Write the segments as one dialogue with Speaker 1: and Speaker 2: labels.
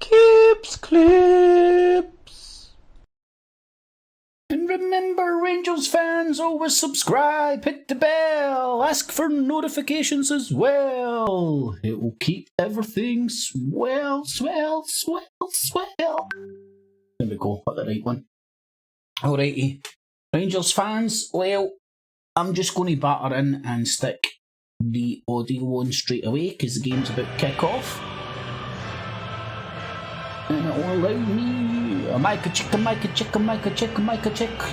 Speaker 1: Clips, clips. And remember, Rangers fans, always subscribe, hit the bell, ask for notifications as well. It will keep everything swell. There we go, got the right one. Alrighty, Rangers fans, well, I'm just going to batter in and stick the audio on straight away because the game's about to kick off. And it will allow me a mic check.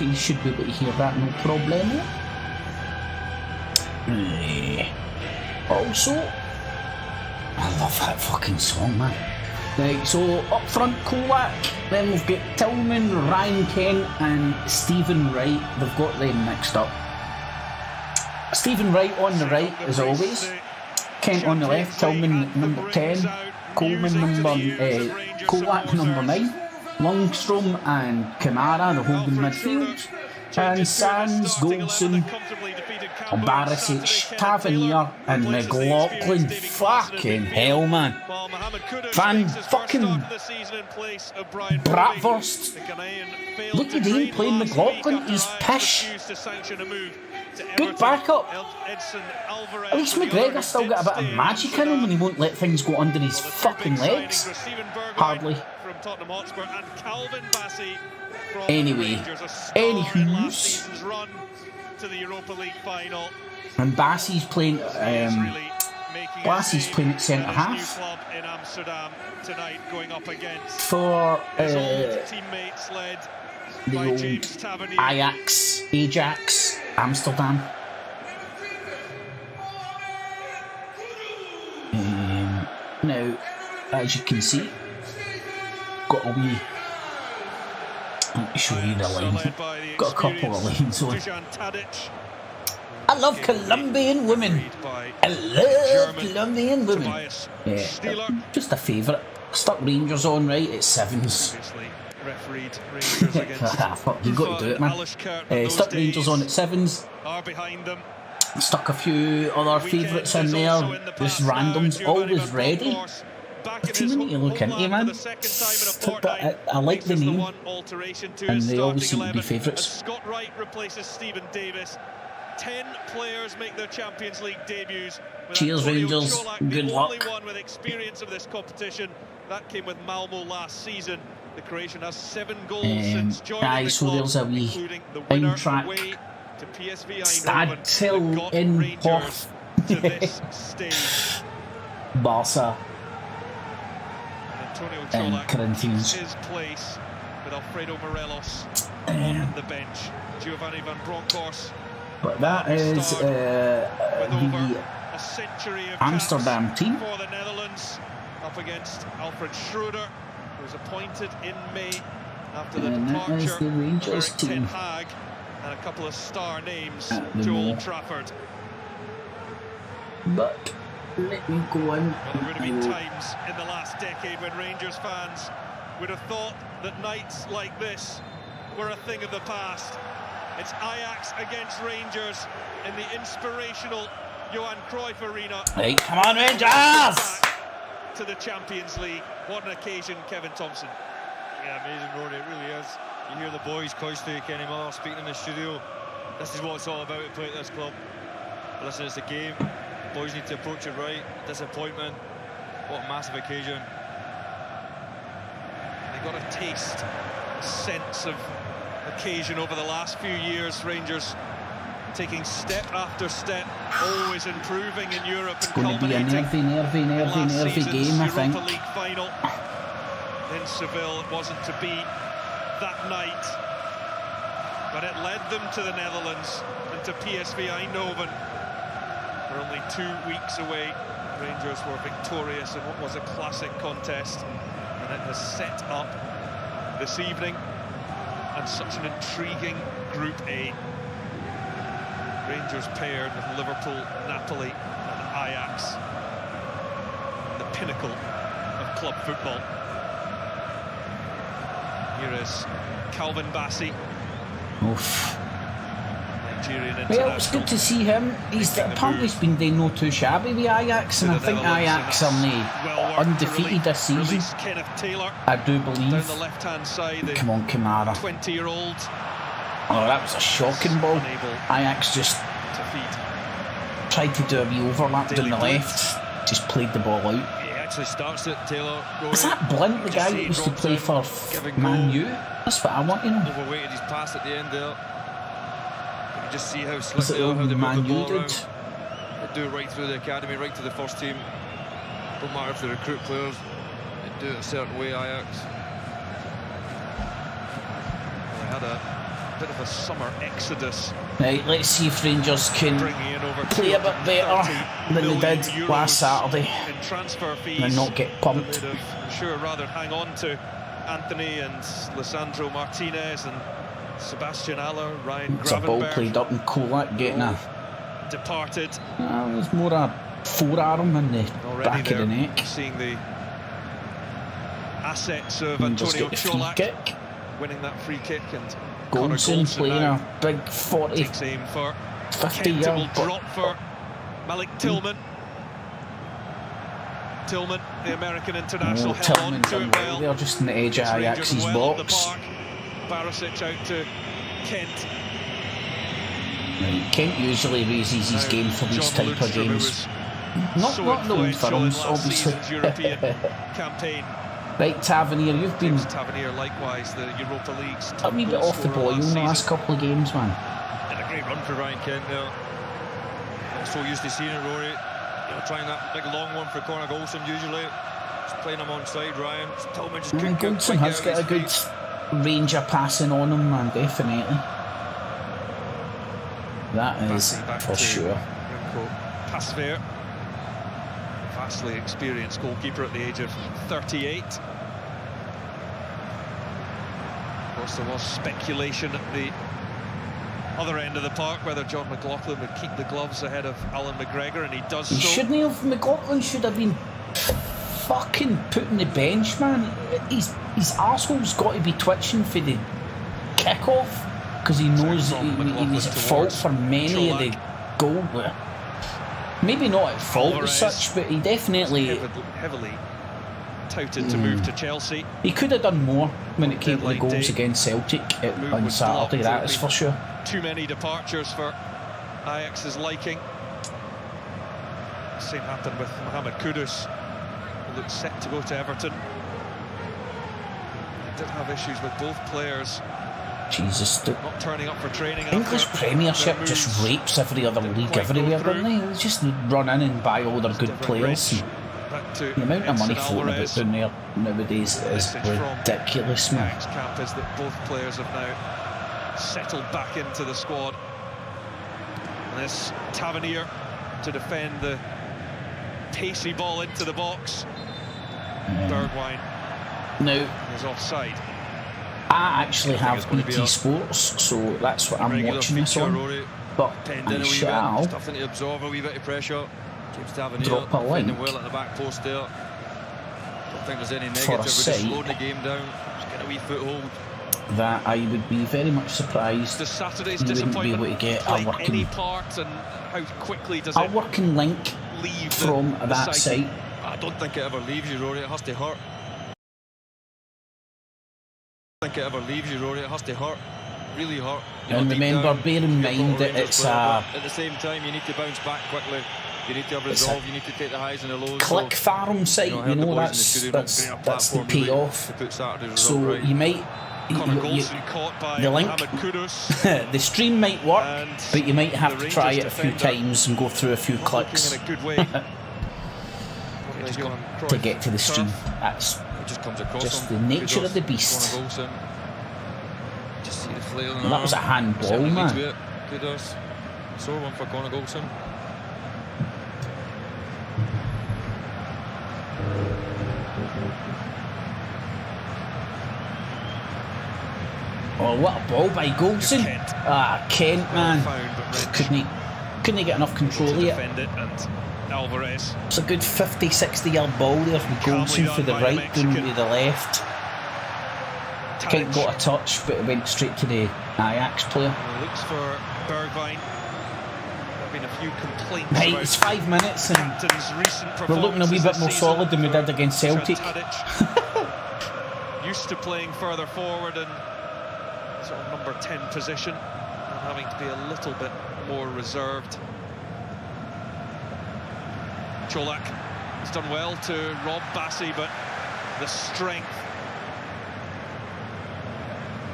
Speaker 1: You should be able to hear that, no problem. Also, I love that fucking song, man. Right, so up front, Kolak, then we've got Tillman, Ryan Kent and Stephen Wright. They've got them mixed up. Stephen Wright on the right, as always. Kent on the left, Tillman number 10, Coleman Kolak number 9, Lundstrom and Kamara, the holding midfield, and Sands, Goldson, Barisic, Tavernier and McLaughlin. Fucking hell, man. Van fucking Bratwurst. Look at him playing McLaughlin, he's pish. Good backup. At least McGregor's still got a bit of magic in him and he won't let things go under his fucking legs. Hardly. Anyway, anywho's. And Bassey's playing, Bassey's playing at centre half for the old Ajax, Amsterdam. Now, as you can see, got a wee. Let me show you the line. Got a couple of lines on. I love Colombian women. I love Colombian women. Yeah, just a favourite. Stuck Rangers on right at 7s. You got to do it, man. Stuck Rangers on at 7s. Stuck a few other favourites in there. Just randoms, always ready. A team I need to look into, man. I like the name, and they always seem to be favourites.
Speaker 2: Scott Wright replaces Stephen Davis. 10 players make their Champions League debuts.
Speaker 1: Cheers, Rangers. Good luck.
Speaker 2: The only one with experience of this competition. That came with Malmo last season. The Croatian has 7 goals since joining the club,
Speaker 1: there's a wee
Speaker 2: including the winner
Speaker 1: track.
Speaker 2: away to PSV
Speaker 1: Stad till in Porth.
Speaker 2: to this stage.
Speaker 1: Barca
Speaker 2: and
Speaker 1: and Corinthians.
Speaker 2: His place with Alfredo Morelos on the bench. Giovanni Van Bronckhorst.
Speaker 1: But that is the Amsterdam team.
Speaker 2: For the Netherlands, up against Alfred Schroeder, who was appointed in May after the departure
Speaker 1: that is the Rangers
Speaker 2: of
Speaker 1: team.
Speaker 2: Ten Hag and a couple of star names to Old Trafford.
Speaker 1: But let me go on.
Speaker 2: There would have been times in the last decade when Rangers fans would have thought that nights like this were a thing of the past. It's Ajax against Rangers in the inspirational Johan Cruyff Arena.
Speaker 1: Hey, come on, Rangers!
Speaker 2: To the Champions League. What an occasion, Kevin Thompson.
Speaker 3: Yeah, amazing, Rory, it really is. You hear the boys, Costa, Kenny Miller speaking in the studio. This is what it's all about to play at this club. But listen, it's a game. Boys need to approach it right. Disappointment. What a massive occasion.
Speaker 2: They got a taste, a sense of occasion over the last few years. Rangers taking step after step, always improving in Europe.
Speaker 1: It's going to be a nervy game, I think.
Speaker 2: Europa League final in Seville. It wasn't to be that night, but it led them to the Netherlands and to PSV Eindhoven. We're only 2 weeks away. Rangers were victorious in what was a classic contest, and it has set up this evening. And such an intriguing Group A. Rangers paired with Liverpool, Napoli and Ajax. The pinnacle of club football. Here is Calvin Bassey.
Speaker 1: Oof.
Speaker 2: Nigerian
Speaker 1: Well,
Speaker 2: international.
Speaker 1: it's good to see him. Apparently he's been doing no too shabby with Ajax, and I think Ajax are undefeated this season. I do
Speaker 2: Down
Speaker 1: believe.
Speaker 2: the left-hand side,
Speaker 1: Come on, Kamara.
Speaker 2: 20-year-old.
Speaker 1: Oh, that was a shocking ball. Ajax just tried to do a wee overlap down the left. Just played the ball out.
Speaker 3: He actually starts it, Taylor.
Speaker 1: Is that Blunt, the guy that used to play for Man U? That's what I want to know.
Speaker 3: Overweighted his pass at the end there. You can just see how slick
Speaker 1: Is it
Speaker 3: they are, how they
Speaker 1: Man
Speaker 3: move the
Speaker 1: U
Speaker 3: ball
Speaker 1: did?
Speaker 3: around. They do it right through the academy, right to the first team. Don't matter if they recruit players, they do it a certain way, Ajax.
Speaker 2: They had a bit of a summer exodus.
Speaker 1: Right, let's see if Rangers can
Speaker 2: Bringing in over
Speaker 1: play a bit better than they did
Speaker 2: €230
Speaker 1: last Saturday
Speaker 2: in transfer fees
Speaker 1: and not get pumped.
Speaker 2: They'd have, I'm sure, rather hang on to Anthony and Lisandro Martinez and Sebastian Aller, Ryan
Speaker 1: It's a ball
Speaker 2: Gravenberch.
Speaker 1: played up and Kolak getting a...
Speaker 2: Departed.
Speaker 1: It was more a forearm in the
Speaker 2: Already
Speaker 1: back of the neck.
Speaker 2: seeing the assets of
Speaker 1: And just
Speaker 2: Antonio
Speaker 1: get the free
Speaker 2: Colak
Speaker 1: kick.
Speaker 2: winning that free kick, and Connor
Speaker 1: Goldson
Speaker 2: Goldson
Speaker 1: playing
Speaker 2: now
Speaker 1: a big 40,
Speaker 2: takes aim for
Speaker 1: 50
Speaker 2: Kent. It will
Speaker 1: yard.
Speaker 2: drop for Malik Tillman. Tillman, the American international, held on
Speaker 1: Tillman's
Speaker 2: to it
Speaker 1: unreal.
Speaker 2: well.
Speaker 1: They're just in the edge of
Speaker 2: It's Rangers
Speaker 1: Ajax's
Speaker 2: well up the
Speaker 1: box.
Speaker 2: park. Barisic out to Kent.
Speaker 1: Right, Kent usually raises his
Speaker 2: Now,
Speaker 1: game for these
Speaker 2: John
Speaker 1: type of
Speaker 2: Lundstram, who
Speaker 1: games.
Speaker 2: was
Speaker 1: Not
Speaker 2: so
Speaker 1: the old
Speaker 2: influential in
Speaker 1: firms,
Speaker 2: last
Speaker 1: obviously.
Speaker 2: season's European campaign.
Speaker 1: Right, Tavernier, you've been
Speaker 2: James Tavernier, likewise, the Europa League's
Speaker 1: a wee bit off the boil in the last couple of games, man.
Speaker 3: And a great run for Ryan Kent there. I'm so used to seeing it, Rory. You know, trying that big long one for Connor Goldson usually. Just playing him on side, Ryan. Tillman just couldn't get
Speaker 1: Goldson has got a good range of passing on him, man, definitely. That is
Speaker 2: Back
Speaker 1: for
Speaker 2: to
Speaker 1: sure.
Speaker 2: Remco Pasveer, vastly experienced goalkeeper at the age of 38. Of course, there was speculation at the other end of the park whether John McLaughlin would keep the gloves ahead of Alan McGregor, and he does
Speaker 1: He
Speaker 2: so.
Speaker 1: shouldn't have. McLaughlin should have been fucking put on the bench, man. His arsehole's got to be twitching for the kick-off because he knows that he was at fault for many of the goals. Maybe not at fault as such, but he definitely...
Speaker 2: heavily touted to move to Chelsea.
Speaker 1: He could have done more when it came to the
Speaker 2: Deadline
Speaker 1: goals
Speaker 2: day.
Speaker 1: against Celtic
Speaker 2: Move
Speaker 1: on
Speaker 2: was
Speaker 1: Saturday,
Speaker 2: blocked.
Speaker 1: that is for sure.
Speaker 2: Too many departures for Ajax's liking. Same happened with Mohamed Kudus, who looked set to go to Everton. They did have issues with both players
Speaker 1: Jesus, the
Speaker 2: not turning up for training.
Speaker 1: English
Speaker 2: after
Speaker 1: Premiership
Speaker 2: their
Speaker 1: just
Speaker 2: moves
Speaker 1: rapes every other league
Speaker 2: quite go
Speaker 1: everywhere,
Speaker 2: through.
Speaker 1: don't they? They just run in and buy all their good
Speaker 2: Stefan
Speaker 1: players.
Speaker 2: Rich,
Speaker 1: And
Speaker 2: back to
Speaker 1: the amount of money
Speaker 2: Edson
Speaker 1: floating about
Speaker 2: Alvarez.
Speaker 1: down there nowadays is
Speaker 2: Message from
Speaker 1: ridiculous, man.
Speaker 2: Ajax camp is that both players have now settled back into the squad. And this Tavernier to defend the pacey ball into the box. Bergwijn
Speaker 1: Now,
Speaker 2: is offside.
Speaker 1: I actually
Speaker 3: I think it's
Speaker 1: have
Speaker 3: gonna be
Speaker 1: BT
Speaker 3: a
Speaker 1: Sports, so that's what I'm
Speaker 3: regular
Speaker 1: watching this
Speaker 3: feature,
Speaker 1: on.
Speaker 3: Rory.
Speaker 1: But
Speaker 3: Penned
Speaker 1: I
Speaker 3: in a wee
Speaker 1: shall
Speaker 3: bit, stuffing to absorb a wee bit of pressure. James Tavernier
Speaker 1: drop a
Speaker 3: defending
Speaker 1: link
Speaker 3: well at the back post there. Don't think there's any
Speaker 1: for a
Speaker 3: negative. We're just
Speaker 1: site.
Speaker 3: slowing the game down. Just get a wee foothold.
Speaker 1: that I would be very much surprised
Speaker 2: Does Saturday's
Speaker 1: you wouldn't be able to
Speaker 2: disappointment
Speaker 1: get
Speaker 2: play
Speaker 1: a working,
Speaker 2: any part, and how quickly does
Speaker 1: a
Speaker 2: it
Speaker 1: working link
Speaker 2: leave
Speaker 1: from
Speaker 2: the
Speaker 1: that
Speaker 2: site?
Speaker 1: site.
Speaker 3: I don't think it ever leaves you, Rory. It has to hurt. I don't think it ever leaves you, Rory. It has to hurt. Really hurt. You know,
Speaker 1: And
Speaker 3: deep
Speaker 1: remember,
Speaker 3: down,
Speaker 1: bear in
Speaker 3: you're
Speaker 1: mind
Speaker 3: not a
Speaker 1: that
Speaker 3: Rangers
Speaker 1: it's
Speaker 3: player,
Speaker 1: a
Speaker 3: but at the same time, you need to bounce back quickly. You need to have
Speaker 1: It's a
Speaker 3: resolve. You need to take the highs and the lows.
Speaker 1: click farm site,
Speaker 3: I
Speaker 1: you
Speaker 3: heard the
Speaker 1: know,
Speaker 3: boys in the studio don't
Speaker 1: that's
Speaker 3: bring a
Speaker 1: the
Speaker 3: platform really
Speaker 1: payoff.
Speaker 3: to put Saturday's result
Speaker 1: So
Speaker 3: right.
Speaker 1: you might,
Speaker 2: Connor
Speaker 1: you,
Speaker 2: Goldson caught by
Speaker 1: the link,
Speaker 2: Mohamed Kudus.
Speaker 1: the stream might work,
Speaker 2: And
Speaker 1: but you might have
Speaker 2: the
Speaker 1: to try
Speaker 2: Rangers
Speaker 1: it a few
Speaker 2: defender
Speaker 1: times and go through a few
Speaker 2: Not
Speaker 1: clicks
Speaker 2: looking in a good way.
Speaker 3: There you go.
Speaker 1: to get to the stream. That's
Speaker 3: It just comes across
Speaker 1: just
Speaker 3: him.
Speaker 1: the nature
Speaker 3: Kudos,
Speaker 1: of the beast.
Speaker 3: Connor Goldson. Just see the flail in the
Speaker 1: That was a
Speaker 3: arm.
Speaker 1: handball,
Speaker 3: Certainly
Speaker 1: man.
Speaker 3: leads with it. Kudos. Sore one for Connor Goldson.
Speaker 1: Oh, what a ball by Goldson!
Speaker 2: Kent.
Speaker 1: Ah, Kent, man,
Speaker 2: Found, but Rich
Speaker 1: couldn't he get enough control
Speaker 2: to
Speaker 1: of it?
Speaker 2: defend it, and Alvarez
Speaker 1: It's a good 50, 60 yard ball there from
Speaker 2: Calmly
Speaker 1: Goldson
Speaker 2: done
Speaker 1: for the
Speaker 2: by the
Speaker 1: right, down
Speaker 2: Mexican.
Speaker 1: to the left. Kent got a touch, but it went straight to the Ajax player.
Speaker 2: looks for Bergwijn. There have been a few complaints
Speaker 1: Right,
Speaker 2: about
Speaker 1: it's 5 minutes and
Speaker 2: captain's recent
Speaker 1: we're looking a wee
Speaker 2: performances
Speaker 1: bit
Speaker 2: this
Speaker 1: more
Speaker 2: season.
Speaker 1: solid than we did against Celtic.
Speaker 2: Tadic, used to playing further forward and sort of number 10 position, and having to be a little bit more reserved. Čolak has done well to rob Bassi, but the strength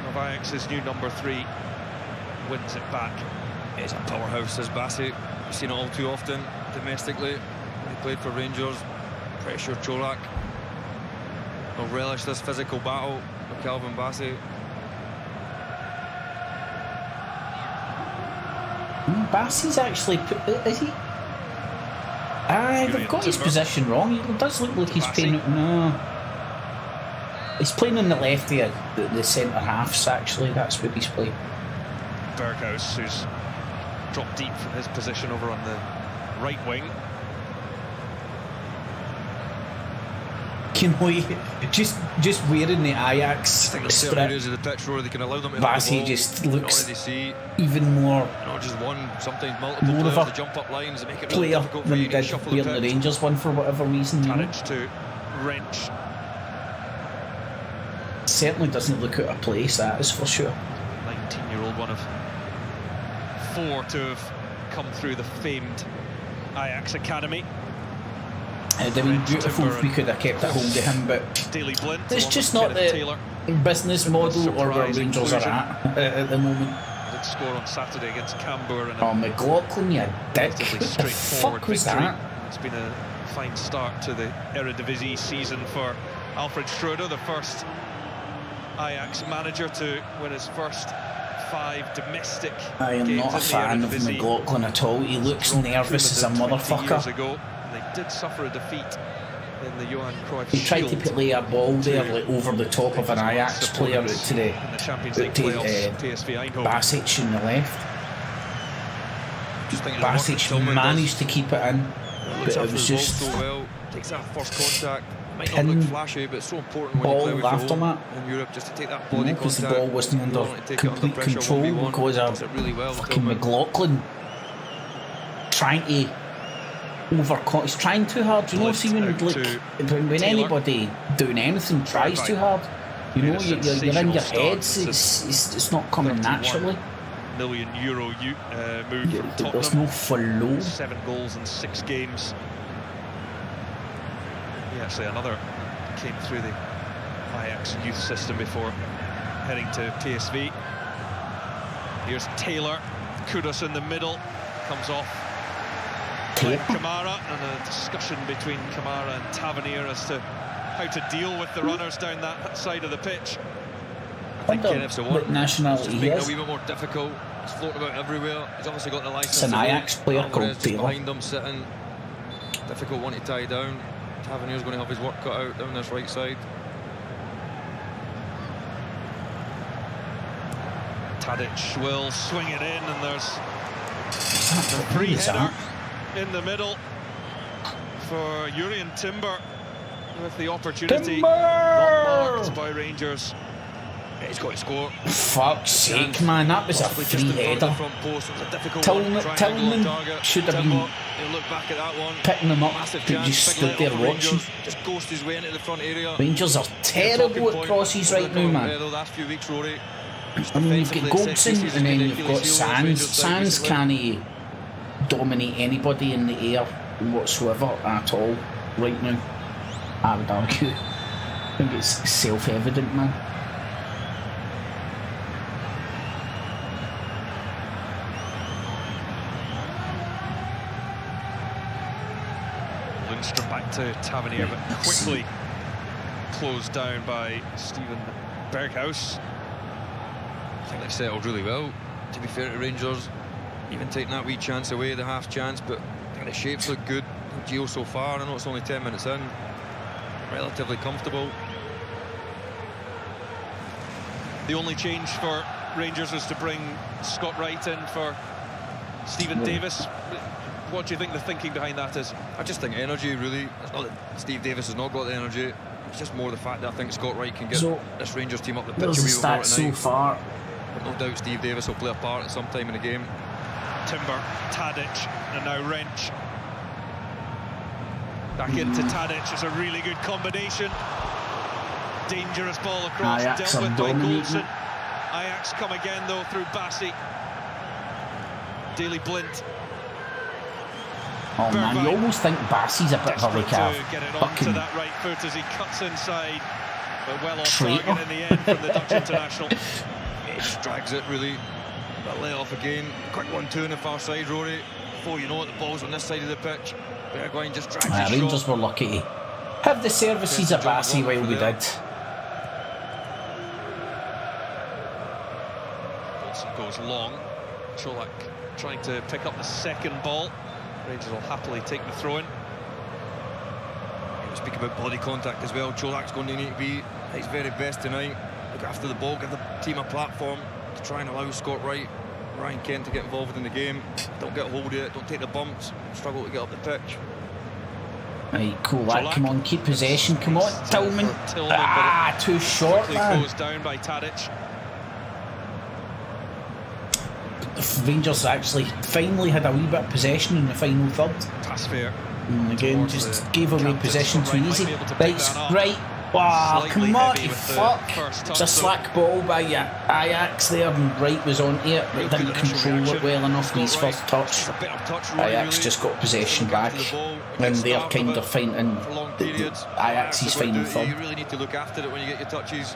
Speaker 2: of Ajax's new number 3 wins it back.
Speaker 3: He's a powerhouse, this Bassi. We've seen it all too often domestically. When he played for Rangers, pressure Čolak. He'll relish this physical battle with Calvin Bassi.
Speaker 1: Bassi's actually, is he? Aye, they've got his position wrong. He does look like he's playing. No, he's playing on the left here, the centre halves. Actually, that's where he's playing.
Speaker 2: Berghuis, who's dropped deep from his position over on the right wing.
Speaker 1: You know, just wearing the Ajax
Speaker 3: I think there's certain areas of the pitch where they can allow them to
Speaker 1: Bassi
Speaker 3: have the ball.
Speaker 1: just looks
Speaker 3: see,
Speaker 1: even more
Speaker 3: not just one, sometimes multiple
Speaker 1: more
Speaker 3: players
Speaker 1: of a
Speaker 3: to jump up lines and make it really
Speaker 1: player
Speaker 3: difficult for
Speaker 1: than
Speaker 3: you
Speaker 1: he
Speaker 3: to
Speaker 1: did
Speaker 3: shuffle
Speaker 1: wearing
Speaker 3: the
Speaker 1: the
Speaker 3: pitch.
Speaker 1: Rangers one for whatever reason. You know?
Speaker 2: Tadic to wrench.
Speaker 1: Certainly doesn't look out of place, that is for sure.
Speaker 2: 19-year-old, one of 4 to have come through the famed Ajax Academy.
Speaker 1: It'd have been beautiful if we could have kept a hold of him, but
Speaker 2: Daily Blint,
Speaker 1: it's just not the business model or where Rangers are at the moment.
Speaker 2: Did score on Saturday against Cambuur. And
Speaker 1: Oh, McLaughlin, you dick. What the
Speaker 2: straightforward
Speaker 1: fuck was
Speaker 2: victory.
Speaker 1: that?
Speaker 2: It's been a fine start to the Eredivisie season for Alfred Schroeder, the first Ajax manager to win his first 5 domestic
Speaker 1: I am
Speaker 2: games
Speaker 1: not a
Speaker 2: in the
Speaker 1: fan of
Speaker 2: Eredivisie.
Speaker 1: McLaughlin at all. He looks nervous as a
Speaker 2: 20 years
Speaker 1: motherfucker.
Speaker 2: ago. They did suffer a defeat in the Johan Cruyff
Speaker 1: He tried to
Speaker 2: Shield
Speaker 1: play a ball there like over the top of an Ajax player out to the
Speaker 2: in the Champions League playoffs, PSV Eindhoven.
Speaker 1: Basic on the left.
Speaker 3: Just thinking
Speaker 1: Basic managed to keep it in, but it was just
Speaker 3: so well. Takes that first contact. Might not
Speaker 1: pin
Speaker 3: look flashy, but it's so important when you play
Speaker 1: ball
Speaker 3: with
Speaker 1: after
Speaker 3: home
Speaker 1: that.
Speaker 3: in Europe, just to take that body
Speaker 1: Because
Speaker 3: contact.
Speaker 1: the ball wasn't
Speaker 3: You don't
Speaker 1: under
Speaker 3: want to take it
Speaker 1: complete
Speaker 3: pressure
Speaker 1: control
Speaker 3: 1v1.
Speaker 1: because
Speaker 3: Does
Speaker 1: of
Speaker 3: it really well,
Speaker 1: fucking
Speaker 3: Tillman.
Speaker 1: McLaughlin trying to he's trying too hard. You know,
Speaker 2: Blint
Speaker 1: see when
Speaker 2: out
Speaker 1: like
Speaker 2: to
Speaker 1: when
Speaker 2: Taylor.
Speaker 1: anybody doing anything tries too hard, you know,
Speaker 2: Made a
Speaker 1: you're in
Speaker 2: sensational
Speaker 1: your
Speaker 2: start.
Speaker 1: heads. It's not coming
Speaker 2: 31
Speaker 1: naturally.
Speaker 2: million euro move from
Speaker 1: There's
Speaker 2: Tottenham.
Speaker 1: no flow.
Speaker 2: 7 goals in 6 games. He actually came through the Ajax youth system before heading to PSV. Here's Taylor, Kudus in the middle, comes off by Kamara, and a discussion between Kamara and Tavernier as to how to deal with the runners down that side of the pitch.
Speaker 3: I think
Speaker 1: Wonder
Speaker 3: Kenneth's the
Speaker 1: what
Speaker 3: one.
Speaker 1: nationality
Speaker 3: Just
Speaker 1: he
Speaker 3: making it
Speaker 1: is.
Speaker 3: a wee bit more difficult. He's floating about everywhere. He's obviously got the license.
Speaker 1: It's an
Speaker 3: to win.
Speaker 1: Ajax player
Speaker 3: Alvarez
Speaker 1: called
Speaker 3: just
Speaker 1: Taylor.
Speaker 3: behind him, sitting. Difficult one to tie down. Tavernier's going to have his work cut out down this right side.
Speaker 2: Tadic will swing it in, and there's
Speaker 1: What
Speaker 2: a free
Speaker 1: is
Speaker 2: header
Speaker 1: that?
Speaker 2: in the middle for Jurrien Timber, with the opportunity
Speaker 1: Timber!
Speaker 2: not marked by Rangers.
Speaker 3: Yeah, he's got to score.
Speaker 1: Fuck's sake, man, that was a
Speaker 3: Possibly
Speaker 1: free
Speaker 3: just in front of the
Speaker 1: header.
Speaker 3: front post. It was a difficult
Speaker 1: Tillman-
Speaker 3: one. Triangle on
Speaker 1: Tillman
Speaker 3: target.
Speaker 1: should have
Speaker 3: Timber,
Speaker 1: been
Speaker 3: he'll look back at that one.
Speaker 1: Picking them up,
Speaker 3: Massive
Speaker 1: but
Speaker 3: chance,
Speaker 1: just
Speaker 3: big
Speaker 1: stood
Speaker 3: let
Speaker 1: there
Speaker 3: off
Speaker 1: watching.
Speaker 3: Rangers. Just ghosted his way into the front area.
Speaker 1: Rangers are terrible at crosses right now, man.
Speaker 3: The last few weeks, Rory.
Speaker 1: I mean, you've got Goldson and then you've got Sands. Sands can't dominate anybody in the air whatsoever at all right now, I would argue. I think it's self-evident, man.
Speaker 2: Lundstrom back to Tavernier, but quickly closed down by Steven Berghuis.
Speaker 3: I think they settled really well, to be fair to Rangers. Even taking that wee chance away, the half chance, but I think the shapes look good. Gio so far, I know it's only 10 minutes in, relatively comfortable.
Speaker 2: The only change for Rangers was to bring Scott Wright in for Stephen Davis. What do you think the thinking behind that is?
Speaker 3: I just think energy, really. It's not that Steve Davis has not got the energy, it's just more the fact that I think Scott Wright can get this Rangers team up the pitch a
Speaker 1: There's
Speaker 3: wee
Speaker 1: the
Speaker 3: bit more
Speaker 1: stats so
Speaker 3: tonight.
Speaker 1: far.
Speaker 3: But no doubt Steve Davis will play a part at some time in the game.
Speaker 2: Timber, Tadic, and now Wrench. Back into Tadic. It's a really good combination. Dangerous ball across,
Speaker 1: Ajax
Speaker 2: dealt with by
Speaker 1: dominating.
Speaker 2: Goulson. Ajax come again though through Bassi. Daily Blint.
Speaker 1: Oh man, you almost think Bassie's a bit of a
Speaker 2: Desperate to
Speaker 1: calf.
Speaker 2: get it onto
Speaker 1: Fucking
Speaker 2: that right foot as he cuts inside, but well off
Speaker 1: traitor.
Speaker 2: target in the end from the Dutch international.
Speaker 3: He just drags it really. That lay off again. Quick 1-2 on the far side, Rory. Before you know it, the ball's on this side of the pitch. Bergwijn just drags his
Speaker 1: Rangers
Speaker 3: shot.
Speaker 1: were lucky to have the services of Bassie while we did.
Speaker 2: Wilson goes long. Čolak trying to pick up the second ball. Rangers will happily take the throw in.
Speaker 3: We speak about body contact as well. Čolak's going to need to be at his very best tonight. Look after the ball, give the team a platform to try and allow Scott Wright, Ryan Kent to get involved in the game. Don't get hold of it, don't take the bumps, struggle to get up the pitch.
Speaker 1: Right, Kulak, come on, keep possession, come on, Tillman.
Speaker 2: Tillman,
Speaker 1: Ah, too short,
Speaker 2: quickly
Speaker 1: man.
Speaker 2: closed down by Tadic.
Speaker 1: Rangers actually finally had a wee bit of possession in the final third.
Speaker 2: Pass fair.
Speaker 1: And again,
Speaker 2: Towards
Speaker 1: just
Speaker 2: the
Speaker 1: gave away
Speaker 2: captain,
Speaker 1: possession
Speaker 2: so
Speaker 1: too
Speaker 2: Wright might
Speaker 1: easy.
Speaker 2: be able to pick
Speaker 1: Right,
Speaker 2: that up.
Speaker 1: right. Wow,
Speaker 2: Slightly
Speaker 1: come on,
Speaker 2: heavy
Speaker 1: you
Speaker 2: with the
Speaker 1: fuck.
Speaker 2: first touch,
Speaker 1: It's a
Speaker 2: though.
Speaker 1: slack ball by Ajax there, and Wright was on it, but
Speaker 2: Real
Speaker 1: didn't
Speaker 2: good initial
Speaker 1: control it
Speaker 2: reaction.
Speaker 1: well enough in his
Speaker 2: Scott
Speaker 1: first
Speaker 2: Wright,
Speaker 1: touch.
Speaker 2: just a bit of touch, Rory,
Speaker 1: Ajax
Speaker 2: really.
Speaker 1: just got possession
Speaker 3: Look
Speaker 1: back,
Speaker 3: after the ball,
Speaker 1: and
Speaker 3: get
Speaker 1: they're
Speaker 3: started
Speaker 1: kind
Speaker 3: with
Speaker 1: of
Speaker 3: it
Speaker 1: fighting
Speaker 3: for long periods.
Speaker 1: Ajax's
Speaker 3: Ajax are
Speaker 1: final
Speaker 3: gonna do it. You
Speaker 1: third.
Speaker 3: really need to look after it when you get your touches.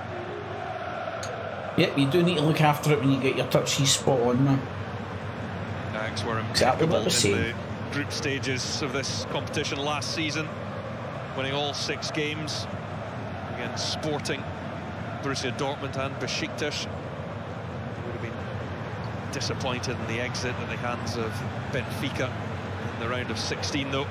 Speaker 1: Yep, you do need to look after it when you get your touches spot on, man.
Speaker 2: Ajax were
Speaker 1: Exactly what
Speaker 2: impeccable
Speaker 1: we're
Speaker 2: in the
Speaker 1: saying.
Speaker 2: group stages of this competition last season, winning all 6 games against Sporting, Borussia Dortmund and Besiktas. Would have been disappointed in the exit at the hands of Benfica in the round of 16 though.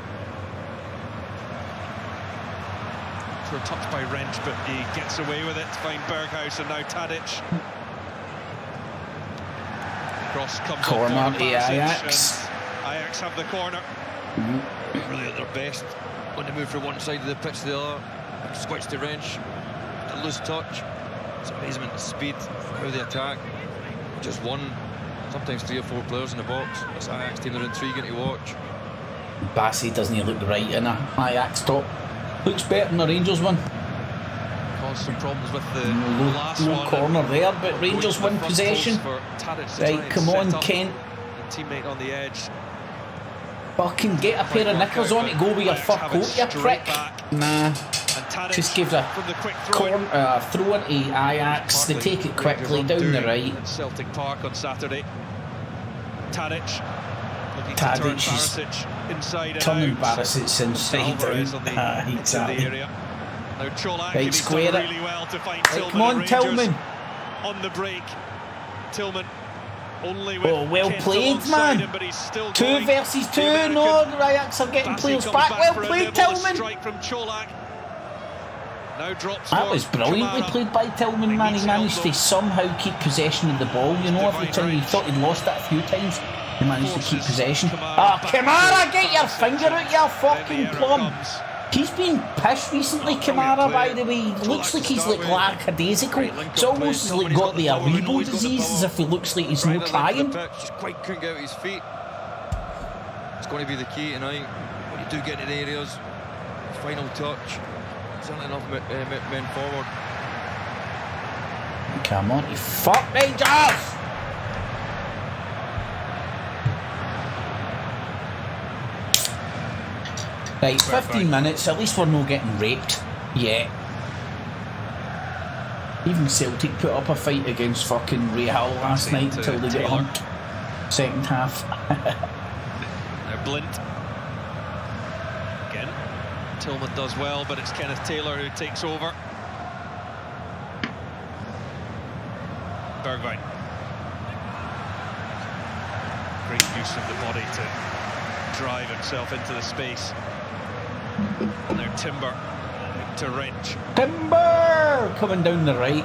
Speaker 2: For a touch by Wrench, but he gets away with it to find Berghuis, and now Tadic. Cross comes
Speaker 1: Corner
Speaker 2: off
Speaker 1: to
Speaker 2: Barisic,
Speaker 1: Ajax.
Speaker 2: and Ajax have the corner.
Speaker 3: Really at their best when they move from one side of the pitch to the other. Switch to Wrench, a loose touch. It's amazement, the speed, how they attack. Just one, sometimes 3 or 4 players in the box. This Ajax team are intriguing to watch.
Speaker 1: Bassie doesn't look right in a Ajax top. Looks better than the Rangers one.
Speaker 2: Caused some problems with the
Speaker 1: Low,
Speaker 2: last
Speaker 1: low
Speaker 2: one.
Speaker 1: corner there, but
Speaker 2: Going
Speaker 1: Rangers
Speaker 2: to the
Speaker 1: win
Speaker 2: front
Speaker 1: possession.
Speaker 2: post for Tadic to
Speaker 1: Right,
Speaker 2: try and
Speaker 1: come
Speaker 2: set
Speaker 1: on,
Speaker 2: up
Speaker 1: Kent.
Speaker 2: a teammate on the edge.
Speaker 1: Fucking get a pair of knickers on to go with your fur
Speaker 2: Ajax have it
Speaker 1: coat, you
Speaker 2: straight
Speaker 1: prick.
Speaker 2: back.
Speaker 1: Nah,
Speaker 2: And Tadic
Speaker 1: just gives a
Speaker 2: from the quick throw.
Speaker 1: throw into Ajax. They take it quickly down the right.
Speaker 2: At Celtic Park on Saturday. Tadic looking to
Speaker 1: Tadic
Speaker 2: turn
Speaker 1: is
Speaker 2: Barisic inside and
Speaker 1: Turning
Speaker 2: out.
Speaker 1: Barisic inside
Speaker 2: Alvarez on the
Speaker 1: down.
Speaker 2: into
Speaker 1: Exactly.
Speaker 2: the area. Now Čolak,
Speaker 1: Right,
Speaker 2: and he's
Speaker 1: square
Speaker 2: done
Speaker 1: it.
Speaker 2: really well to find
Speaker 1: Right,
Speaker 2: Tillman.
Speaker 1: come on,
Speaker 2: and Rangers
Speaker 1: Tillman.
Speaker 2: on the break. Tillman only with
Speaker 1: Oh, well
Speaker 2: Kent
Speaker 1: played,
Speaker 2: alongside
Speaker 1: man.
Speaker 2: him, but he's still
Speaker 1: 2
Speaker 2: going.
Speaker 1: versus 2.
Speaker 2: The American
Speaker 1: No, the Ajax are getting
Speaker 2: Bassi
Speaker 1: players
Speaker 2: comes
Speaker 1: back.
Speaker 2: back
Speaker 1: Well
Speaker 2: for a
Speaker 1: played,
Speaker 2: nibble, a
Speaker 1: Tillman.
Speaker 2: strike from Čolak. Now drops
Speaker 1: That
Speaker 2: for
Speaker 1: was brilliantly
Speaker 2: Kamara.
Speaker 1: played by Tillman, man. He
Speaker 2: needs
Speaker 1: managed
Speaker 2: help,
Speaker 1: to
Speaker 2: though.
Speaker 1: somehow keep possession of the ball. You know, every time you thought he'd lost it a few times, he managed to keep
Speaker 2: Forces
Speaker 1: possession.
Speaker 2: Kamara
Speaker 1: Ah,
Speaker 2: back
Speaker 1: Kamara,
Speaker 2: to
Speaker 1: get your
Speaker 2: Barisic,
Speaker 1: finger out, you
Speaker 2: then the
Speaker 1: fucking
Speaker 2: error
Speaker 1: plum.
Speaker 2: comes.
Speaker 1: He's been pissed recently,
Speaker 3: Oh,
Speaker 1: Kamara,
Speaker 3: brilliant
Speaker 1: by
Speaker 3: play.
Speaker 1: the way. He
Speaker 3: Čolak
Speaker 1: looks like
Speaker 3: to
Speaker 1: he's
Speaker 3: start
Speaker 1: like
Speaker 3: with.
Speaker 1: lackadaisical.
Speaker 3: Great link-up
Speaker 1: It's almost
Speaker 3: play.
Speaker 1: as like
Speaker 3: Tillman's
Speaker 1: got the
Speaker 3: got the power, we know
Speaker 1: Aribo
Speaker 3: he's got the
Speaker 1: disease, as
Speaker 3: power.
Speaker 1: if he looks like he's
Speaker 3: Right
Speaker 1: no
Speaker 3: at the length
Speaker 1: trying.
Speaker 3: of the pitch, just quite couldn't get out his feet. It's going to be the key tonight. When you do get into the areas, final touch. Certainly enough men forward.
Speaker 1: Come on, you fuck Rangers! Right, 15 minutes, at least we're not getting raped yet. Even Celtic put up a fight against fucking Real last night
Speaker 2: to
Speaker 1: until they got
Speaker 2: Taylor.
Speaker 1: humped. Second half.
Speaker 2: Now Blint. Again. Tillman does well, but it's Kenneth Taylor who takes over. Bergwijn. Great use of the body to drive himself into the space. Now Timber to Wrench.
Speaker 1: Timber! Coming down the right.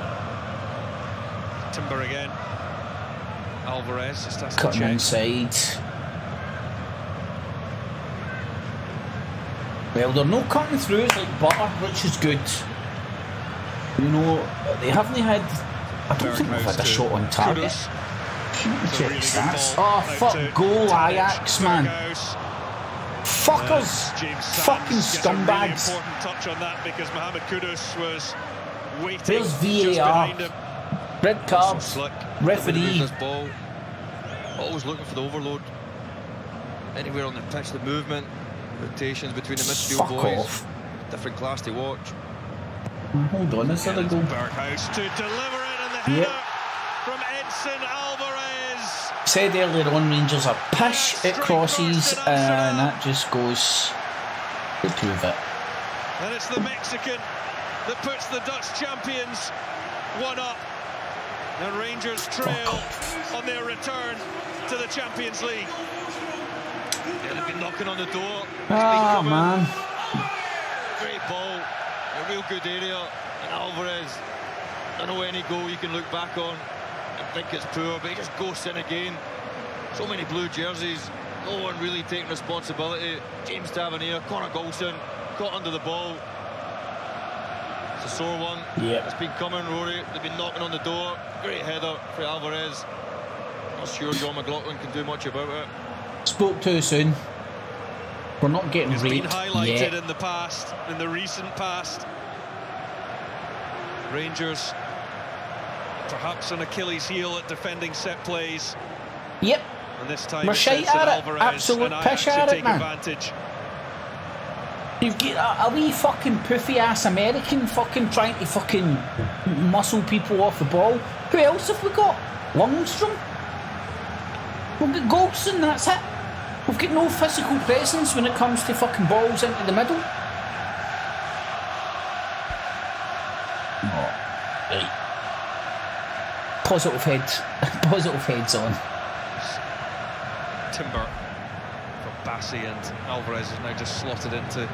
Speaker 2: Timber again. Alvarez just has to
Speaker 1: Cutting
Speaker 2: check.
Speaker 1: inside. Well, they're not cutting through, it's like butter, which is good. You know, they haven't had... I don't think they've had a shot on target.
Speaker 2: Kudus. It's a really good
Speaker 1: Stats.
Speaker 2: ball
Speaker 1: Oh,
Speaker 2: out
Speaker 1: fuck,
Speaker 2: to
Speaker 1: goal
Speaker 2: Tadic,
Speaker 1: Ajax, man.
Speaker 2: Berghuis.
Speaker 1: Fuckers.
Speaker 2: James Sands
Speaker 1: Fucking
Speaker 2: gets a really
Speaker 1: scumbags.
Speaker 2: important touch on that because Mohamed Kudus was waiting
Speaker 1: There's
Speaker 2: just
Speaker 1: VAR.
Speaker 2: behind him.
Speaker 1: Red cards.
Speaker 3: Slick.
Speaker 1: Referee.
Speaker 3: This ball. Always looking for the overload. Anywhere on the pitch, the movement, rotations between the midfield
Speaker 1: Fuck
Speaker 3: boys.
Speaker 1: off.
Speaker 3: Different class to watch.
Speaker 1: Hold on, is there a goal?
Speaker 2: Berghuis to deliver it, and the header
Speaker 1: Yep.
Speaker 2: from Edson Alvarez.
Speaker 1: Said earlier on, Rangers are pish at crosses, and that just goes to prove it.
Speaker 2: And it's the Mexican that puts the Dutch champions 1-up. And Rangers trail on their return to the Champions League.
Speaker 3: Yeah, they've been knocking on the door.
Speaker 1: Ah, man.
Speaker 3: Great ball, a real good area, and Alvarez. I know any goal you can look back on and think it's poor, but he just goes in again. So many blue jerseys, no one really taking responsibility. James Tavernier, Connor Golson, caught under the ball. It's a sore one.
Speaker 1: Yeah.
Speaker 3: It's been coming, Rory. They've been knocking on the door. Great header for Alvarez. Not sure John McLaughlin can do much about it.
Speaker 1: Spoke too soon. We're not getting
Speaker 2: It's been
Speaker 1: raped
Speaker 2: highlighted
Speaker 1: yet.
Speaker 2: in the past, in the recent past. Rangers perhaps an Achilles heel at defending set plays.
Speaker 1: Yep.
Speaker 2: And this time
Speaker 1: We're
Speaker 2: it's
Speaker 1: shite
Speaker 2: Edson
Speaker 1: at it.
Speaker 2: Alvarez
Speaker 1: Absolute
Speaker 2: and Ajax
Speaker 1: pish
Speaker 2: who
Speaker 1: at it,
Speaker 2: take
Speaker 1: man.
Speaker 2: advantage.
Speaker 1: You've got a wee fucking poofy ass American fucking trying to fucking muscle people off the ball. Who else have we got? Lundstrom? We've got Golson, that's it. We've got no physical presence when it comes to fucking balls into the middle. Oh, right. Positive heads. Positive heads on.
Speaker 2: Timber from Bassi, and Alvarez is now just slotted into the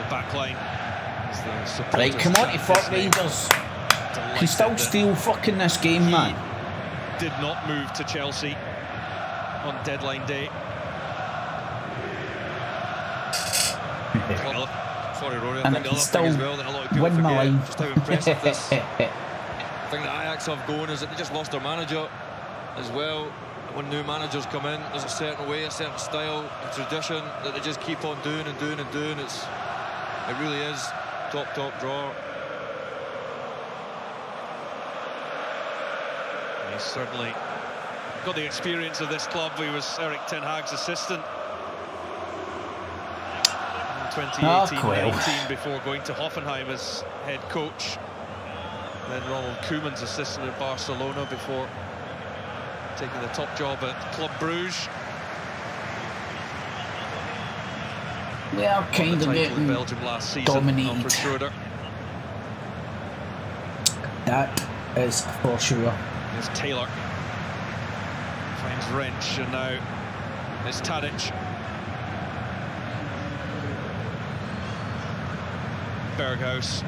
Speaker 2: back line. As the supporters
Speaker 1: Right, come on to
Speaker 2: chant
Speaker 1: fuck
Speaker 2: his name.
Speaker 1: Rangers.
Speaker 2: Delighted
Speaker 1: Can still
Speaker 2: that
Speaker 1: steal fucking this game, man.
Speaker 2: did not move to Chelsea on deadline day.
Speaker 3: Sorry, Rory. I
Speaker 1: And
Speaker 3: think
Speaker 1: I
Speaker 3: the
Speaker 1: can
Speaker 3: other
Speaker 1: still
Speaker 3: thing as well that a lot of people
Speaker 1: win my
Speaker 3: forget
Speaker 1: line.
Speaker 3: just how impressive this thing that Ajax have going is that they just lost their manager as well. When new managers come in, there's a certain way, a certain style, a tradition that they just keep on doing and doing and doing. It really is top drawer.
Speaker 2: He's certainly got the experience of this club. He was Erik ten Hag's assistant in 2018-19 before going to Hoffenheim as head coach. Then Ronald Koeman's assistant at Barcelona before taking the top job at Club Bruges.
Speaker 1: We are kind of
Speaker 2: Title in
Speaker 1: getting
Speaker 2: Belgium last season.
Speaker 1: dominated.
Speaker 2: Alfred Schroeder.
Speaker 1: That is for sure.
Speaker 2: Here's Taylor. Finds Wrench, and now it's Tadic. Berghuis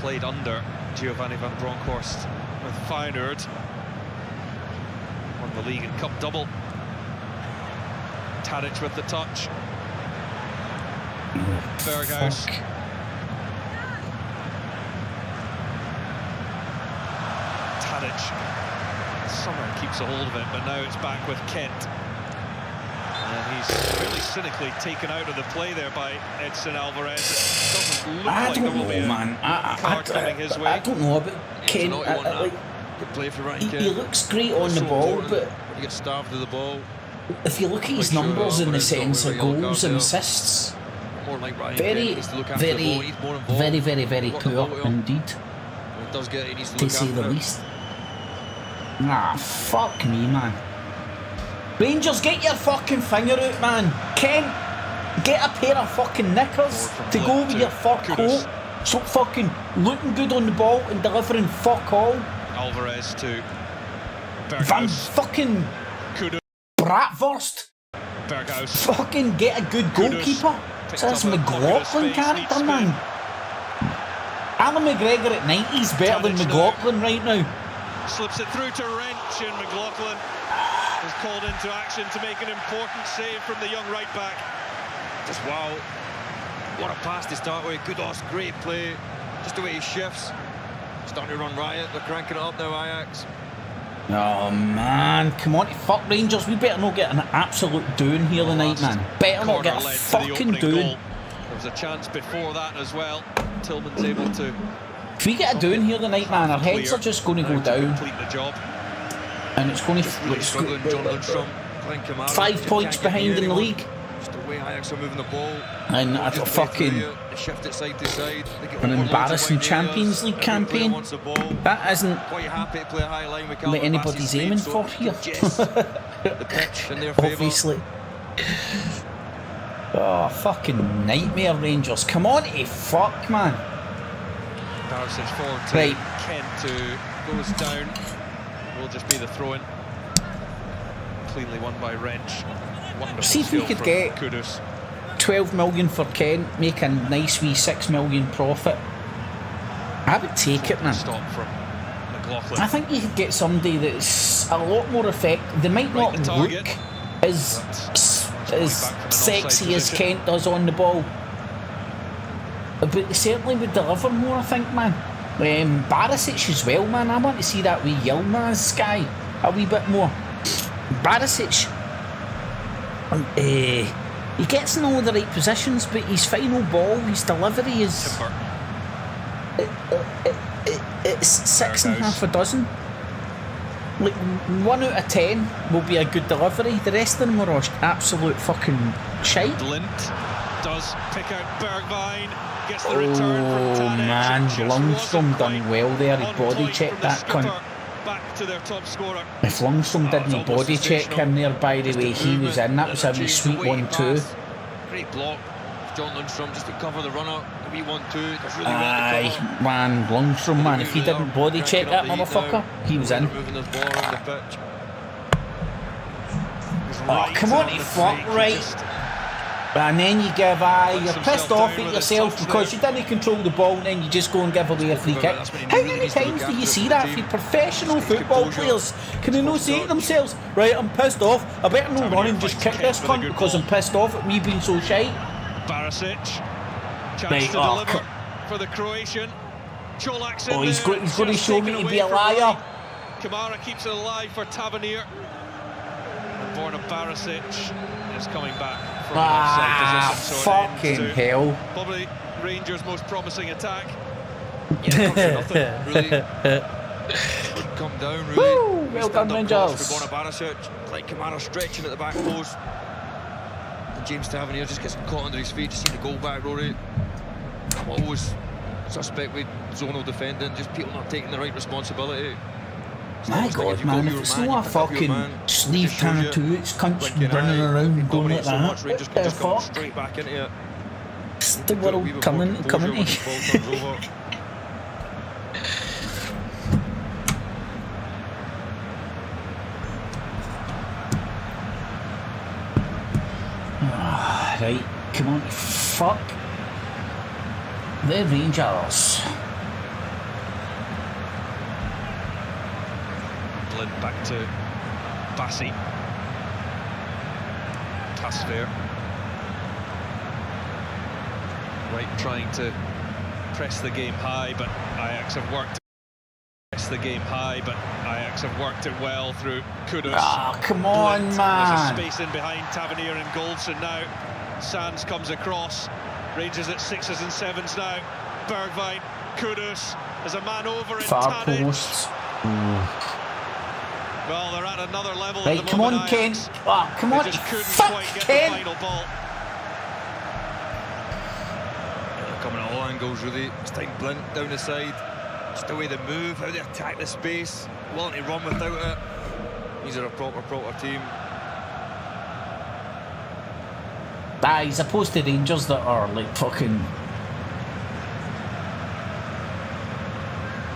Speaker 2: played under Giovanni van Bronckhorst with Feyenoord. Won the league and cup double. Tadic with the touch. Berghuis.
Speaker 1: Fuck.
Speaker 2: Tadic somehow keeps a hold of it, but now it's back with Kent. And he's really cynically taken out of the play there by Edson Alvarez. It doesn't look
Speaker 1: I
Speaker 2: like there
Speaker 1: don't
Speaker 2: will be
Speaker 1: know,
Speaker 2: a
Speaker 1: man.
Speaker 2: card coming his way.
Speaker 1: I don't know about Ken.
Speaker 3: Good play for Ryan
Speaker 1: He
Speaker 3: Kent.
Speaker 1: looks great on the ball, but
Speaker 3: When you get starved to the ball,
Speaker 1: if you look at his
Speaker 3: Quite sure
Speaker 1: numbers in the
Speaker 3: Alvarez got
Speaker 1: sense of
Speaker 3: a yellow
Speaker 1: goals
Speaker 3: card
Speaker 1: and
Speaker 3: there.
Speaker 1: assists,
Speaker 3: more like Ryan Kent,
Speaker 1: very,
Speaker 3: he needs to look after the ball.
Speaker 1: very,
Speaker 3: He's more involved.
Speaker 1: very
Speaker 3: Got the
Speaker 1: poor
Speaker 3: ball to him.
Speaker 1: indeed,
Speaker 3: When he does get it, he needs to
Speaker 1: to
Speaker 3: look
Speaker 1: say
Speaker 3: after
Speaker 1: the
Speaker 3: it.
Speaker 1: least. Nah, fuck me, man. Rangers, get your fucking finger out, man. Ken, get a pair of fucking knickers to go with your fur coat. Stop fucking looking good on the ball and delivering fuck all.
Speaker 2: Alvarez to
Speaker 1: Van
Speaker 2: Berghuis.
Speaker 1: fucking
Speaker 2: Kudus.
Speaker 1: Bratwurst.
Speaker 2: Berghuis.
Speaker 1: Fucking get a good goalkeeper.
Speaker 2: Picked
Speaker 1: So that's
Speaker 2: up a pocket of
Speaker 1: McLaughlin
Speaker 2: space,
Speaker 1: character,
Speaker 2: neat
Speaker 1: man. Alan McGregor at 90 is better than
Speaker 2: Tadic now.
Speaker 1: McLaughlin right now.
Speaker 2: Slips it through to Wrench, and McLaughlin is called into action to make an important save from the young right back.
Speaker 3: Just wow. What a pass to start with. Kudos, great play. Just the way he shifts. Starting to run riot. They're cranking it up now, Ajax.
Speaker 1: Oh man, come on, fuck Rangers. We better not get an absolute doing here tonight, man. Better not get a fucking doing.
Speaker 2: There was a chance before that as well. Tillman's able to.
Speaker 1: If we get a doing here tonight, man, our heads are just going to go down.
Speaker 2: Complete the job.
Speaker 1: And it's going to 5 points behind in the league.
Speaker 3: Ajax are moving the ball.
Speaker 1: And a fucking an embarrassing Champions League campaign. That isn't what anybody's aiming for here. Obviously. Oh, fucking nightmare Rangers. Come on, fuck, man.
Speaker 2: Barisic forward to
Speaker 1: right.
Speaker 2: Kent, who goes down. Will just be the throw-in. Cleanly won by Wrench. Wonderful.
Speaker 1: See if we could get
Speaker 2: Kudus.
Speaker 1: 12 million for Kent, make a nice wee 6 million profit. I would take it, man.
Speaker 2: Stop from McLaughlin.
Speaker 1: I think you could get somebody that's a lot more effective. They might not look as sexy as Kent does on the ball, but they certainly would deliver more, I think, man. Barisic as well, man. I want to see that wee Yilmaz guy a wee bit more. Barisic, he gets in all the right positions, but his final ball, his delivery is it's 6.5 dozen. Like 1 out of 10 will be a good delivery. The rest of them are absolute fucking shite.
Speaker 2: Lint does pick out Bergwijn. Gets the return from Tadic.
Speaker 1: Man, Lundstrom done well there. He body checked that cunt.
Speaker 2: Back to their top scorer.
Speaker 1: If Lundstrom didn't body check him there, by the way, he was in. That was a wee sweet 1-2.
Speaker 3: Great block. John Lundstrom just to cover the runner. A wee 1-2.
Speaker 1: Aye, man, Lundstrom, man. If he didn't body check that motherfucker, he was in. Oh, come on, he fuck right. And then you give, you're pissed off at yourself because you didn't control the ball and then you just go and give away a free kick. How many times do you see that for professional football players? Can they not say to themselves, right, I'm pissed off, I better not run and just kick this cunt because I'm pissed off at me being so shite?
Speaker 2: Barisic, chance to deliver for the Croatian. Čolak's in
Speaker 1: he's going to show me to be a liar.
Speaker 2: Kamara keeps it alive for Tavernier. And Borna Barisic is coming back from an offside position. So
Speaker 1: fucking hell.
Speaker 2: Probably Rangers' most promising attack.
Speaker 3: Yeah, nothing, really. Wouldn't come down, really.
Speaker 1: Woo, well done, Rangers.
Speaker 3: Borna Barisic, like Kamara stretching at the back post. And James Tavernier just gets caught under his feet. Just see the goal back, Rory. I'm always suspect with zonal defending, just people not taking the right responsibility.
Speaker 1: My God, man, if it's not a fucking sleeve tattoo, it's cunts running around and going like that. What the fuck?
Speaker 3: Straight back into it.
Speaker 1: It's the world coming to. Right, come on, fuck the Rangers.
Speaker 2: Back to Bassi. Tasfair. Right, trying to press the game high, but Ajax have worked. Press the game high, but Ajax have worked it well through Kudus.
Speaker 1: Ah, come on,
Speaker 2: Blint.
Speaker 1: man.
Speaker 2: There's a space in behind Tavernier and Goldson now. Sands comes across. Rangers at 6s and 7s now. Bergwijn, Kudus. There's a man over in
Speaker 1: Far
Speaker 2: Tadic.
Speaker 1: posts.
Speaker 2: Well, they're at another level.
Speaker 1: Right,
Speaker 2: at the
Speaker 1: come on,
Speaker 2: moment,
Speaker 1: Kent.
Speaker 2: Ajax.
Speaker 1: Oh, come on,
Speaker 2: They just couldn't
Speaker 1: fuck,
Speaker 2: quite get
Speaker 1: Kent.
Speaker 2: the final ball.
Speaker 3: They're coming at all angles, really. It's time Blint down the side. Just the way they move, how they attack the space, willing to run without it. These are a proper team.
Speaker 1: As opposed to Rangers that are like fucking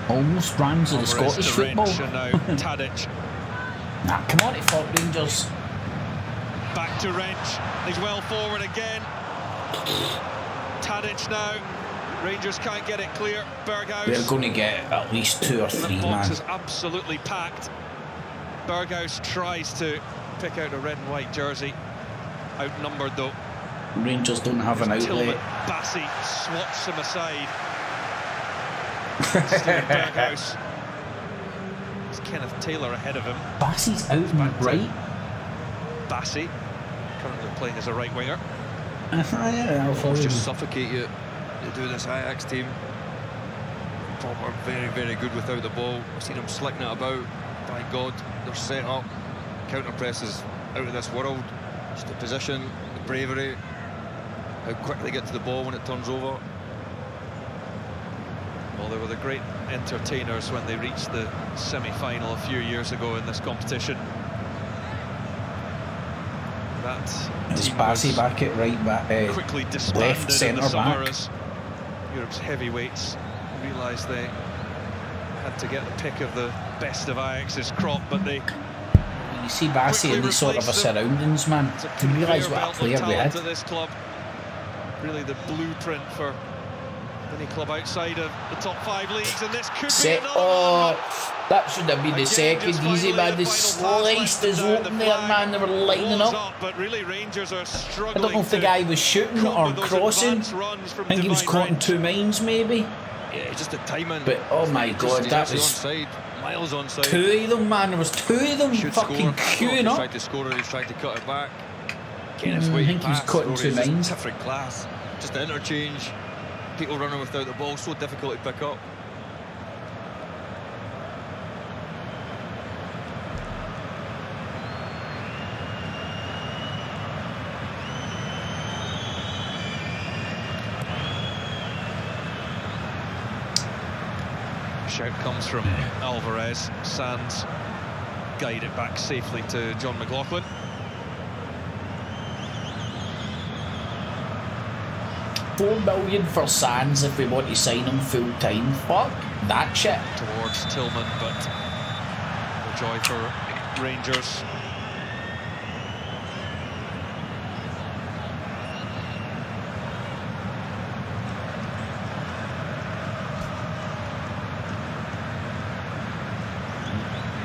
Speaker 1: almost Rams of the Scottish football.
Speaker 2: Now Tadic.
Speaker 1: Nah, come on, fuck Rangers.
Speaker 2: Back to Wrench. He's well forward again. Tadic now. Rangers can't get it clear. Berghuis.
Speaker 1: They're going to get at least 2 or 3,
Speaker 2: the box
Speaker 1: man.
Speaker 2: is absolutely packed. Berghuis tries to pick out a red and white jersey. Outnumbered though.
Speaker 1: Rangers don't have an outlet.
Speaker 2: Tillman, Bassi swats him aside. Steven Berghuis is Kenneth Taylor ahead of him.
Speaker 1: Bassey's out and right.
Speaker 2: Bassey, currently playing as a right winger.
Speaker 1: Yeah, I'll
Speaker 3: just suffocate you to do this Ajax team. Are very, very good without the ball. I've seen them slicking it about. By God, they're set up. Counter presses out of this world. Just the position, the bravery, how quick they get to the ball when it turns over.
Speaker 2: Well, they were the great entertainers when they reached the semi-final a few years ago in this competition. That
Speaker 1: is Bassey back at right back,
Speaker 2: quickly disbanded
Speaker 1: left centre
Speaker 2: in the summer
Speaker 1: back.
Speaker 2: as Europe's heavyweights realised they had to get the pick of the best of Ajax's crop, but they...
Speaker 1: You see Bassey in these sort of a surroundings, man. You realise what a player we had.
Speaker 2: At this club, really the blueprint for any club outside of the top 5 leagues, and this could be another one.
Speaker 1: That should have been the second easy, man. They sliced us open there, man. They were lining up.
Speaker 2: But really, Rangers are struggling.
Speaker 1: I don't know if the guy was shooting or crossing. I think he was caught in 2 minds, maybe.
Speaker 3: Yeah, just the timing.
Speaker 1: But oh my God, that was
Speaker 3: onside, miles onside.
Speaker 1: 2 of them, man. There was 2 of them fucking queuing up.
Speaker 3: He tried to score, he tried to cut it back.
Speaker 1: I think he was caught in 2 minds.
Speaker 3: Different class. Just the interchange. People running without the ball, so difficult to pick up.
Speaker 2: Shout comes from Alvarez. Sands guide it back safely to John McLaughlin.
Speaker 1: $4 million for Sands if we want to sign him full time. Fuck that shit.
Speaker 2: Towards Tillman, but the joy for Rangers.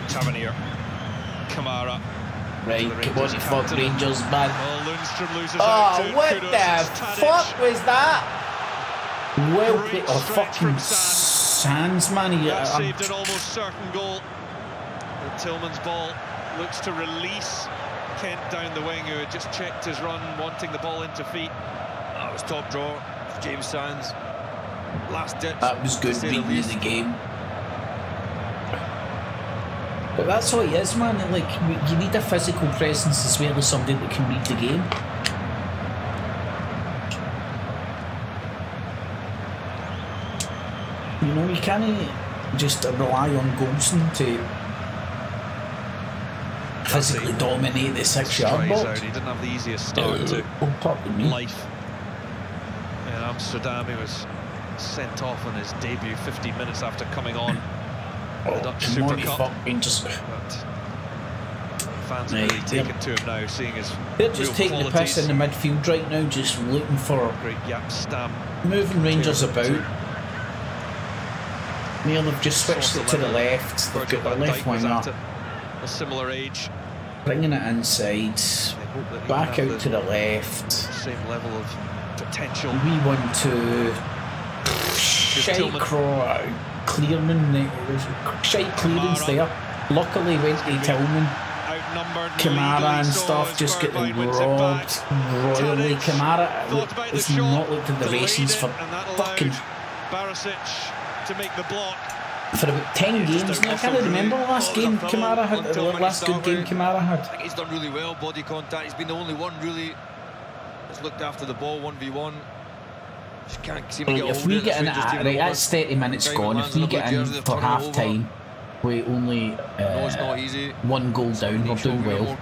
Speaker 2: Tavernier, Kamara.
Speaker 1: Right, come on, fuck Rangers, man.
Speaker 2: Well, Lundstrom loses out to
Speaker 1: what
Speaker 2: Kudos.
Speaker 1: the fuck was that? Well played. Oh, fucking Sands, man.
Speaker 2: That saved an almost certain goal. And Tillman's ball looks to release Kent down the wing, who had just checked his run, wanting the ball into feet.
Speaker 3: That was top draw. James Sands. Last ditch.
Speaker 1: That was good beating in the game. But that's what it is, man. Like, you need a physical presence as well as somebody that can read the game. You know, you can't just rely on Golson to physically dominate the 6-yard box.
Speaker 2: He didn't have the easiest start to life in Amsterdam. He was sent off on his debut 15 minutes after coming on. The Dutch Super Cup. Fans are really taken to him now, seeing his
Speaker 1: they're just taking the piss in the midfield right now, just looking for
Speaker 2: great Yap stamp,
Speaker 1: moving Rangers about. Neil have just switched it to the left. They've got their left winger
Speaker 2: a similar age,
Speaker 1: bringing it inside, back out to the left.
Speaker 2: Same level of potential.
Speaker 1: We want to Clearman, shite clearance there. Luckily went to Tillman. Kamara and stuff just getting robbed royally. Kamara has not looked at the races for fucking
Speaker 2: to make the block
Speaker 1: for about 10 games now. I can't remember the last game Kamara had. The last good game Kamara had.
Speaker 3: I think he's done really well. Body contact. He's been the only one really that's looked after the ball 1v1. Just can't seem to get
Speaker 1: if we get in right, that's 30 minutes gone. If we get in for half time, we only one goal down. We're doing well.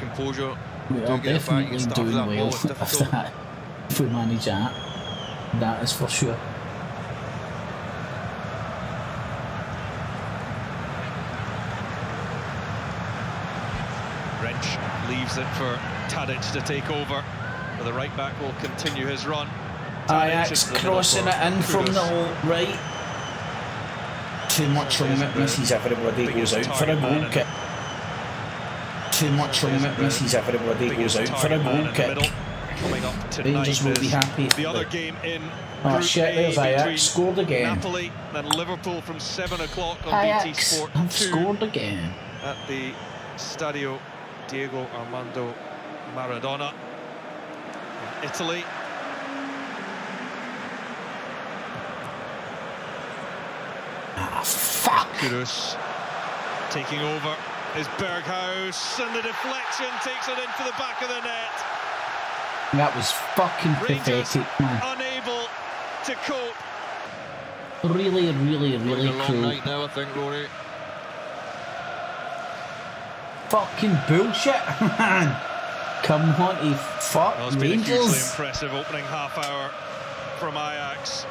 Speaker 1: We are definitely doing well if we manage that. That is for sure.
Speaker 2: Wrench leaves it for Tadic to take over. But the right back will continue his run.
Speaker 1: Ajax crossing it in from the right. Too much on it, misses everybody goes out for a goal kick. Too much on it, misses everybody goes out for a goal kick. Rangers will be happy.
Speaker 2: The other game in
Speaker 1: oh shit, there's Ajax, scored again.
Speaker 2: Napoli and Liverpool from 7 o'clock on
Speaker 1: Ajax
Speaker 2: BT Sport
Speaker 1: have scored again.
Speaker 2: at the Stadio Diego Armando Maradona in Italy.
Speaker 1: Fuck!
Speaker 2: Kudus taking over is Berghaus, and the deflection takes it into the back of the net.
Speaker 1: That was fucking
Speaker 2: Rangers
Speaker 1: pathetic, man.
Speaker 2: unable to cope.
Speaker 1: Really, really, really
Speaker 3: A long
Speaker 1: cool.
Speaker 3: night now, I think, Rory.
Speaker 1: Fucking bullshit, man. Come on, you fuck
Speaker 2: Well, it's been a hugely
Speaker 1: Rangers.
Speaker 2: impressive opening half hour from Ajax.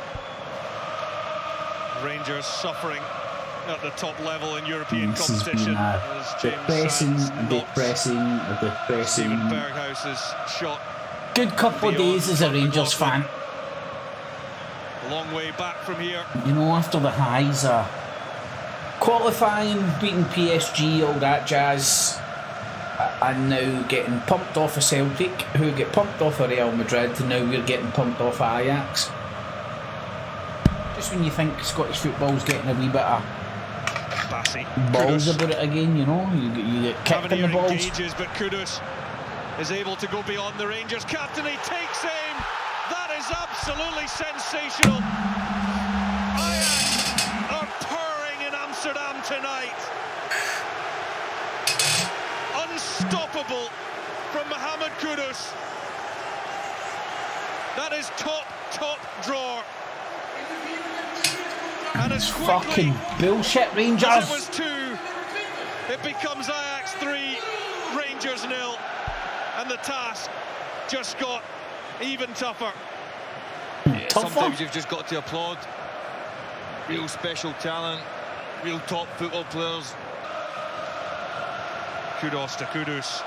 Speaker 2: Rangers suffering at the top level in European
Speaker 1: This has
Speaker 2: competition.
Speaker 1: been a
Speaker 2: As James
Speaker 1: depressing,
Speaker 2: Sands knocks
Speaker 1: depressing.
Speaker 2: Steven Berghaus's shot
Speaker 1: Good couple of
Speaker 2: beyond
Speaker 1: days as a Rangers fan.
Speaker 2: a long way back from here.
Speaker 1: You know, after the highs of qualifying, beating PSG, all that jazz, and now getting pumped off of Celtic, who get pumped off of Real Madrid, and now we're getting pumped off of Ajax. Just when you think Scottish football's getting a wee bit of
Speaker 2: Bassey.
Speaker 1: balls
Speaker 2: Kudus.
Speaker 1: about it again, you know, you get kicked in the
Speaker 2: Tavernier
Speaker 1: balls.
Speaker 2: engages, but Kudus is able to go beyond the Rangers captain. He takes aim. That is absolutely sensational. Ajax are purring in Amsterdam tonight. Unstoppable from Mohamed Kudus. That is top drawer. And as quickly
Speaker 1: Fucking bullshit,
Speaker 2: as
Speaker 1: Rangers.
Speaker 2: it was 2, it becomes Ajax 3, Rangers 0, and the task just got even tougher.
Speaker 1: Tougher.
Speaker 3: Sometimes you've just got to applaud real special talent, real top football players.
Speaker 2: Kudos to Kudus.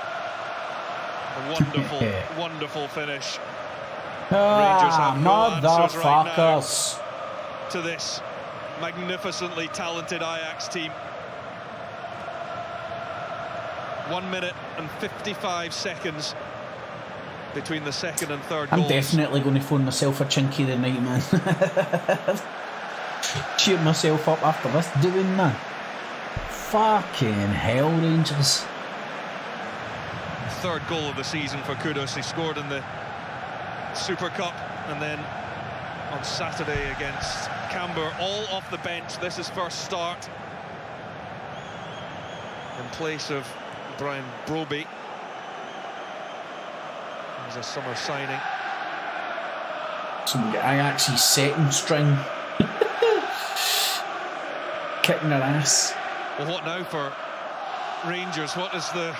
Speaker 2: A wonderful, wonderful finish Rangers have no answers right now.
Speaker 1: Motherfuckers.
Speaker 2: to this magnificently talented Ajax team. 1 minute and 55 seconds between the second and third
Speaker 1: I'm
Speaker 2: goals.
Speaker 1: definitely going to phone myself a chinky tonight, man. Shoot myself up after this doing that. Fucking hell, Rangers.
Speaker 2: Third goal of the season for Kudus. He scored in the Super Cup and then on Saturday against Camber, all off the bench. This is first start in place of Brian Broby. He's a summer signing.
Speaker 1: So we get Ajax's second string. Kicking their ass.
Speaker 2: Well, what now for Rangers? What is the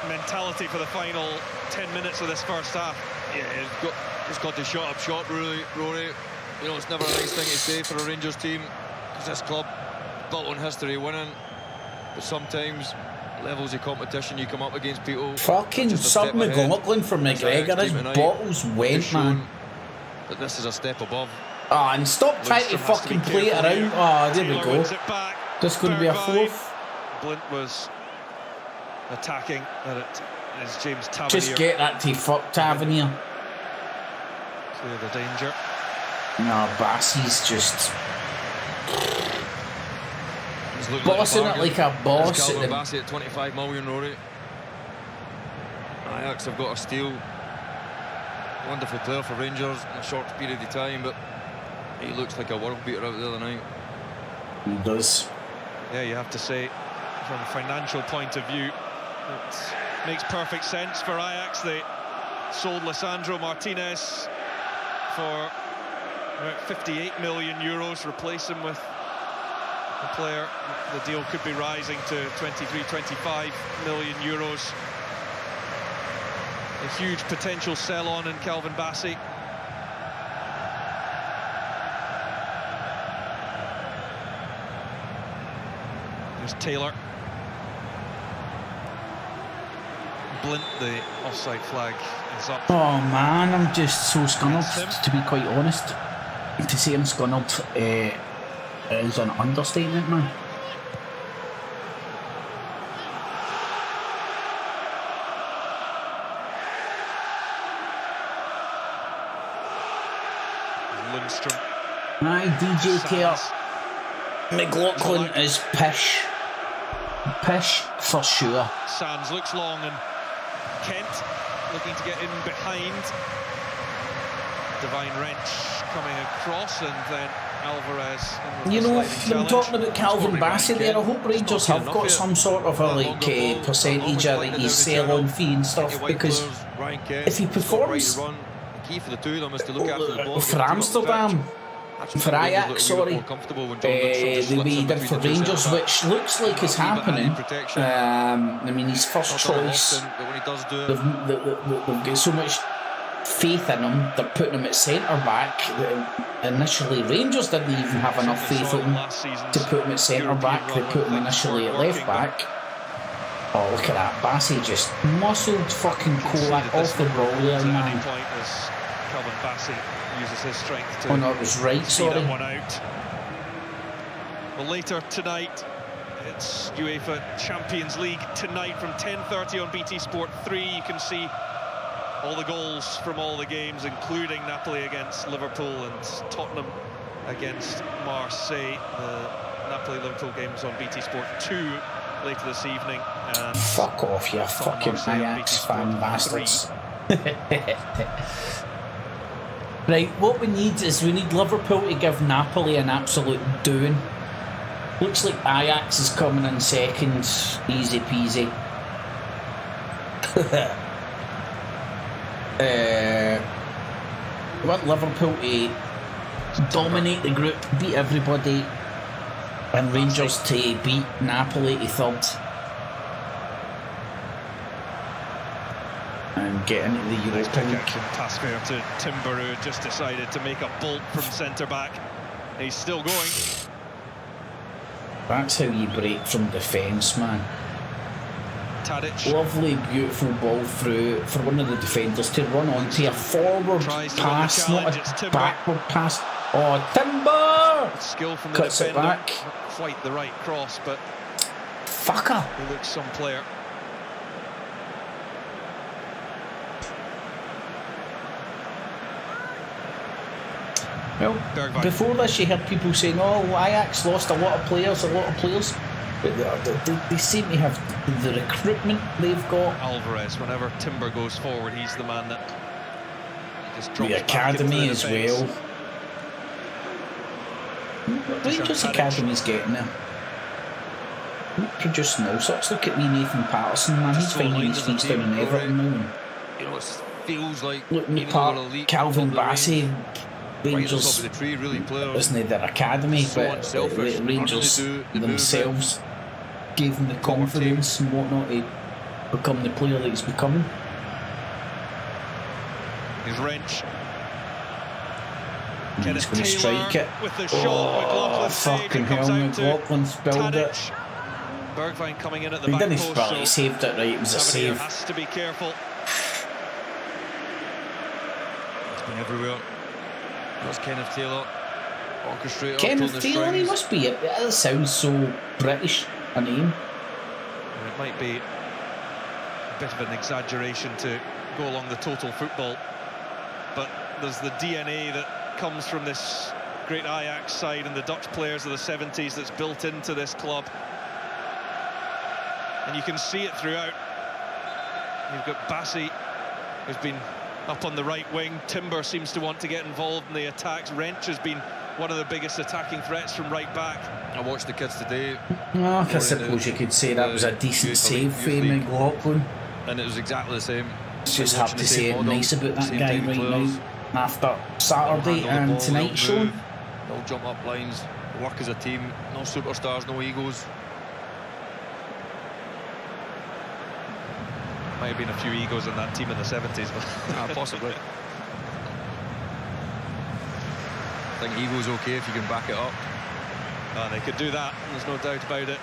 Speaker 2: mentality for the final 10 minutes of this first half?
Speaker 3: Yeah, it's got to shut up shop, really, Rory. You know, it's never a nice thing to say for a Rangers team, because this club built on history winning, but sometimes levels of competition you come up against people.
Speaker 1: Fucking
Speaker 3: just a
Speaker 1: Sub
Speaker 3: step ahead.
Speaker 1: McLaughlin for
Speaker 3: This
Speaker 1: McGregor.
Speaker 3: Ajax
Speaker 1: His
Speaker 3: team tonight
Speaker 1: bottles
Speaker 3: has
Speaker 1: went,
Speaker 3: shown
Speaker 1: man.
Speaker 3: that this is a step above.
Speaker 1: Ah, and stop trying to
Speaker 2: Lundstram has
Speaker 1: fucking
Speaker 2: be
Speaker 1: play it
Speaker 2: careful
Speaker 1: around.
Speaker 2: here.
Speaker 1: Ah, there we
Speaker 2: Taylor
Speaker 1: go.
Speaker 2: wins it back.
Speaker 1: This going to be a
Speaker 2: Bergwijn.
Speaker 1: fourth.
Speaker 2: Blint was attacking, and it is James Tavernier.
Speaker 1: Just get that to fuck Tavernier.
Speaker 2: Clear the danger.
Speaker 1: No, Bassey's just
Speaker 3: He's looking
Speaker 1: bossing
Speaker 3: like
Speaker 1: it
Speaker 3: a
Speaker 1: like a boss.
Speaker 3: Calvin
Speaker 1: At the,
Speaker 3: Bassey at 25 million, Rory. Ajax have got a steal. Wonderful player for Rangers in a short period of time, but he looks like a world beater out the other night.
Speaker 1: he does.
Speaker 2: Yeah, you have to say, from a financial point of view, it makes perfect sense for Ajax. They sold Lisandro Martinez for about 58 million euros, replace him with a player. The deal could be rising to 23, 25 million euros. A huge potential sell-on in Calvin Bassey. There's Taylor. Blint, the offside flag is up.
Speaker 1: Oh man, I'm just so scunnered,
Speaker 2: That's him.
Speaker 1: to be quite honest. To say I'm scunnered is an understatement, man.
Speaker 2: Lundstram.
Speaker 1: Aye, DJ Taylor.
Speaker 2: Sands.
Speaker 1: McLaughlin is pish. Pish for sure.
Speaker 2: Sands looks long and Kent looking to get in behind. Divine Wrench coming across and then Alvarez.
Speaker 1: You know, if I'm talking about Calvin Bassey there, I hope Rangers have got some sort of a percentage of his sell-on fee and stuff, because if he performs for Amsterdam, for Ajax, sorry, the way he did for Rangers, which looks like is happening. I mean, his first choice, they've got so much faith in him, they're putting him at centre-back. Initially, Rangers didn't even have enough faith in him to put him at centre-back. They put him initially at left-back. Oh, look at that. Bassey just muscled fucking Kolak off the ball there, man.
Speaker 2: Calvin Bassey uses his strength to
Speaker 1: no, it was right, sorry.
Speaker 2: that one out. Well, later tonight, it's UEFA Champions League tonight from 10:30 on BT Sport 3. You can see all the goals from all the games, including Napoli against Liverpool and Tottenham against Marseille. The Napoli-Liverpool games on BT Sport 2 later this evening. And
Speaker 1: fuck off, you fucking Ajax fan bastards. Right, what we need is Liverpool to give Napoli an absolute doing. Looks like Ajax is coming in second, easy peasy. We want Liverpool to dominate the group, beat everybody, and Rangers to beat Napoli to third and get into the Europa League.
Speaker 2: Pass fair to Timber, who just decided to make a bolt from centre back. He's still going.
Speaker 1: That's how you break from defence, man.
Speaker 2: Tadic.
Speaker 1: Lovely, beautiful ball through for one of the defenders to run onto a forward pass, not a backward pass. Oh, Timber!
Speaker 2: Skill from the
Speaker 1: cuts
Speaker 2: defender.
Speaker 1: It back.
Speaker 2: Not quite the right cross, but
Speaker 1: fucker.
Speaker 2: He looks some player.
Speaker 1: Well,
Speaker 2: Bergwijn.
Speaker 1: Before this you heard people saying, oh, Ajax lost a lot of players, but they seem to have the recruitment they've got.
Speaker 2: Alvarez, whenever Timber goes forward, he's the man that just drops
Speaker 1: the academy as well. Rangers Academy's getting there. Producing all sorts. Look at me, Nathan Patterson, man. He's finding his feet down in Everton now.
Speaker 3: You know, it feels like
Speaker 1: look me part Calvin Bassey. Rangers isn't their academy, but Rangers themselves gave him the confidence and whatnot to become the player that he's becoming.
Speaker 2: His wrench.
Speaker 1: He's going to strike it.
Speaker 2: With the shot,
Speaker 1: fucking hell, McLaughlin spilled it.
Speaker 2: Bergwijn coming in at the
Speaker 1: back
Speaker 2: post.
Speaker 1: He didn't spill it, he saved it right, it was a save.
Speaker 2: Has to be careful.
Speaker 3: It's been everywhere. That's Kenneth Taylor, orchestrator.
Speaker 1: Kenneth Taylor, he must be. That sounds so British a name.
Speaker 2: It might be a bit of an exaggeration to go along the total football, but there's the DNA that comes from this great Ajax side and the Dutch players of the 70s that's built into this club, and you can see it throughout. You've got Bassey, who's been up on the right wing. Timber seems to want to get involved in the attacks. Wrench has been one of the biggest attacking threats from right back.
Speaker 3: I watched the kids today.
Speaker 1: I suppose you could say that was a decent save for McLaughlin.
Speaker 3: And it was exactly the same.
Speaker 1: It's just hard to say it nice about that guy right now. After Saturday and tonight's show.
Speaker 3: They'll jump up lines, work as a team. No superstars, no egos.
Speaker 2: Might have been a few egos in that team in the 70s, but
Speaker 3: possibly. I think ego's okay if you can back it up.
Speaker 2: They could do that, there's no doubt about it.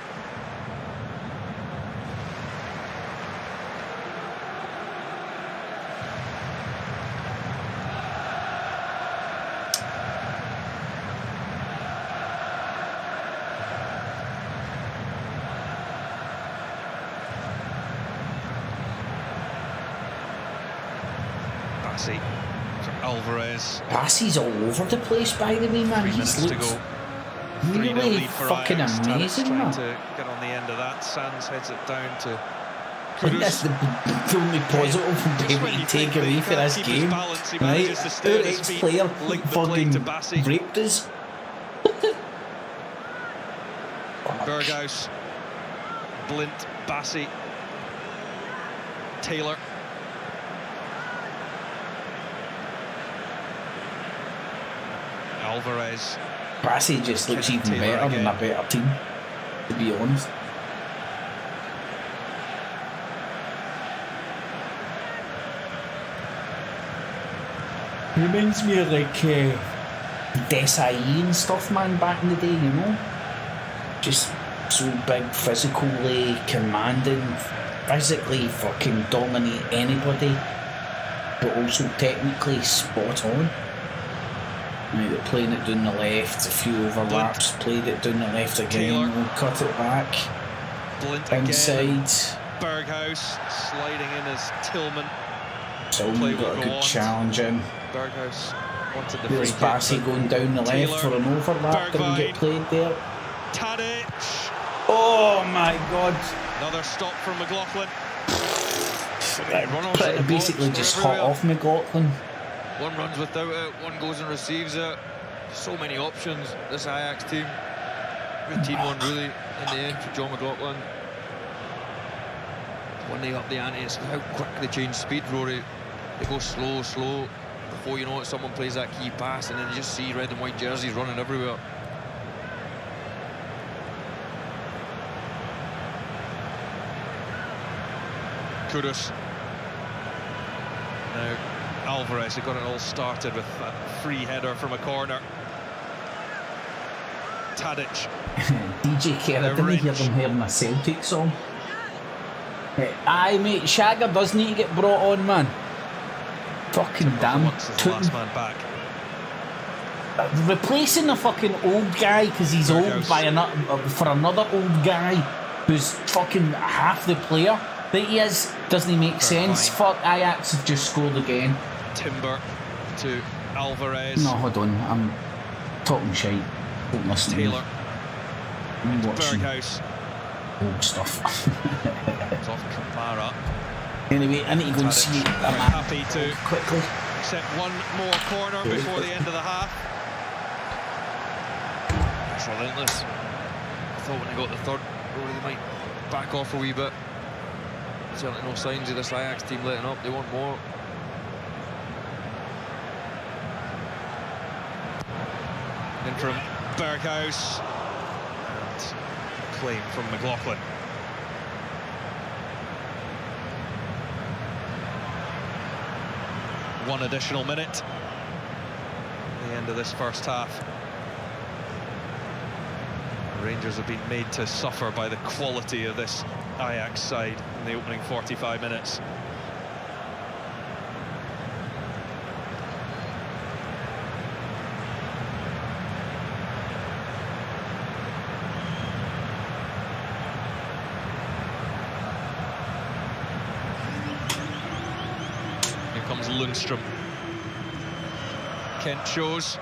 Speaker 2: Alvarez.
Speaker 1: Bassey's all over the place, by the way, man.
Speaker 2: 3 minutes to go. 3-0
Speaker 1: Really
Speaker 2: lead for
Speaker 1: fucking
Speaker 2: Ajax. Tadic
Speaker 1: amazing,
Speaker 2: trying
Speaker 1: man.
Speaker 2: to get on the end of that. Sands heads it down to
Speaker 1: I think that's the only positive from being able to take away for this game. Right? Our ex-player fucking raped us.
Speaker 2: Berghaus, Blint, Bassey, Taylor. Alvarez.
Speaker 1: Bassey just looks even better than a better team, to be honest. Reminds me of like Desai and stuff, man, back in the day, you know? Just so big, physically commanding, physically fucking dominate anybody, but also technically spot on. Right, they're playing it down the left, a few overlaps, played it down the left again, we'll cut it back.
Speaker 2: Blint
Speaker 1: inside.
Speaker 2: Again. Berghaus sliding in as Tillman.
Speaker 1: Tillman got a good challenge in.
Speaker 2: Berghaus wanted the
Speaker 1: There's Bassey going down the left
Speaker 2: Taylor,
Speaker 1: for an overlap, didn't get played there.
Speaker 2: Tadic.
Speaker 1: Oh my god.
Speaker 2: Another stop from McLaughlin.
Speaker 1: Basically just hot off McLaughlin.
Speaker 3: One runs without it, one goes and receives it. So many options, this Ajax team. Routine one really, in the end, for John McLaughlin. When they up the ante, it's how quick they change speed, Rory. They go slow, slow. Before you know it, someone plays that key pass, and then you just see red and white jerseys running everywhere.
Speaker 2: Kudus. Now Alvarez, he got it all started with that free header from a corner. Tadic.
Speaker 1: DJ Kerr, I didn't hear them hearing a Celtic song. Aye mate, Shagger does need to get brought on, man. Fucking damn.
Speaker 2: The last man back.
Speaker 1: Replacing the fucking old guy because he's old by for another old guy who's fucking half the player that he is doesn't make sense. Fuck, Ajax have just scored again.
Speaker 2: Timber to Alvarez.
Speaker 1: No, hold on, I'm talking shite. Don't listen to me.
Speaker 2: Taylor.
Speaker 1: I'm watching
Speaker 2: Berghaus.
Speaker 1: old stuff.
Speaker 2: It's off Kamara.
Speaker 1: Anyway, I need to go and see a man
Speaker 2: Happy to
Speaker 1: quickly.
Speaker 2: accept one more corner before the end of the half.
Speaker 3: It's relentless. I thought when they got the third, Rory, they might back off a wee bit. Certainly no signs of this Ajax team letting up. They want more.
Speaker 2: In from Berghaus. And a claim from McLaughlin. One additional minute. The end of this first half. The Rangers have been made to suffer by the quality of this Ajax side in the opening 45 minutes. Here comes Lundstrom. Kent shows.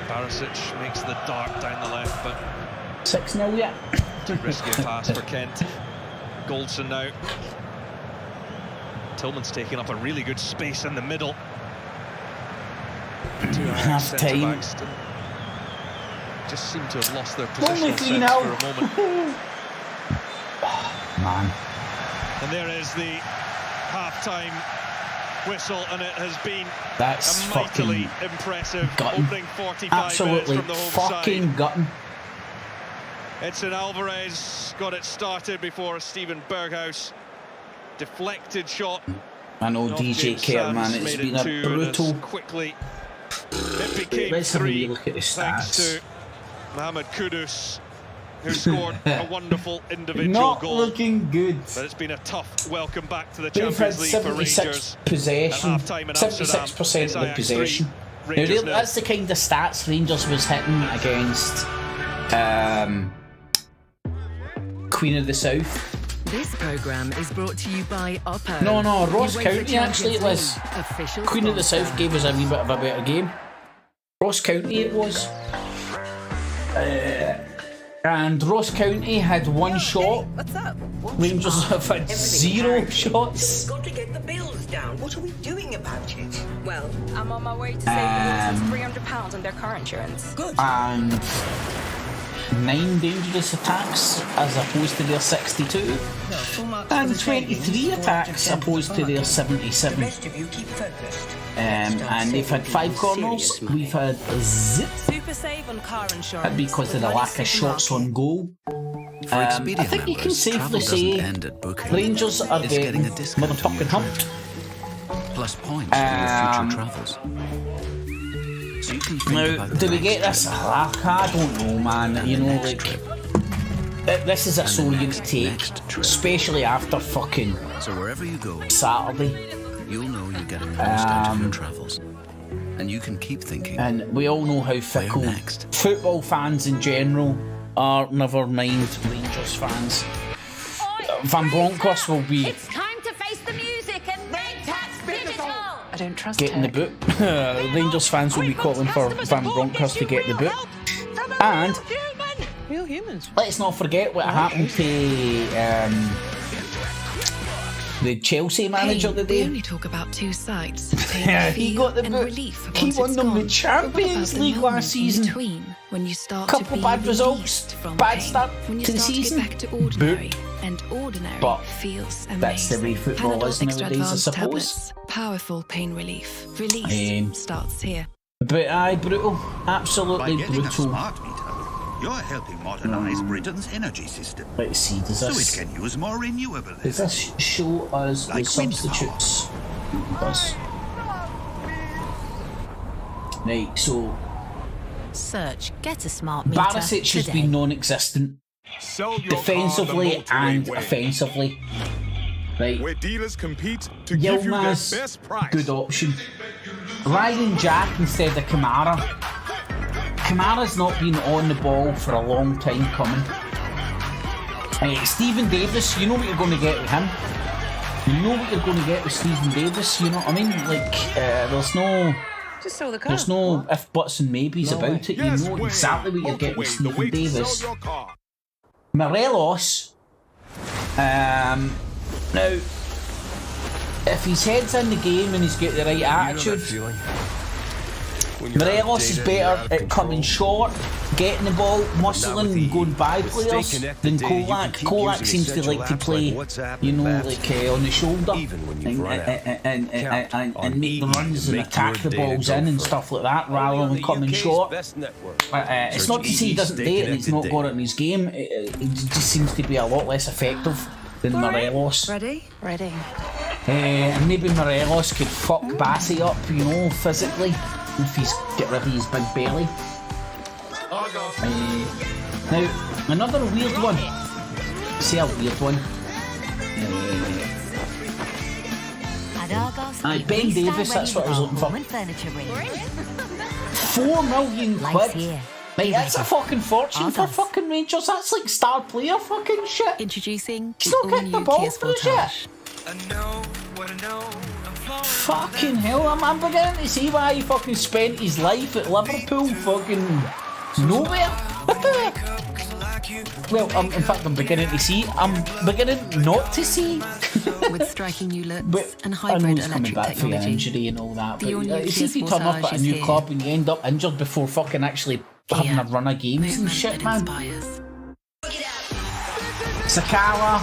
Speaker 2: Barisic makes the dart down the left, but
Speaker 1: 6-0 yet.
Speaker 2: too risky a pass for Kent. Goldson now. Tillman's taking up a really good space in the middle.
Speaker 1: Half time.
Speaker 2: Just seem to have lost their positional
Speaker 1: Only
Speaker 2: sense for a moment.
Speaker 1: Man.
Speaker 2: And there is the half-time whistle, and it has been
Speaker 1: That's
Speaker 2: a mightily
Speaker 1: fucking
Speaker 2: impressive
Speaker 1: gutting.
Speaker 2: opening 45
Speaker 1: Absolutely
Speaker 2: minutes from the home
Speaker 1: fucking
Speaker 2: side.
Speaker 1: gutting.
Speaker 2: Edson Alvarez got it started before Steven Berghaus. Deflected shot.
Speaker 1: I know DJ Kerr, man, it's been a brutal.
Speaker 2: Quickly, it became
Speaker 1: Let's have a
Speaker 2: three
Speaker 1: look at the
Speaker 2: thanks
Speaker 1: stats.
Speaker 2: to Mohamed Kudus, who scored a wonderful individual
Speaker 1: Not
Speaker 2: goal.
Speaker 1: looking good.
Speaker 2: But it's been a tough welcome back to the
Speaker 1: They've had
Speaker 2: Champions League for
Speaker 1: 76
Speaker 2: Rangers.
Speaker 1: possession,
Speaker 2: At half-time in Amsterdam,
Speaker 1: 76%
Speaker 2: it's
Speaker 1: of the
Speaker 2: Ajax
Speaker 1: possession.
Speaker 2: 3,
Speaker 1: Now,
Speaker 2: Rangers
Speaker 1: really, that's the kind of stats Rangers was hitting against Queen of the South.
Speaker 4: This programme is brought to you by Oppo.
Speaker 1: No, Ross
Speaker 4: UEFA
Speaker 1: County actually,
Speaker 4: Champions
Speaker 1: Liz.
Speaker 4: League, official
Speaker 1: Queen of the
Speaker 4: sponsor.
Speaker 1: South gave us a wee bit of a better game. Ross County it was. And Ross County had one shot.
Speaker 5: What's up?
Speaker 1: Rangers have had 0 shots.
Speaker 5: Got to get the bills down. What are we doing about it?
Speaker 6: Well, I'm on my way to save the £300 on their car insurance.
Speaker 5: Good.
Speaker 1: And 9 dangerous attacks as opposed to their 62. And 23 attacks opposed to their 77.
Speaker 5: The rest of you keep focused.
Speaker 1: And they've had 5 corners. We've had 0.
Speaker 6: Super save on car insurance.
Speaker 1: Because of the lack of shots on goal. I think you can safely say Rangers are getting motherfucking humped.
Speaker 7: Plus points for your future travels. So you can think
Speaker 1: Now, do we get this? I don't know, man. You know, like, this is a sore you to take, especially after fucking
Speaker 7: So wherever you go,
Speaker 1: Saturday.
Speaker 7: you'll know you're getting the most out of your travels. And you can keep thinking.
Speaker 1: And we all know how fickle
Speaker 7: next?
Speaker 1: football fans in general are, never mind Rangers fans. Van Bronckhorst will be
Speaker 8: It's time to face the music and make tax digital.
Speaker 6: I don't trust
Speaker 1: getting the boot. Rangers fans will be calling for Van Bronckhorst to get the boot. And
Speaker 6: Real humans.
Speaker 1: let's not forget what happened to the Chelsea manager
Speaker 4: We
Speaker 1: today.
Speaker 4: only talk about 2 sites.
Speaker 1: Yeah, he got the boot. He won them the Champions League last season.
Speaker 4: When you start
Speaker 1: Couple
Speaker 4: to be
Speaker 1: bad results,
Speaker 4: released from
Speaker 1: bad
Speaker 4: pain,
Speaker 1: start
Speaker 4: when you
Speaker 1: to the
Speaker 4: start
Speaker 1: season.
Speaker 4: To get back to ordinary,
Speaker 1: Boot.
Speaker 4: and ordinary
Speaker 1: But
Speaker 4: feels amazing.
Speaker 1: that's the way football
Speaker 4: Panadol
Speaker 1: is
Speaker 4: Extra
Speaker 1: nowadays, I
Speaker 4: Advanced
Speaker 1: suppose.
Speaker 4: Tablets, powerful pain relief. Release starts here.
Speaker 1: But aye, brutal.
Speaker 9: By
Speaker 1: Absolutely
Speaker 9: getting a
Speaker 1: brutal.
Speaker 9: smart meter, you're helping modernise Britain's energy system,
Speaker 1: Let's see, does
Speaker 9: so it
Speaker 1: this,
Speaker 9: can use more renewable
Speaker 1: does
Speaker 9: energy.
Speaker 1: this show us the
Speaker 9: Like wind
Speaker 1: substitutes? It does. Right, so
Speaker 8: Search Get a Smart Meter
Speaker 1: Barisic has
Speaker 8: today.
Speaker 1: been non-existent. Defensively and offensively. Right,
Speaker 10: Where dealers compete to give you their
Speaker 1: Yilmaz,
Speaker 10: best price.
Speaker 1: good option. Ryan Jack instead of Kamara. Kamara's not been on the ball for a long time coming. Stephen Davis, you know what you're going to get with him. You know what you're going to get with Stephen Davis, you know what I mean? Like, there's no...
Speaker 6: Just saw the car.
Speaker 1: There's no if, buts and maybes about it.
Speaker 10: Yes,
Speaker 1: You know
Speaker 10: way.
Speaker 1: exactly what you're getting with
Speaker 10: Motorway, the
Speaker 1: Stephen
Speaker 10: way to
Speaker 1: Davis.
Speaker 10: sell your car.
Speaker 1: Morelos, now, if his head's in the game and he's got the right attitude, Morelos is better at coming short, getting the ball, muscling and going by players than Kolak. Kolak seems to like to play, you know, like on the shoulder and make the runs and attack the balls in and stuff like that rather than coming short. It's not to say he doesn't do it and he's not got it in his game, it just seems to be a lot less effective than Morelos.
Speaker 6: Ready? Ready.
Speaker 1: And maybe Morelos could fuck Bassey up, you know, physically, if he's get rid of his big belly. Now, another weird one. Say a weird one. Ben Davis, that's what I was looking for. 4 million quid. Mate, that's a fucking fortune for fucking Rangers. That's like star player fucking shit.
Speaker 4: Introducing
Speaker 1: He's
Speaker 4: the
Speaker 1: not getting the
Speaker 4: all-new
Speaker 1: ball
Speaker 4: Kia
Speaker 1: for the
Speaker 4: Sportage.
Speaker 1: shit. Fucking hell, I'm beginning to see why he fucking spent his life at Liverpool fucking nowhere. Well, in fact, I'm beginning to see. I'm beginning not to see.
Speaker 4: With striking new looks
Speaker 1: But
Speaker 4: and
Speaker 1: I know
Speaker 4: hybrid
Speaker 1: he's coming
Speaker 4: electric
Speaker 1: back for your
Speaker 4: technology.
Speaker 1: injury and all that.
Speaker 4: The
Speaker 1: But
Speaker 4: all-new
Speaker 1: see if
Speaker 4: Kia
Speaker 1: you turn up
Speaker 4: Sportage
Speaker 1: at a
Speaker 4: is
Speaker 1: new
Speaker 4: here.
Speaker 1: club and you end up injured before fucking actually having a run of games and
Speaker 4: Movement
Speaker 1: shit,
Speaker 4: that
Speaker 1: man.
Speaker 4: inspires.
Speaker 1: Sakala,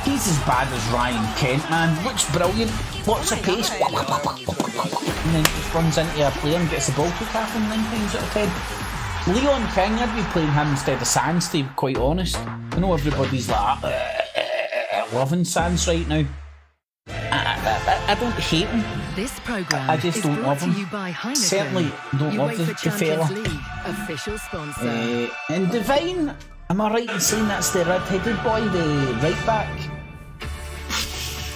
Speaker 1: he's as bad as Ryan Kent, man. Looks brilliant. Lots of pace. And then just runs into a player and gets the ball took off him 9 times out of 10. Leon King, I'd be playing him instead of Sands, to be quite honest. I know everybody's like loving Sands right now. I don't hate him.
Speaker 4: This program
Speaker 1: I just
Speaker 4: is
Speaker 1: don't
Speaker 4: brought
Speaker 1: love
Speaker 4: to
Speaker 1: him.
Speaker 4: you by Heineken.
Speaker 1: Certainly don't love the fella.
Speaker 4: League, official sponsor.
Speaker 1: And Divine, am I right in saying that's the red-headed boy, the right back?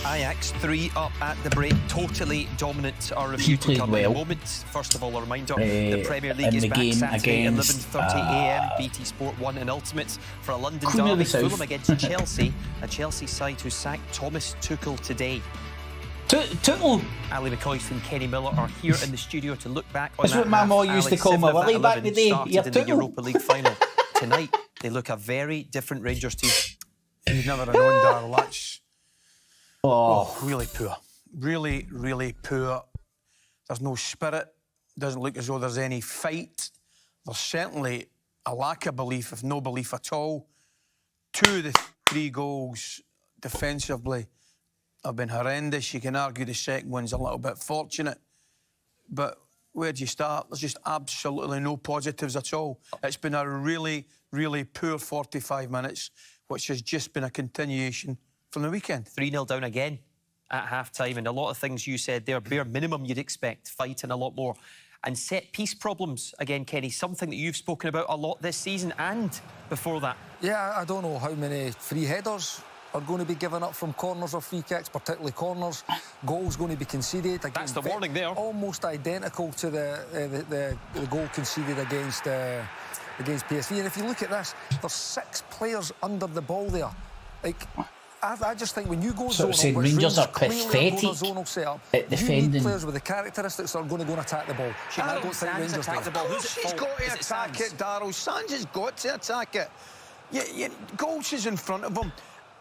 Speaker 11: Ajax 3 up at the break, totally dominant. Our review to
Speaker 1: played
Speaker 11: come
Speaker 1: well.
Speaker 11: in a moment. First of all, a reminder, the Premier League
Speaker 1: in
Speaker 11: is
Speaker 1: the
Speaker 11: back
Speaker 1: game
Speaker 11: Saturday,
Speaker 1: against,
Speaker 11: 11:30am, BT Sport 1 and Ultimate for a London
Speaker 1: Queen of
Speaker 11: derby.
Speaker 1: the South.
Speaker 11: Fulham against Chelsea, a Chelsea side who sacked Thomas Tuchel today.
Speaker 1: Tootle.
Speaker 11: Ali McCoist and Kenny Miller are here in the studio to look back on
Speaker 1: That's
Speaker 11: that
Speaker 1: what my
Speaker 11: half.
Speaker 1: mom used to
Speaker 11: Alex,
Speaker 1: call my
Speaker 11: 7 of that
Speaker 1: Willie back in the
Speaker 11: 11
Speaker 1: day.
Speaker 11: started
Speaker 1: You're
Speaker 11: in the
Speaker 1: Tootle.
Speaker 11: Europa League final. Tonight, they look a very different Rangers team.
Speaker 12: You've never known, Darryl. That's really poor. Really, really poor. There's no spirit. Doesn't look as though there's any fight. There's certainly a lack of belief, if no belief at all. 2 of the 3 goals defensively have been horrendous. You can argue the second one's a little bit fortunate. But where do you start? There's just absolutely no positives at all. It's been a really, really poor 45 minutes, which has just been a continuation from the weekend.
Speaker 11: 3-0 down again at half-time, and a lot of things you said there, bare minimum you'd expect, fighting a lot more. And set-piece problems, again, Kenny, something that you've spoken about a lot this season and before that.
Speaker 13: Yeah, I don't know how many free headers are going to be given up from corners or free kicks, particularly corners. Goals going to be conceded. Again,
Speaker 11: that's the warning there.
Speaker 13: Almost identical to the goal conceded against PSV. And if you look at this, there's 6 players under the ball there. Like, I just think when you go
Speaker 1: So
Speaker 13: zonal, which
Speaker 1: Rangers are
Speaker 13: clearly going to
Speaker 1: pathetic
Speaker 13: zonal setup,
Speaker 1: at defending.
Speaker 13: you need players with the characteristics that are going to go and attack the ball.
Speaker 11: I
Speaker 13: don't think Rangers
Speaker 11: attack the ball.
Speaker 12: Of course he's got to attack it, Darryl. Sands has got to attack it. Goals is in front of him.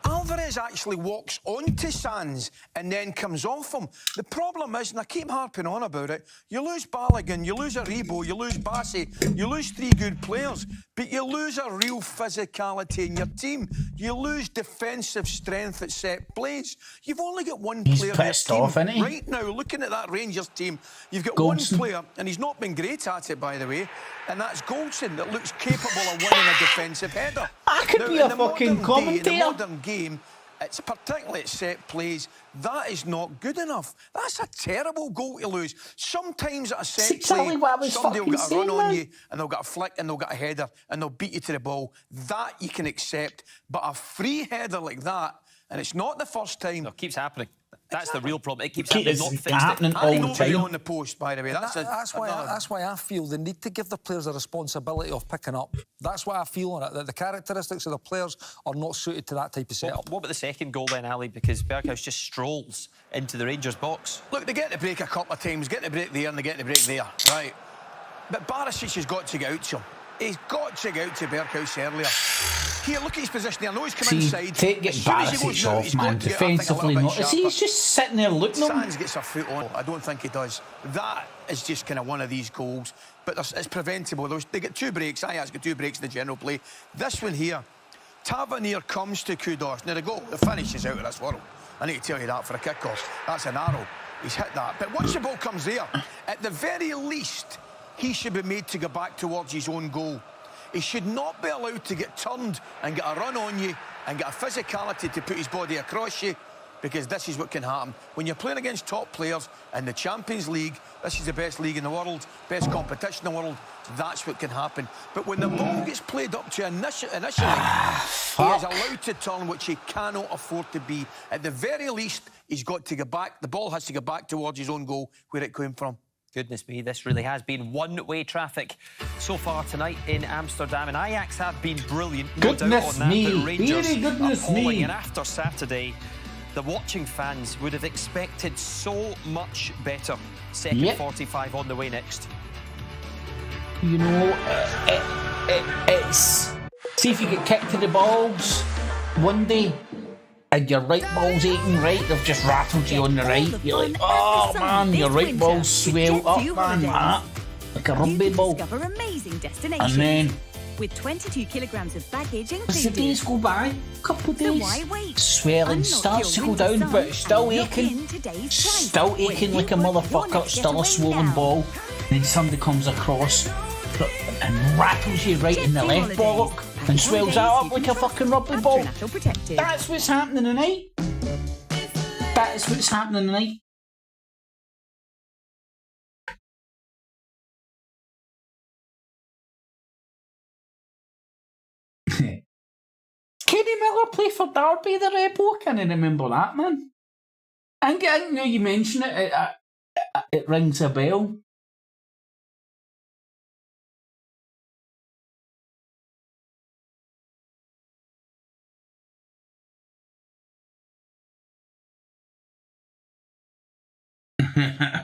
Speaker 12: Alvarez actually walks onto Sands and then comes off him. The problem is, and I keep harping on about it, you lose Balogun, you lose Aribo, you lose Bassi, you lose 3 good players, but you lose a real physicality in your team. You lose defensive strength at set plays. You've only got one player in your team
Speaker 1: off, isn't he?
Speaker 12: right now. Looking at that Rangers team, you've got
Speaker 1: Goldson.
Speaker 12: one player, and he's not been great at it, by the way, and that's Goldson, that looks capable of winning a defensive header.
Speaker 1: I could be a fucking commentator.
Speaker 12: In the modern game, it's particularly at set plays, that is not good enough. That's a terrible goal to lose. Sometimes at a set
Speaker 1: exactly
Speaker 12: play, somebody will get a run on
Speaker 1: man.
Speaker 12: you, and they'll get a flick, and they'll get a header, and they'll beat you to the ball. That you can accept. But a free header like that, and it's not the first time.
Speaker 11: No, it keeps happening. That's the real problem. It keeps
Speaker 1: It's
Speaker 11: happening, not
Speaker 1: happening
Speaker 11: fixed.
Speaker 1: all the time.
Speaker 12: On the post, by the way.
Speaker 13: That's why I feel they need to give the players a responsibility of picking up. That's why I feel on it, that the characteristics of the players are not suited to that type of setup.
Speaker 11: What about the second goal then, Ali? Because Berghuis just strolls into the Rangers box.
Speaker 12: Look, they get the break a couple of times, get the break there and they get the break there, right? But Barisic has got to get out to him. He's got to get out to Berghuis earlier. Here, look at his position. I know he's come inside.
Speaker 1: Get Barisic off, man. Defensively, not. He's just sitting there looking at him.
Speaker 12: Sands gets a foot on. I don't think he does. That is just kind of one of these goals. But it's preventable. They get 2 breaks. Ajax got 2 breaks in the general play. This one here, Tavernier comes to Kudos. Now, the finish is out of this world. I need to tell you that for a kick-off. That's an arrow. He's hit that. But once the ball comes there, at the very least, he should be made to go back towards his own goal. He should not be allowed to get turned and get a run on you and get a physicality to put his body across you, because this is what can happen. When you're playing against top players in the Champions League, this is the best league in the world, best competition in the world, that's what can happen. But when the ball gets played up to initially, he is allowed to turn, which he cannot afford to be. At the very least, he's got to go back. The ball has to go back towards his own goal, where it came from.
Speaker 11: Goodness me, this really has been one-way traffic so far tonight in Amsterdam, and Ajax have been brilliant. No
Speaker 1: Goodness
Speaker 11: doubt on that,
Speaker 1: me,
Speaker 11: but Rangers
Speaker 1: really goodness
Speaker 11: appalling.
Speaker 1: me.
Speaker 11: And after Saturday, the watching fans would have expected so much better. Second 45 on the way next.
Speaker 1: You know, it's... See if you get kicked to the balls one day, and your right ball's aching, right? They've just rattled you on the right. You're like, oh man, your right ball's swelled up, man, like a rugby ball. And then
Speaker 14: with 22 kilograms of baggage
Speaker 1: as the
Speaker 14: included.
Speaker 1: days go by, a couple of days,
Speaker 14: why wait?
Speaker 1: swelling starts to go down, but it's still aching. Still aching like a motherfucker, still a swollen ball. Then somebody comes across and rattles you right in the left bollock and swells that up like a fucking rugby ball. That's what's happening tonight. That is what's happening tonight. Kenny Miller play for Derby the Red Bull? Can I remember that, man? I didn't know you mention it. It rings a bell.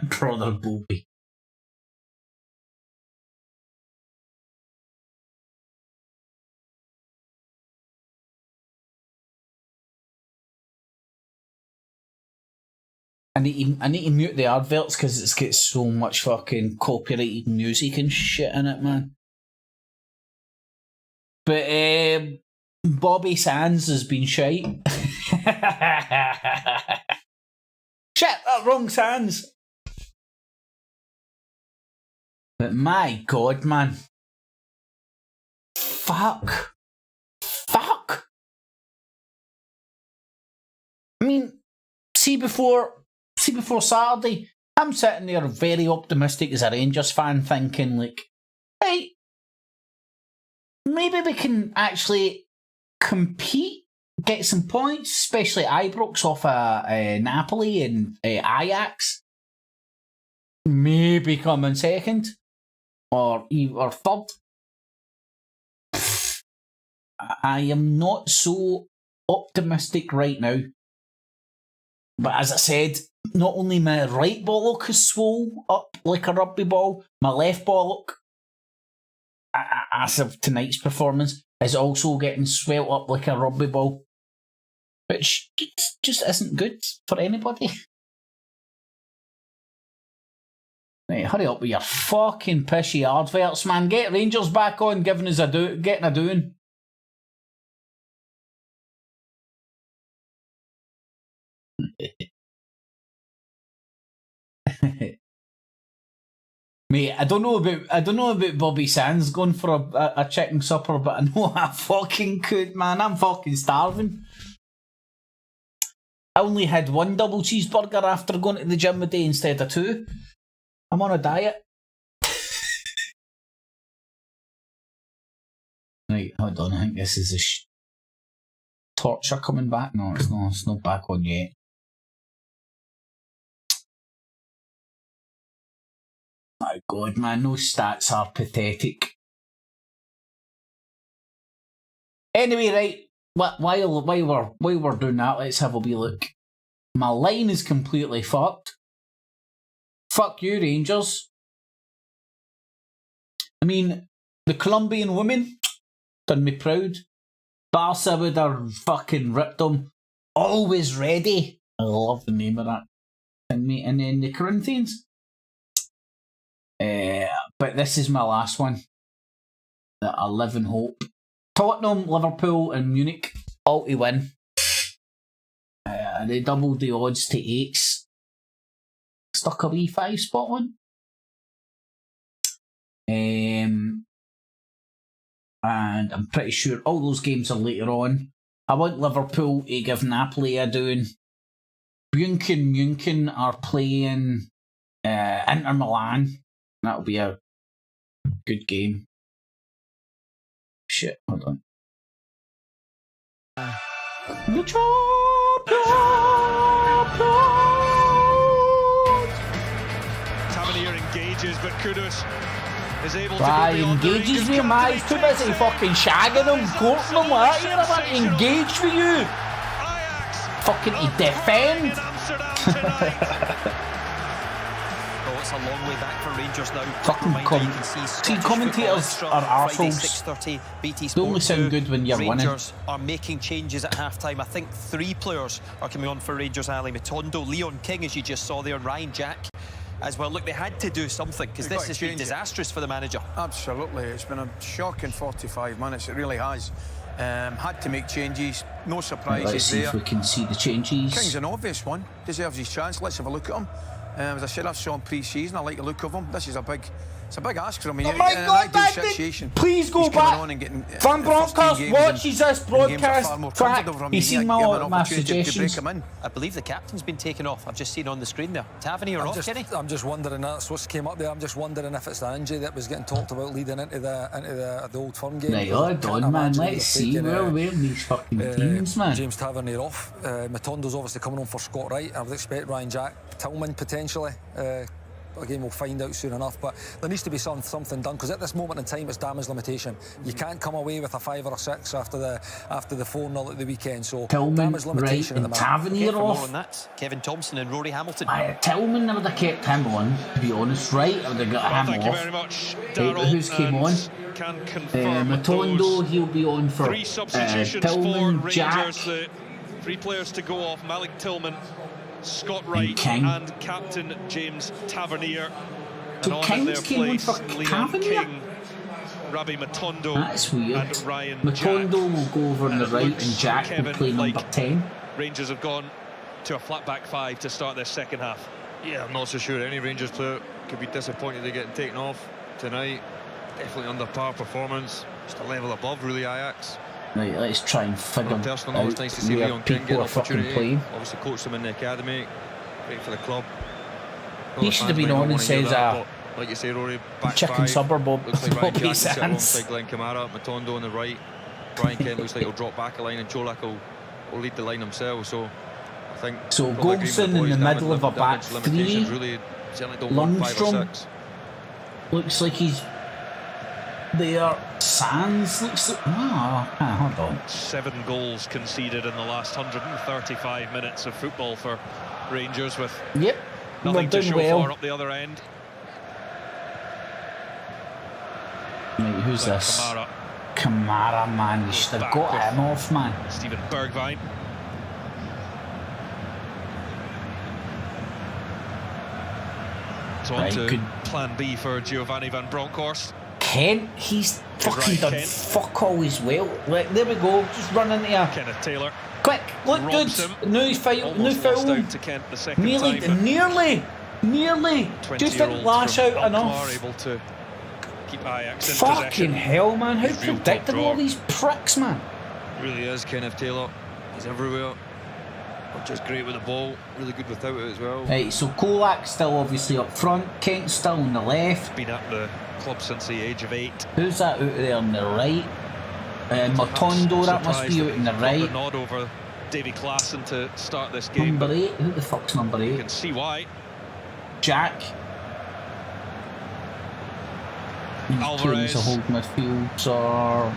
Speaker 1: Brother Bobby. I need to mute the adverts because it's got so much fucking copyrighted music and shit in it, man. But Bobby Sands has been shite. Shit, that wrong Sands. But my God, man. Fuck. I mean, see before Saturday, I'm sitting there very optimistic as a Rangers fan, thinking like, right, maybe we can actually compete, get some points, especially Ibrox off Napoli and Ajax. Maybe come in second or third. I am not so optimistic right now. But as I said, not only my right bollock is swole up like a rugby ball, my left bollock, as of tonight's performance, is also getting swelled up like a rugby ball. Which just isn't good for anybody. Right, hurry up with your fucking pishy adverts, man. Get Rangers back on, giving us getting a doing. Mate, I don't know about Bobby Sands going for a chicken supper, but I know I fucking could, man. I'm fucking starving. I only had one double cheeseburger after going to the gym a day instead of two. I'm on a diet. Right, hold on. I think this is a torture coming back. No, it's not. It's not back on yet. My God, man, those stats are pathetic. Anyway, right, while we're doing that, let's have a wee look. My line is completely fucked. Fuck you, Rangers. I mean, the Colombian women done me proud. Barca would have fucking ripped them. Always ready. I love the name of that. And then the Corinthians. But this is my last one that I live in hope. Tottenham, Liverpool and Munich all to win. They doubled the odds to 8s. Stuck a wee 5 spot one. And I'm pretty sure all those games are later on. I want Liverpool to give Napoli a doing. München are playing Inter Milan. That'll be a good game. Shit, hold on. The champions!
Speaker 2: Tavernier engages, but Kudus is able to
Speaker 1: engages me, man. He's too busy fucking shagging him, courting him like that. I want to engage with you. Fucking to defend.
Speaker 11: It's a long way back for Rangers now.
Speaker 1: See, commentators are arseholes. They only sound good when you're winning.
Speaker 11: Rangers are making changes at half-time. I think 3 players are coming on for Rangers. Ali Matondo, Leon King, as you just saw there, Ryan Jack as well. Look, they had to do something because this has been disastrous for the manager.
Speaker 12: Absolutely. It's been a shocking 45 minutes. It really has. Had to make changes. No surprises there.
Speaker 1: Let's see if we can see the changes.
Speaker 12: King's an obvious one. Deserves his chance. Let's have a look at him. As I said, I've saw him pre-season. I like the look of him. This is a big ask for him.
Speaker 1: Oh my God, please go back. Van Bronckhorst watches this broadcast track. He's seen my suggestions.
Speaker 11: I believe the captain's been taken off. I've just seen on the screen there. Tavernier off, Kenny?
Speaker 13: I'm just wondering, that's what's came up there. I'm just wondering if it's the injury that was getting talked about leading into the Old Firm game.
Speaker 1: Right, hold on, man. Let's see. We're wearing these fucking teams, man.
Speaker 13: James Tavernier off. Matondo's obviously coming on for Scott Wright. I would expect Ryan Jack, Tillman potentially again, we'll find out soon enough. But there needs to be something done, because at this moment in time, it's damage limitation. You can't come away with a 5 or a 6 after the 4-0 at the weekend. So
Speaker 1: Tillman,
Speaker 13: damage limitation
Speaker 1: Wright, and Tavernier off.
Speaker 11: On that. Kevin Thompson and Rory Hamilton.
Speaker 1: Tillman, I would have kept him on, to be honest. Wright, I would have got him
Speaker 2: thank
Speaker 1: off.
Speaker 2: you very much, Darryl.
Speaker 1: Who's came on?
Speaker 2: Can confirm
Speaker 1: Matondo, he'll be on for
Speaker 2: 3 substitutions
Speaker 1: Tillman,
Speaker 2: for
Speaker 1: Jack.
Speaker 2: Rangers. The 3 players to go off: Malik Tillman, Scott Wright,
Speaker 1: and
Speaker 2: captain James Tavernier.
Speaker 1: So
Speaker 2: And on
Speaker 1: King's
Speaker 2: in their
Speaker 1: came
Speaker 2: place,
Speaker 1: on for
Speaker 2: Leon
Speaker 1: Tavernier?
Speaker 2: King, Rabbi Matondo,
Speaker 1: That's weird.
Speaker 2: and Ryan
Speaker 1: Matondo will go over on the right, and Jack will play number 10.
Speaker 2: Rangers have gone to a flat back 5 to start their second half.
Speaker 3: Yeah, I'm not so sure any Rangers player could be disappointed they're getting taken off tonight. Definitely under par performance, just a level above really Ajax.
Speaker 1: Right, let's try and figure out
Speaker 3: Personally, it's nice to see
Speaker 1: where
Speaker 3: Leon King get
Speaker 1: people
Speaker 3: an
Speaker 1: are fucking
Speaker 3: opportunity.
Speaker 1: playing.
Speaker 3: Obviously coached him in the academy, great for the club.
Speaker 1: He should have been on and says
Speaker 3: like you say, Rory, back
Speaker 1: chicken
Speaker 3: 5.
Speaker 1: suburb
Speaker 3: Looks like Ryan Jack will sit
Speaker 1: Sands.
Speaker 3: alongside Glenn Kamara, Matondo on the right. Brian Kent looks like he'll drop back a line, and Cholak will lead the line himself. So I think
Speaker 1: so Goldson in the middle of a back 3.
Speaker 3: Really, certainly don't want 5 or 6.
Speaker 1: Looks like he's there. Sands looks like hold on.
Speaker 2: 7 goals conceded in the last 135 minutes of football for Rangers, with nothing to show for up the other end.
Speaker 1: Mate, who's this? Kamara, man. You should have got him off, man.
Speaker 2: Steven Bergwijn. So on to plan B for Giovanni van Bronckhorst.
Speaker 1: Kent, he's fucking done fuck all as well. Like, there we go, just run into here.
Speaker 2: Kenneth Taylor.
Speaker 1: Quick, look good. New foul.
Speaker 2: To Kent the second
Speaker 1: nearly. Just didn't lash out enough.
Speaker 2: Able to keep Ajax in
Speaker 1: fucking
Speaker 2: possession.
Speaker 1: hell, man. How predictable are these pricks, man?
Speaker 3: Really is. Kenneth Taylor. He's everywhere. Not just great with the ball, really good without it as well.
Speaker 1: Right, so Kolak's still obviously up front. Kent's still on the left.
Speaker 2: Been at the club since the age of 8.
Speaker 1: Who's that out there on the right? Matondo, that must be out on the right.
Speaker 2: A nod over Davy Klaassen to start this game.
Speaker 1: Number 8. Who the fuck's number 8?
Speaker 2: You can see why.
Speaker 1: Jack.
Speaker 2: Alvarez.
Speaker 1: To hold midfield. So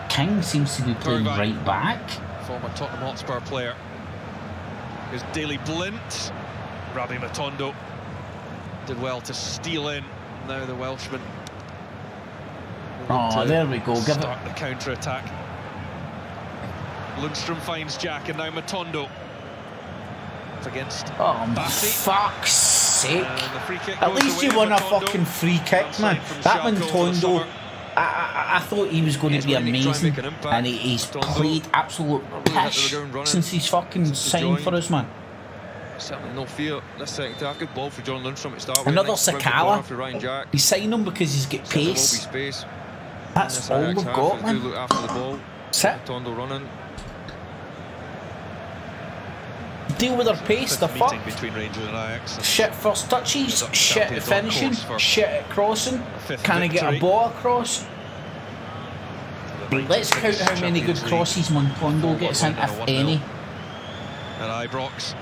Speaker 1: King seems to be playing right back.
Speaker 2: Former Tottenham Hotspur player. Here's Daley Blint. Rabbi Matondo did well to steal in. Now the Welshman.
Speaker 1: Oh, there we go.
Speaker 2: Start the counter-attack. Lundstrom finds Jack, and now Matondo. It's against Bassi.
Speaker 1: Fuck's sake.
Speaker 2: At
Speaker 1: least you won a fucking free kick, man. That Matondo, I thought he was going to be amazing, and he's played absolute pish since he's fucking signed for us, man.
Speaker 3: Certainly no fear. This second half, good ball for John Lundstrom to start with.
Speaker 1: Another Sakala. He signed him because he's got pace. That's all we've got, man.
Speaker 3: Look after the ball.
Speaker 1: Sit.
Speaker 3: Matondo running.
Speaker 1: Deal with their pace, the fuck.
Speaker 2: Between Rangers and Ajax.
Speaker 1: Shit first touches, shit at finishing, shit at crossing. Can he get a ball across? Let's count how many good crosses Matondo gets in, if any.
Speaker 2: And Ibrox.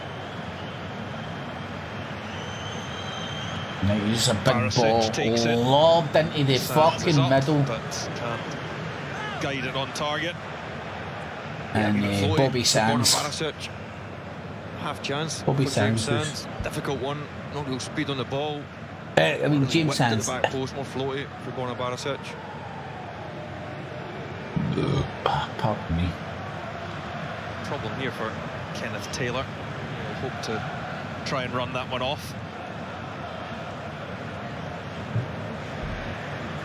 Speaker 1: Now he's a big ball lobbed into the fucking middle.
Speaker 2: But can't guide it on target.
Speaker 1: And Bobby Sands.
Speaker 3: Half chance.
Speaker 1: Bobby Sands.
Speaker 3: Difficult one. Not real speed on the ball.
Speaker 1: I mean, James Sands.
Speaker 3: The back post, more floaty for Borna Barisic.
Speaker 1: Pardon me.
Speaker 2: Problem here for Kenneth Taylor. He'll hope to try and run that one off.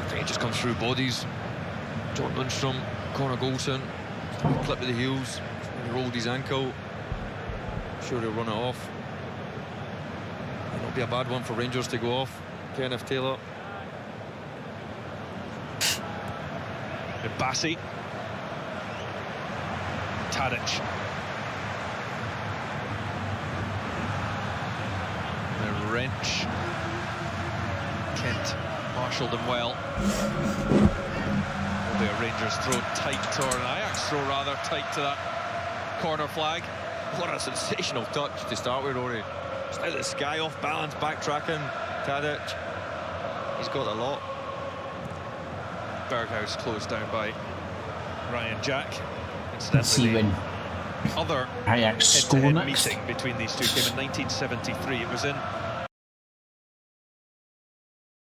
Speaker 3: I think it just comes through bodies. John Lundstrom, Connor Goldson, clip of the heels. He rolled his ankle. Sure he'll run it off. It'll not be a bad one for Rangers to go off. Kenneth Taylor.
Speaker 2: Bassi. Tadic. The wrench. Kent marshalled him well. Will be a Rangers throw tight, or an Ajax throw rather tight to that corner flag.
Speaker 3: What a sensational touch to start with, Rory. Just out of the sky, off balance, backtracking. Tadic, he's got a lot.
Speaker 2: Berghuis closed down by Ryan Jack.
Speaker 1: Let's see when
Speaker 2: other
Speaker 1: Ajax score next.
Speaker 2: Meeting between these two came in 1973. It was in.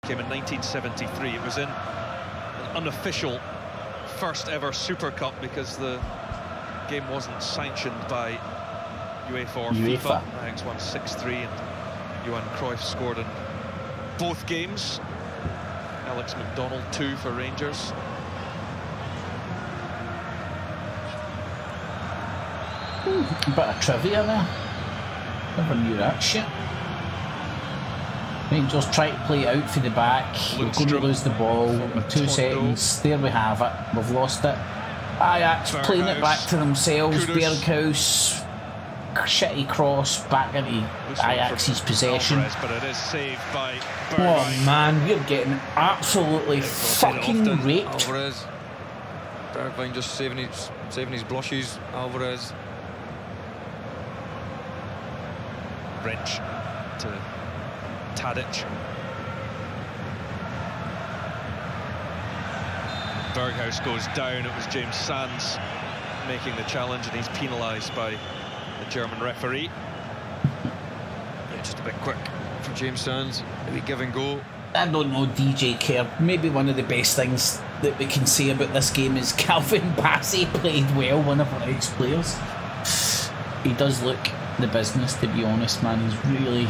Speaker 2: Came in 1973. It was in an unofficial first ever Super Cup because the game wasn't sanctioned by UEFA or FIFA. Ajax won 6-3 and Johan Cruyff scored in both games. Alex McDonald 2 for Rangers.
Speaker 1: A bit of trivia there. Never knew that shit. Rangers try to play it out for the back. We're going to lose the ball in 2 seconds. There we have it. We've lost it. Ajax playing it back to themselves. Berghuis, shitty cross back into Ajax's possession.
Speaker 2: But it is saved by
Speaker 1: oh man, we're getting absolutely fucking raped.
Speaker 3: Alvarez. Bergwijn just saving his blushes. Alvarez.
Speaker 2: Wrench to Tadic. Berghuis goes down. It was James Sands making the challenge, and he's penalised by the German referee.
Speaker 3: Yeah, just a bit quick for James Sands. Maybe give and go.
Speaker 1: I don't know, DJ Kerr. Maybe one of the best things that we can say about this game is Calvin Bassey played well, one of our ex-players. He does look the business, to be honest, man. He's really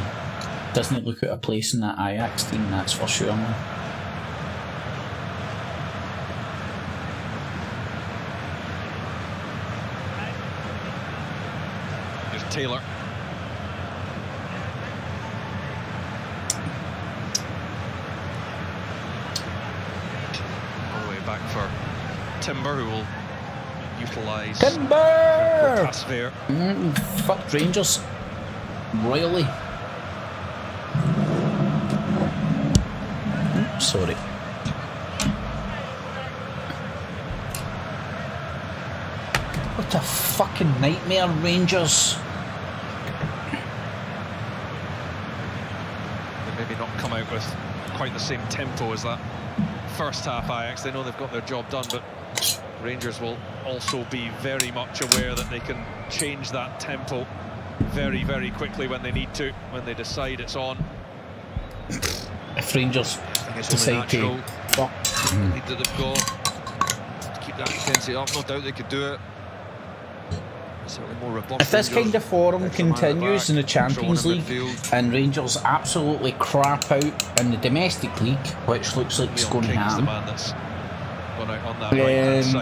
Speaker 1: doesn't look out of place in that Ajax team, that's for sure, man.
Speaker 2: There's Taylor. All the way back for Timber, who will utilise
Speaker 1: Timber!
Speaker 2: pass there.
Speaker 1: Fuck Rangers royally. Sorry. What a fucking nightmare, Rangers.
Speaker 2: They maybe not come out with quite the same tempo as that first half Ajax. They know they've got their job done, but Rangers will also be very much aware that they can change that tempo very, very quickly when they need to, when they decide it's on.
Speaker 1: If Rangers decide to fuck.
Speaker 3: Need that they've got to keep that intensity up. No doubt they could do it. Certainly more robust.
Speaker 1: If this kind of form continues in the Champions League and Rangers absolutely crap out in the domestic league, which looks like it's going to happen,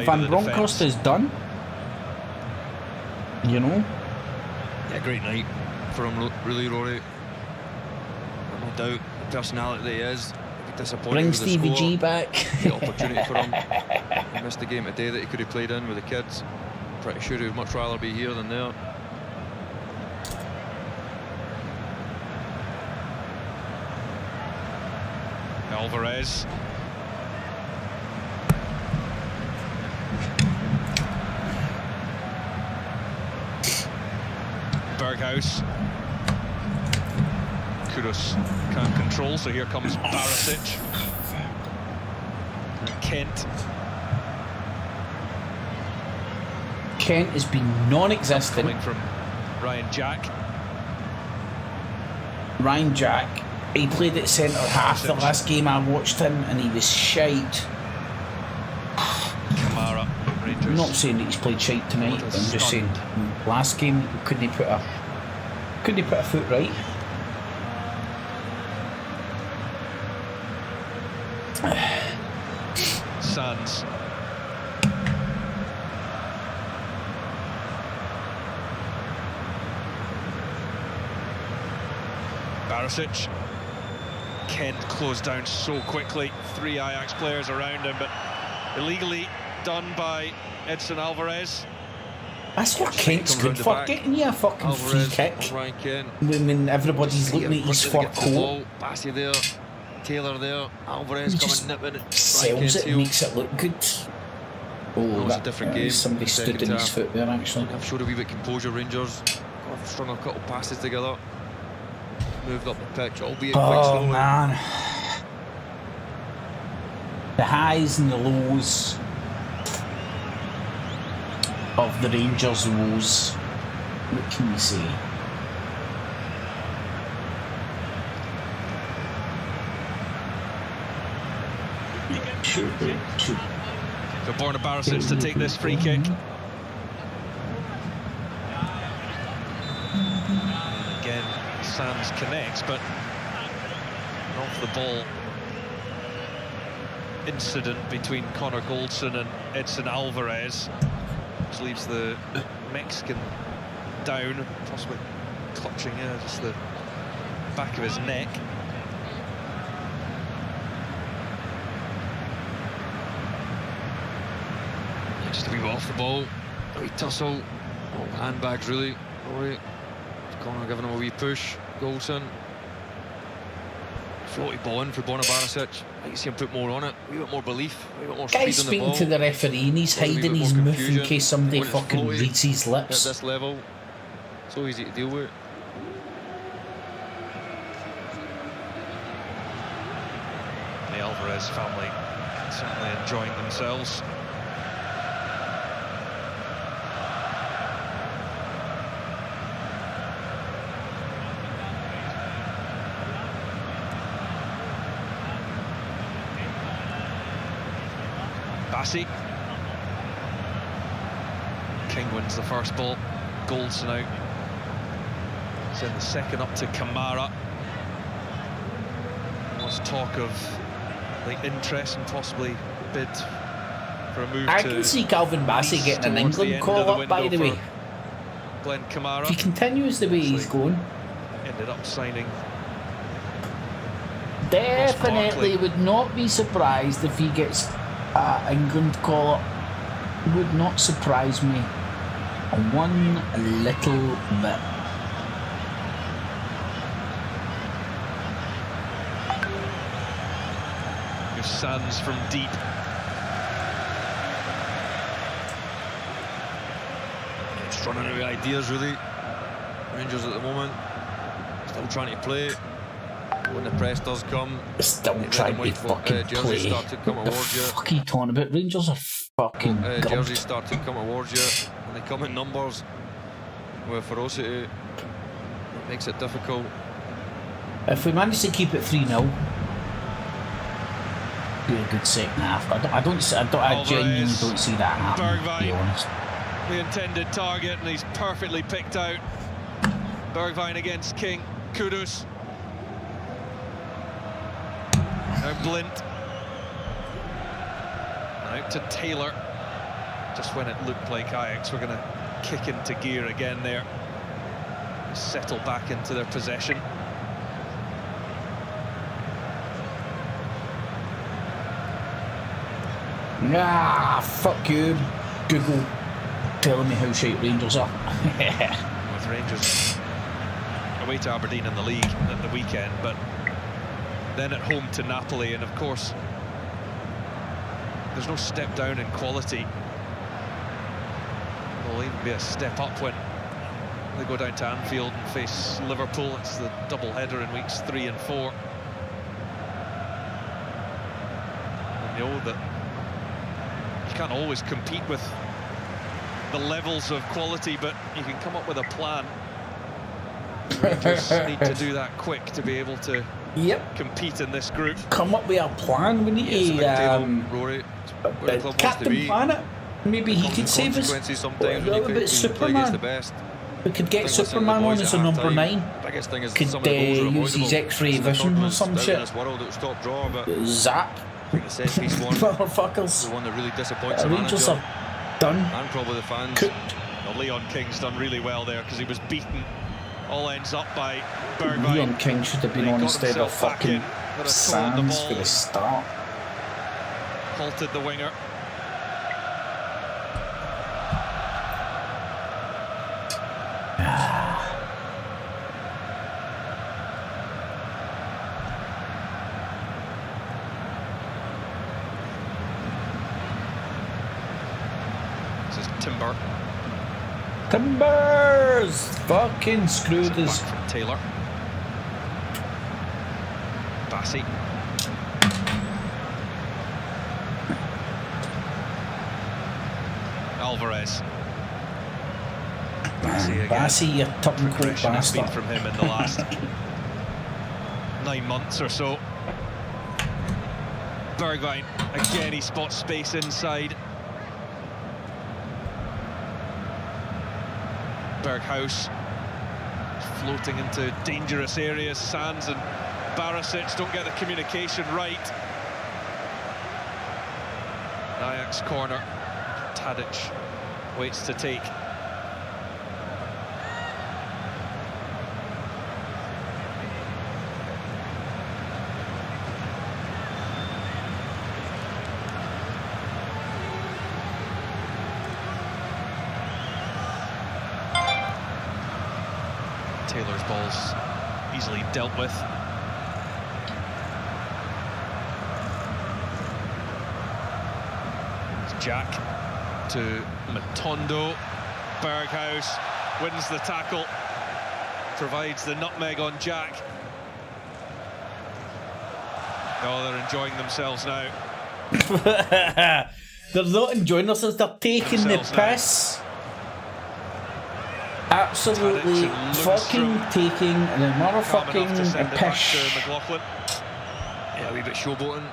Speaker 1: Van Bronckhorst is done. You know?
Speaker 3: Yeah, great night for him, really, Rory. No doubt the personality he is. Disappointing.
Speaker 1: Bring
Speaker 3: with the
Speaker 1: Stevie
Speaker 3: score.
Speaker 1: G back.
Speaker 3: The opportunity for him. He missed the game today that he could have played in with the kids. Pretty sure he would much rather be here than there.
Speaker 2: Alvarez. Berghuis. Kudos can't control, so here comes Barisic. And Kent.
Speaker 1: Kent has been non-existent.
Speaker 2: Coming from Ryan Jack.
Speaker 1: Ryan Jack, he played at centre half the last game I watched him and he was shite.
Speaker 2: Kamara, Rangers.
Speaker 1: I'm not saying that he's played shite tonight, but I'm just saying last game couldn't he put a foot right.
Speaker 2: Sands. Barisic. Kent closed down so quickly. 3 Ajax players around him, but illegally done by Edson Alvarez.
Speaker 1: That's what Kent's good for, getting you a fucking free kick when everybody's looking at his fur coat.
Speaker 3: Bassey there, Taylor there, Alvarez coming nipping it.
Speaker 1: Sells it, makes it look good. Oh,
Speaker 3: that's a different game.
Speaker 1: Somebody stood in his foot there, actually.
Speaker 3: I've showed a wee bit of composure, Rangers. Strung a couple passes together. moved up the pitch, albeit quite slowly.
Speaker 1: Oh man, the highs and the lows of the Rangers' woes. What can you say?
Speaker 2: For Borna Barisic to take this free kick. Again, Sands connects, but off the ball incident between Connor Goldson and Edson Alvarez, which leaves the Mexican down, possibly clutching just the back of his neck.
Speaker 3: Just a wee bit off the ball, a wee tussle, handbags really. Connor giving him a wee push. Goldson, floaty ball in for Borna Barisic. I can see him put more on it, a wee bit more belief, a wee bit more speed on the ball.
Speaker 1: Guy's speaking to the referee and he's hiding his mouth in case somebody fucking reads his lips.
Speaker 3: At this level, so easy to deal with.
Speaker 2: The Alvarez family certainly enjoying themselves. Bassi. King wins the first ball. Goldson out. Send the second up to Kamara. There was talk of the interest and possibly bid for a move.
Speaker 1: I can see Calvin Bassey getting an England call up, by the way.
Speaker 2: Glenn Kamara.
Speaker 1: If he continues the way he's going.
Speaker 2: Ended up signing.
Speaker 1: Definitely would not be surprised if he gets England call up. Would not surprise me one little bit.
Speaker 2: Here's Sands from deep.
Speaker 3: Just running out of ideas really. Rangers at the moment still trying to play. When the press does come,
Speaker 1: still trying to fucking play.
Speaker 3: Start to come
Speaker 1: What the
Speaker 3: towards you.
Speaker 1: fuck are you talking about? Rangers are fucking
Speaker 3: jerseys start to come towards you, and they come in numbers with ferocity. It makes it difficult.
Speaker 1: If we manage to keep it 3-0, be a good second half. I genuinely don't see that happening, to be honest.
Speaker 2: The intended target, and he's perfectly picked out. Bergwijn against King. Kudus. Now Blint. Out to Taylor. Just when it looked like Ajax were going to kick into gear again there. Settle back into their possession.
Speaker 1: Ah, fuck you, Google, telling me how shite Rangers are.
Speaker 2: With Rangers away to Aberdeen in the league at the weekend, but then at home to Napoli, and of course there's no step down in quality. There'll even be a step up when they go down to Anfield and face Liverpool. It's the double header in weeks 3 and 4. And you know that you can't always compete with the levels of quality, but you can come up with a plan. Rangers need to do that quick to be able to compete in this group.
Speaker 1: Come up with a plan. We need to Captain Planet. Maybe he could save us. A little bit Superman. We could get Superman on as a number 9. Could use his X-ray vision or some shit. Zap. Motherfuckers. Rangers are done.
Speaker 3: And probably the fans.
Speaker 2: Well, Leon King's done really well there because he was beaten. All ends up by Bergwijn.
Speaker 1: Leon King should have been on instead of fucking Sands for the start.
Speaker 2: Halted the winger. This is Timber.
Speaker 1: Timbers! Fucking screwed us.
Speaker 2: From Taylor. Bassey. Alvarez.
Speaker 1: Bassey, you turncoat bastard.
Speaker 2: From him in the last 9 months or so. Bergwijn, again he spots space inside. Berghuis floating into dangerous areas. Sands and Barisic don't get the communication right. Ajax corner. Tadic waits to take. Taylor's ball's easily dealt with. It's Jack to Matondo. Berghuis wins the tackle, provides the nutmeg on Jack. Oh, they're enjoying themselves now.
Speaker 1: They're not enjoying themselves, they're taking the piss. Absolutely fucking taking the motherfucking piss.
Speaker 3: Yeah, a wee bit showboating.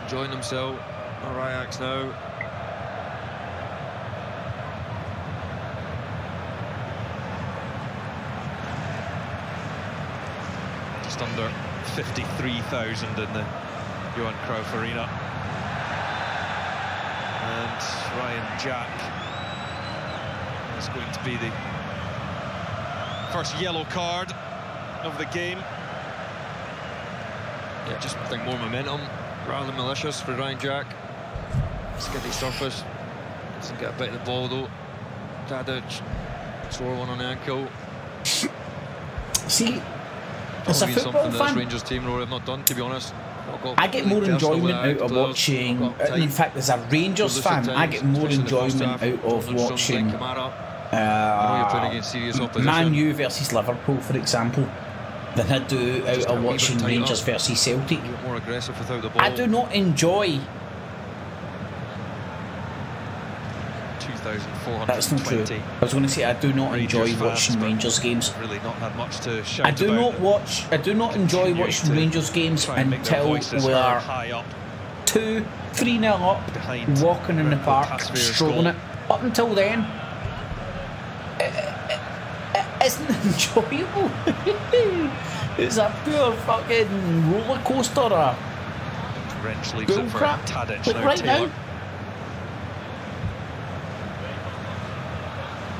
Speaker 3: Enjoying themselves. Ajax now.
Speaker 2: Just under 53,000 in the Johan Cruyff Arena. And Ryan Jack is going to be the first yellow card of the game.
Speaker 3: Yeah, just think more momentum rather than malicious for Ryan Jack. Skiddy surface. Doesn't get a bit of the ball though. Tadic, sore one on the ankle.
Speaker 1: See, as a football fan,
Speaker 3: Rangers team have not done, to be honest.
Speaker 1: I get more enjoyment out of watching. In fact, as a Rangers fan, I get more enjoyment out of watching Man U versus Liverpool, for example, than I do out of watching Rangers versus Celtic.
Speaker 3: More aggressive without the ball.
Speaker 1: I do not enjoy. That's not true. I was going to say I do not enjoy watching Rangers games.
Speaker 2: Really not had much to shout
Speaker 1: I do not enjoy watching Rangers games until we are 2-3-0 up, walking in the park, strolling it. Up until then, it isn't enjoyable. It's a pure fucking roller coaster.
Speaker 2: Wrench leaves it for Tadic
Speaker 1: like
Speaker 2: now.
Speaker 1: Right
Speaker 2: Taylor.
Speaker 1: now.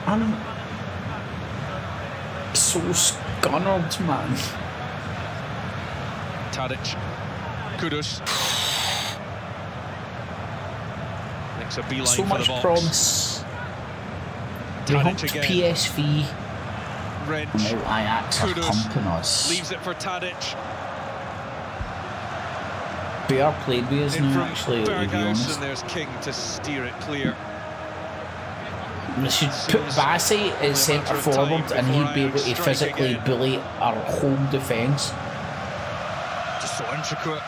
Speaker 1: I'm so scunnered, man.
Speaker 2: Tadic, Kudus makes a beeline
Speaker 1: so
Speaker 2: for
Speaker 1: much
Speaker 2: the box.
Speaker 1: promise. We humped PSV.
Speaker 2: Wrench.
Speaker 1: Now Ajax are humping us.
Speaker 2: Leaves it for Tadic.
Speaker 1: Bear played with us now, actually, to be honest.
Speaker 2: And there's King to steer it clear.
Speaker 1: We should put Bassey as centre forward and he'd be able to physically bully our home defence.
Speaker 3: Just so intricate,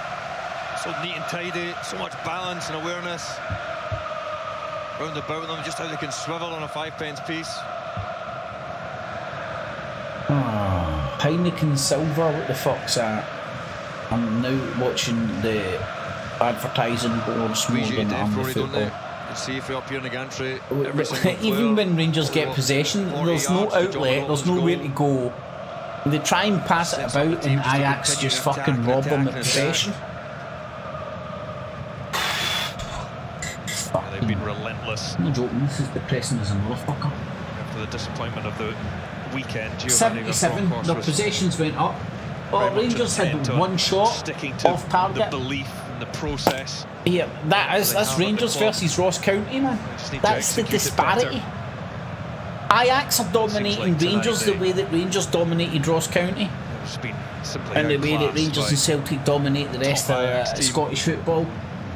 Speaker 3: so neat and tidy, so much balance and awareness. Round about them, just how they can swivel on a 5-pence piece.
Speaker 1: Heineken Silver, what the fuck's that? I'm now watching the advertising boards more than I'm the football.
Speaker 3: See if we're up here in the gantry.
Speaker 1: Even when Rangers get possession, there's no outlet, there's nowhere to go. They try and pass it about and Ajax just fucking rob them at possession.
Speaker 2: They've been relentless.
Speaker 1: I'm not joking, this is depressing as a motherfucker.
Speaker 2: After the disappointment of the weekend,
Speaker 1: 77, their possessions went up. Oh, Rangers had one shot off target.
Speaker 2: The belief in the process.
Speaker 1: Yeah, that's Rangers versus Ross County, man. That's the disparity. Ajax are dominating Rangers the way that Rangers dominated Ross County, and the way that Rangers and Celtic dominate the rest of Scottish football.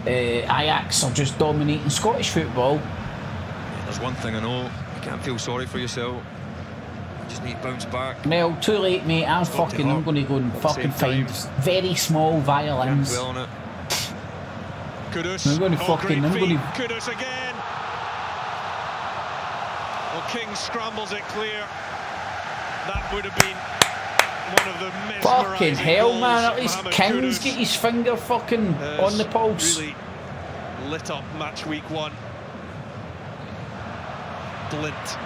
Speaker 1: Ajax are just dominating Scottish football.
Speaker 3: There's one thing I know: you can't feel sorry for yourself. Just need to bounce back.
Speaker 1: Well, too late, mate. I'm going to go and fucking find very small violins.
Speaker 3: Well on it.
Speaker 2: Kudus.
Speaker 1: I'm going to
Speaker 2: Kudus again. Well, King scrambles it clear. That would have been one of the mesmerising
Speaker 1: fucking hell,
Speaker 2: goals.
Speaker 1: man. At least
Speaker 2: Mohamed
Speaker 1: King's
Speaker 2: Kudus
Speaker 1: get his finger fucking on the pulse.
Speaker 2: Really lit up match week 1. Blint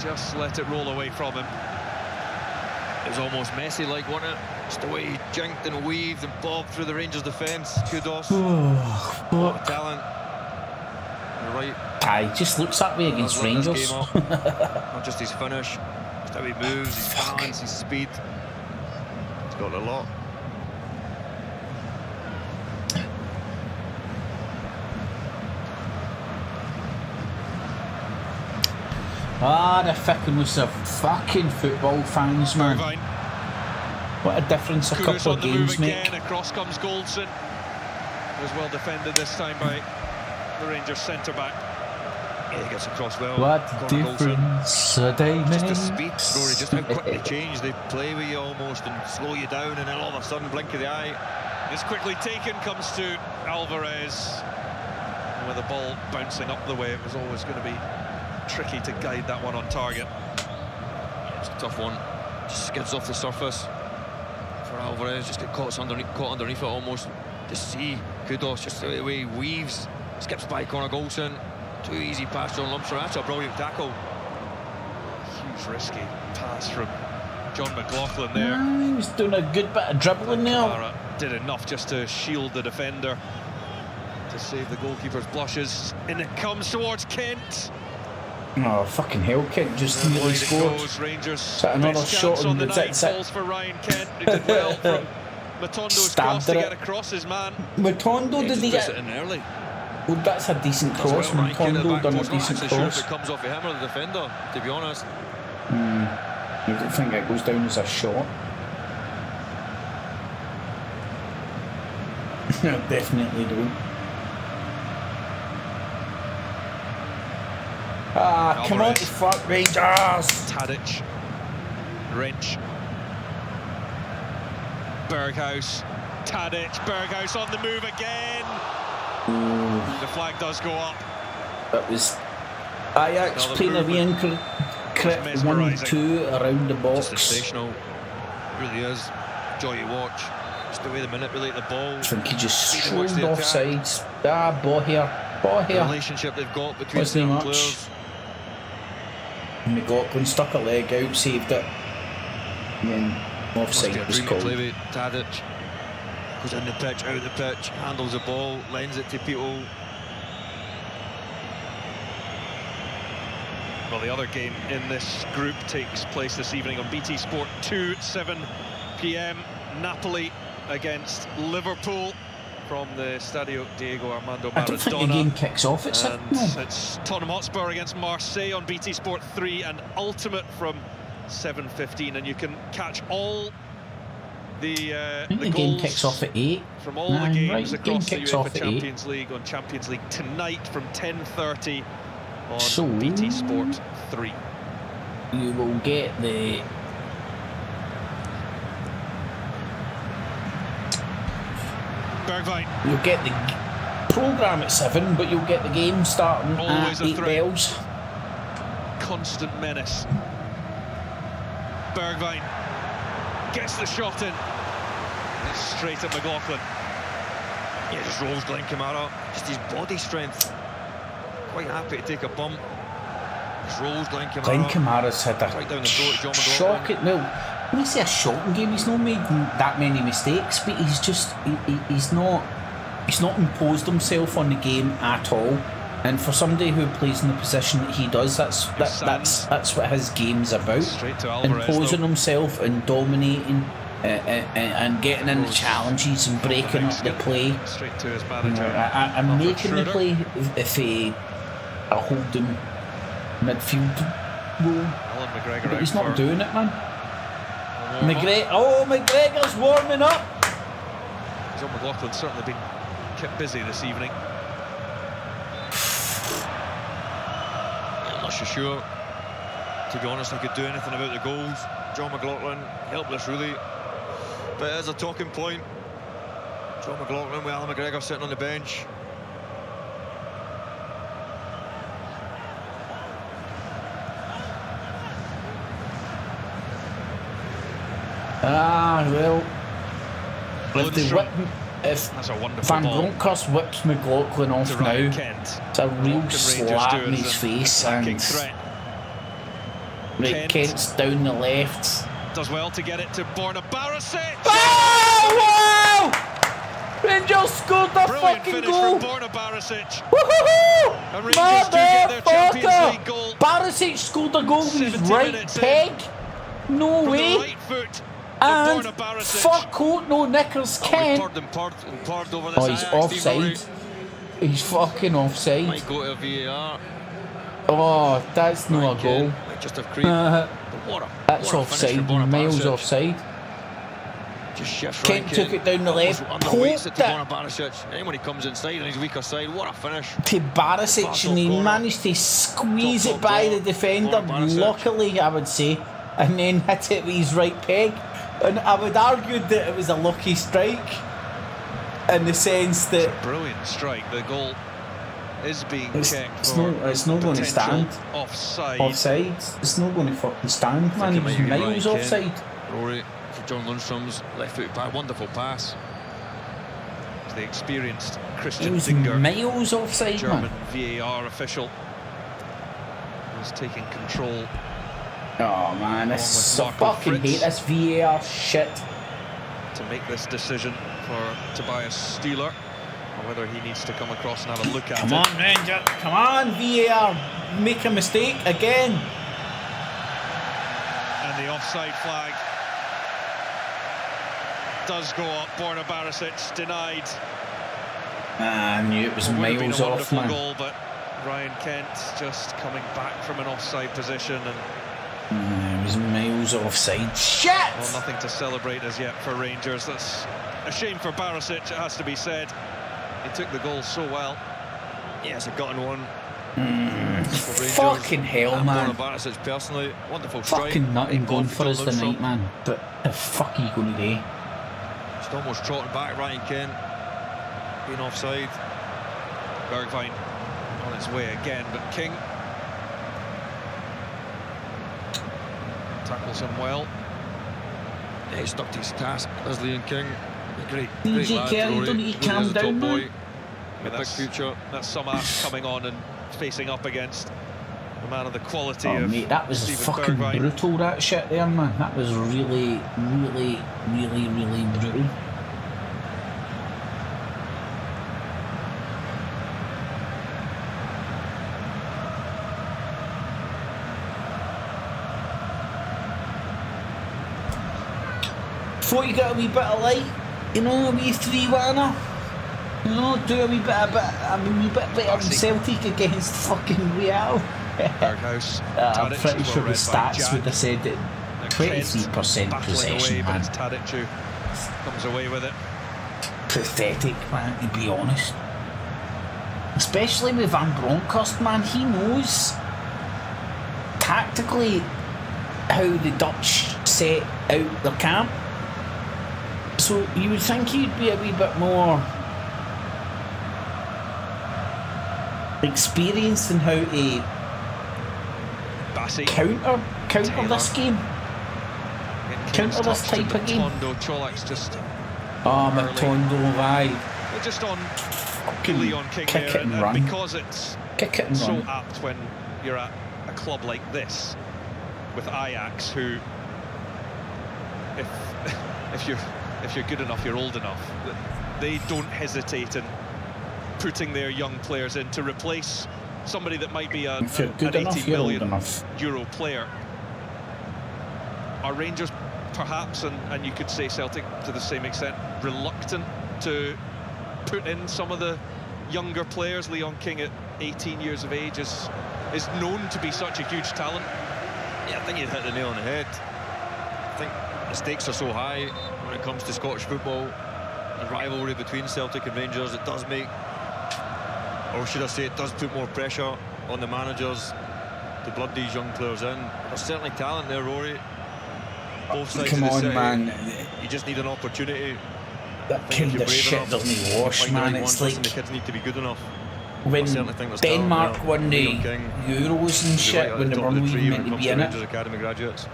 Speaker 2: just let it roll away from him.
Speaker 3: It was almost Messi-like, wasn't it? Just the way he jinked and weaved and bobbed through the Rangers' defence. Kudos. What talent. You're right.
Speaker 1: Aye, just looks that way against Rangers.
Speaker 3: Not just his finish, just how he moves, his balance, his speed. He's got a lot.
Speaker 1: Ah, the thickness of fucking football fans, man. What a difference a couple of games make.
Speaker 2: Across comes Goldson. Was well defended this time by the Rangers centre-back.
Speaker 3: Yeah, he gets across well.
Speaker 1: What difference a day makes.
Speaker 3: Just the speed, Rory, just how quick they change. They play with you almost and slow you down, and then all of a sudden, blink of the eye.
Speaker 2: It's quickly taken, comes to Alvarez. And with the ball bouncing up the way, it was always going to be tricky to guide that one on target.
Speaker 3: It's a tough one. Just skids off the surface for Alvarez. Just get caught underneath it almost. Just see Kudos, just the way he weaves. Skips by Connor Goldson. Too easy pass to Lumsford. That's a brilliant tackle.
Speaker 2: Huge risky pass from John McLaughlin there.
Speaker 1: He was doing a good bit of dribbling there.
Speaker 2: Kamara did enough just to shield the defender, to save the goalkeeper's blushes. And it comes towards Kent.
Speaker 1: Oh, fucking hell, Kent just nearly scored.
Speaker 2: Rangers
Speaker 1: another shot
Speaker 2: on the night
Speaker 1: it.
Speaker 2: falls for Ryan Kent, who did well from Matondo's cross to get across his man.
Speaker 1: Matondo, did he get
Speaker 3: it in early?
Speaker 1: Well, that's a decent cross.
Speaker 3: Well,
Speaker 1: Matondo done a decent cross.
Speaker 3: Sure if it comes off of him or the defender, to be honest.
Speaker 1: I don't think it goes down as a shot. I definitely don't. Ah, come on, fuck Rangers!
Speaker 2: Tadic, Wrench, Berghaus, Tadic, Berghaus on the move again. The flag does go up.
Speaker 1: That was Ajax playing a wee crit 1-2 around the box.
Speaker 3: Sensational, really is. Joy to watch. Just the way they manipulate the ball.
Speaker 1: I think he just strolled offsides. Ah, Bohier.
Speaker 3: The relationship they've got between the players.
Speaker 1: McLaughlin stuck a leg out, saved it, and then offside was called.
Speaker 3: Play with Tadic. Goes in the pitch, out of the pitch, handles the ball, lends it to people.
Speaker 2: Well, the other game in this group takes place this evening on BT Sport 2, 7 p.m. Napoli against Liverpool from the Stadio Diego Armando Maradona.
Speaker 1: I don't think the game kicks off at 7.
Speaker 2: It's Tottenham Hotspur against Marseille on BT Sport 3 and Ultimate from 7:15, and you can catch all the
Speaker 1: game kicks off at 8
Speaker 2: from all the games across the UEFA
Speaker 1: UEFA
Speaker 2: Champions League on Champions League tonight from 10:30 on BT Sport 3.
Speaker 1: You will get the
Speaker 2: Bergwijn.
Speaker 1: You'll get the programme at 7, but you'll get the game starting
Speaker 2: Always
Speaker 1: at 8 bells.
Speaker 2: Constant menace. Bergwijn gets the shot in. It's straight at McLaughlin.
Speaker 3: Yeah, just rolls Glenn Kamara. Just his body strength. Quite happy to take a bump. Just rolls Glenn Kamara.
Speaker 1: Glenn Kamara's had a
Speaker 3: right down the throat of John
Speaker 1: shocking. Well, when I say a shocking game, he's not made that many mistakes, but he's just he's not imposed himself on the game at all. And for somebody who plays in the position that he does, that's what his game's about.
Speaker 2: Straight to Alvarez,
Speaker 1: imposing himself and dominating and getting in the challenges and breaking up the play.
Speaker 2: Straight to his manager.
Speaker 1: And making the play if a holding midfield role. But he's not doing it, man. McGregor's warming up.
Speaker 2: John McLaughlin's certainly been kept busy this evening.
Speaker 3: I'm not so sure. To be honest, I could do anything about the goals. John McLaughlin, helpless really. But it is a talking point. John McLaughlin with Alan McGregor sitting on the bench.
Speaker 1: Well, if
Speaker 2: That's a wonderful
Speaker 1: Van
Speaker 2: ball.
Speaker 1: Bronckhorst whips McLaughlin off
Speaker 2: To
Speaker 1: now,
Speaker 2: Ryan Kent.
Speaker 1: it's a real
Speaker 2: What can
Speaker 1: slap
Speaker 2: Rangers
Speaker 1: in
Speaker 2: do
Speaker 1: his
Speaker 2: as an
Speaker 1: face,
Speaker 2: attacking
Speaker 1: and
Speaker 2: threat?
Speaker 1: Kent's down the left.
Speaker 2: Does well to get it to Borna Barisic.
Speaker 1: Oh, wow! Rangers scored the
Speaker 2: Brilliant
Speaker 1: fucking
Speaker 2: finish
Speaker 1: goal!
Speaker 2: from Borna Barisic.
Speaker 1: Woohoo!
Speaker 2: And Rangers do get their Champions League goal.
Speaker 1: Barisic scored a goal with his
Speaker 2: 70
Speaker 1: right
Speaker 2: minutes
Speaker 1: peg. No
Speaker 2: From
Speaker 1: way.
Speaker 2: the right foot
Speaker 1: And
Speaker 2: of Borna Barisic.
Speaker 1: fuck out, no knickers, Kent.
Speaker 3: Poured over this
Speaker 1: Oh, he's
Speaker 3: Ajax team already.
Speaker 1: offside. He's fucking offside.
Speaker 3: Might go to VAR.
Speaker 1: Oh, that's no a goal.
Speaker 3: Might just have creeped. But
Speaker 1: That's
Speaker 3: what a finish from
Speaker 1: offside.
Speaker 3: Borna
Speaker 1: Miles
Speaker 3: Barisic.
Speaker 1: offside.
Speaker 3: Just shifts
Speaker 1: Kent
Speaker 3: right.
Speaker 1: took it down the left,
Speaker 3: Underweights it
Speaker 1: poked
Speaker 3: to
Speaker 1: it
Speaker 3: Borna Barisic. And when he comes inside on his weaker side, what a finish.
Speaker 1: to Barisic, and he managed to squeeze it by the defender, luckily I would say, and then hit it with his right peg. And I would argue that it was a lucky strike, in the sense that
Speaker 2: Brilliant strike. The goal is being checked
Speaker 1: it's
Speaker 2: for
Speaker 1: not going to stand.
Speaker 2: Offside.
Speaker 1: Offside. It's not going to fucking stand, man. He was miles offside.
Speaker 3: Rory for John Lundstrom's left-footed pass. Wonderful pass.
Speaker 2: The experienced
Speaker 1: He
Speaker 2: Christian
Speaker 1: was
Speaker 2: Dinger,
Speaker 1: miles offside,
Speaker 2: German
Speaker 1: man.
Speaker 2: VAR official, was taking control.
Speaker 1: Oh man, this I
Speaker 2: Marco
Speaker 1: fucking
Speaker 2: Fritz
Speaker 1: hate this VAR shit.
Speaker 2: to make this decision for Tobias Steeler, or whether he needs to come across and have a look at
Speaker 1: Come
Speaker 2: it.
Speaker 1: on, Ranger. Come on, VAR. Make a mistake again.
Speaker 2: And the offside flag does go up. Borna Barisic denied.
Speaker 1: I knew it was
Speaker 2: Would have been
Speaker 1: miles
Speaker 2: a
Speaker 1: off,
Speaker 2: wonderful
Speaker 1: man.
Speaker 2: goal, but Ryan Kent just coming back from an offside position, and
Speaker 1: It was miles offside. Shit!
Speaker 2: well, nothing to celebrate as yet for Rangers. That's a shame for Barisic, it has to be said. He took the goal so well.
Speaker 3: Yeah, it's a gutting one.
Speaker 1: Fucking hell, man.
Speaker 3: Borna Barisic personally, wonderful strike.
Speaker 1: Fucking nothing
Speaker 3: Big
Speaker 1: going
Speaker 3: ball
Speaker 1: for
Speaker 3: John
Speaker 1: us tonight,
Speaker 3: Lundstrom.
Speaker 1: man. But the fuck are you going to do?
Speaker 3: Just almost trotting back Ryan Kent. Being offside.
Speaker 2: Bergwijn on its way again, but King tackles him well.
Speaker 3: Yeah, he stuck to his task as Liam King. Great
Speaker 1: DJ
Speaker 3: lad,
Speaker 1: Kelly,
Speaker 3: Rory.
Speaker 1: don't you
Speaker 3: Really
Speaker 1: calm
Speaker 3: is a top
Speaker 1: down,
Speaker 3: boy.
Speaker 1: man?
Speaker 3: With a big future.
Speaker 2: That's some ass coming on and facing up against a man of the quality
Speaker 1: Oh,
Speaker 2: of
Speaker 1: mate, that was
Speaker 2: Steven
Speaker 1: fucking
Speaker 2: Bergwijn.
Speaker 1: brutal, that shit there, man. That was really, really, really, really brutal. Thought you got a wee bit of light, you know, a wee 3-1er. You know, do a wee bit better than Celtic against fucking Real.
Speaker 2: Berghuis.
Speaker 1: I'm
Speaker 2: Tadic
Speaker 1: pretty
Speaker 2: as well
Speaker 1: sure the
Speaker 2: read by
Speaker 1: stats
Speaker 2: Jack.
Speaker 1: would have said that 23%
Speaker 2: Battling
Speaker 1: possession,
Speaker 2: away, but
Speaker 1: man.
Speaker 2: it's Tadic who comes away with it.
Speaker 1: Pathetic, man, to be honest. Especially with Van Bronckhorst, man. He knows tactically how the Dutch set out their camp. So you would think he'd be a wee bit more experienced in how to counter this game. Counter this type of game.
Speaker 2: Cholak's just
Speaker 1: Oh, McTondo, right.
Speaker 2: We're just on
Speaker 1: Fucking
Speaker 2: Leon King
Speaker 1: kick
Speaker 2: there,
Speaker 1: it and run.
Speaker 2: because it's
Speaker 1: Kick it and
Speaker 2: so
Speaker 1: run.
Speaker 2: apt when you're at a club like this with Ajax, who, if you're good enough, you're old enough. They don't hesitate in putting their young players in to replace somebody that might be an
Speaker 1: If you're good enough,
Speaker 2: 80
Speaker 1: you're old
Speaker 2: million
Speaker 1: enough.
Speaker 2: euro player. Are Rangers perhaps, and you could say Celtic to the same extent, reluctant to put in some of the younger players? Leon King at 18 years of age is known to be such a huge talent.
Speaker 3: Yeah, I think you hit the nail on the head. I think the stakes are so high when it comes to Scottish football. The rivalry between Celtic and Rangers, it does make, or should I say, it does put more pressure on the managers to blood these young players in. There's certainly talent there, Rory. Both sides
Speaker 1: Come
Speaker 3: of the
Speaker 1: on,
Speaker 3: city.
Speaker 1: man.
Speaker 3: You just need an opportunity.
Speaker 1: That kind of shit doesn't wash, man. It's like
Speaker 3: the kids need to be good enough.
Speaker 1: when Denmark won the Euros and shit, when they weren't even meant to be in it.
Speaker 3: Academy graduates.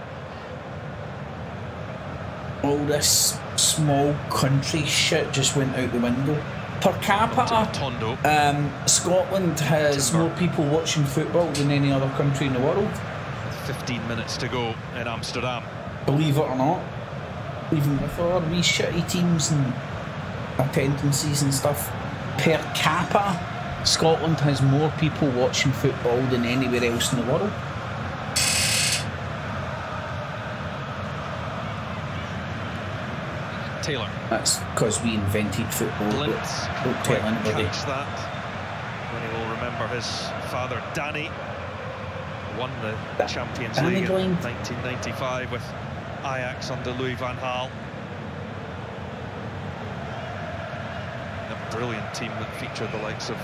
Speaker 1: All this small country shit just went out the window. Per capita, Scotland has more people watching football than any other country in the world.
Speaker 2: 15 minutes to go in Amsterdam.
Speaker 1: Believe it or not, even with all wee shitty teams and attendances and stuff, per capita, Scotland has more people watching football than anywhere else in the world.
Speaker 2: Taylor.
Speaker 1: That's because we invented football.
Speaker 2: Blintz
Speaker 1: Don't tell anybody.
Speaker 2: catch that. When he will remember his father, Danny, won the Champions League in 1995 with Ajax under Louis van Gaal. A brilliant team that featured the likes of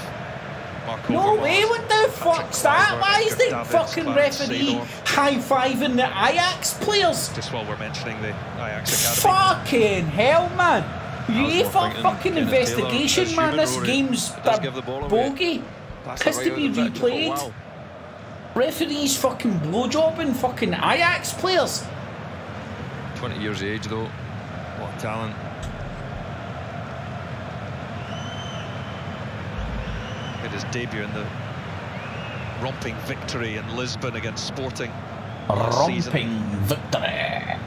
Speaker 2: Marco
Speaker 1: No
Speaker 2: Vermaas,
Speaker 1: way, what the fuck's that? Why is the fucking referee high-fiving the Ajax players?
Speaker 2: Just while we're mentioning the Ajax Academy.
Speaker 1: Fucking hell, man. UEFA fucking investigation, man. This game's a bogey. Has to be replayed. Referees fucking blowjobbing fucking Ajax players.
Speaker 3: 20 years of age, though. What a talent.
Speaker 2: Made his debut in the romping victory in Lisbon against Sporting.
Speaker 1: Romping victory.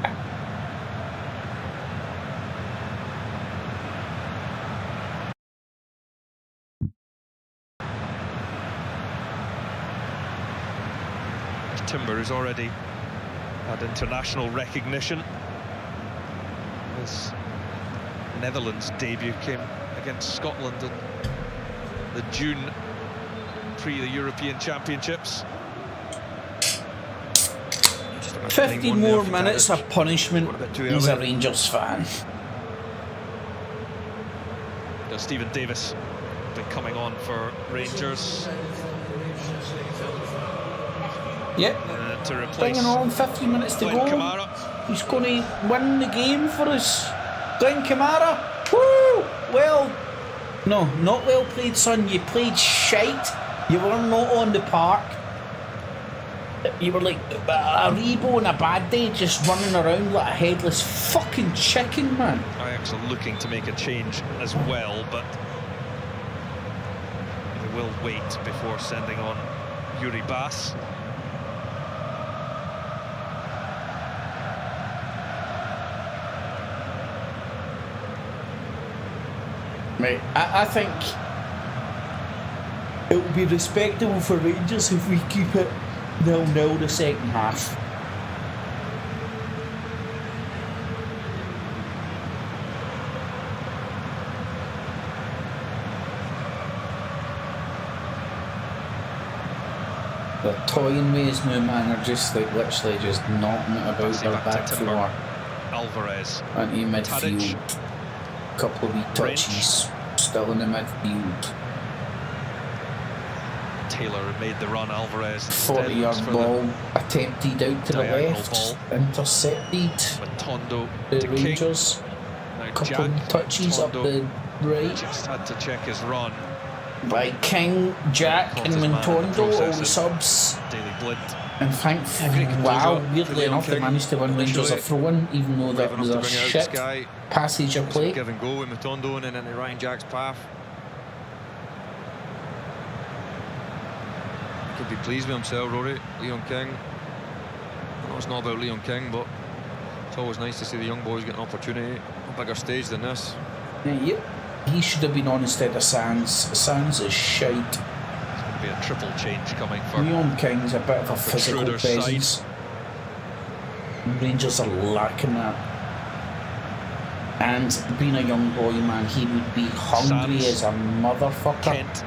Speaker 2: Timber has already had international recognition. His Netherlands debut came against Scotland in the June the European Championships.
Speaker 1: 50 more minutes of punishment as a Rangers fan.
Speaker 2: Stephen Davis been coming on for Rangers.
Speaker 1: Yep.
Speaker 2: To replace
Speaker 1: bringing on 50 minutes to go.
Speaker 2: Kamara.
Speaker 1: He's going to win the game for us. Glenn Kamara. Woo! Well, no, not well played, son. You played shite. You were not on the park. You were like a Rebo on a bad day, just running around like a headless fucking chicken, man.
Speaker 2: Ajax are looking to make a change as well, but they will wait before sending on Yuri Bass.
Speaker 1: Right, I think it will be respectable for Rangers if we keep it 0-0 the second half. They're toying with his new man, are just like literally just knocking it about their back four.
Speaker 2: Alvarez.
Speaker 1: And in midfield. Couple of wee touches, still in the midfield.
Speaker 2: Taylor made the run, Alvarez.
Speaker 1: 40-yard ball attempted out to the left, intercepted.
Speaker 2: Matondo
Speaker 1: the Rangers. Couple of touches up the right.
Speaker 2: Just had to check his run.
Speaker 1: By King, Jack and Matondo, all the subs.
Speaker 2: Daily Blind.
Speaker 1: And thankfully, wow, weirdly enough, they managed to win Rangers a throw-in, even though that was a shit passage of play.
Speaker 3: Give and go with Matondo and then into Ryan Jack's path. He could be pleased with himself, Rory. Leon King. I know it's not about Leon King, but it's always nice to see the young boys get an opportunity on a bigger stage than this.
Speaker 1: Yep. He should have been on instead of Sands. Sands is shite.
Speaker 2: Be a triple change coming for
Speaker 1: Leon King's a bit of a physical presence.
Speaker 2: Side.
Speaker 1: Rangers are lacking that. And being a young boy, man, he would be hungry as a motherfucker.
Speaker 2: Kent.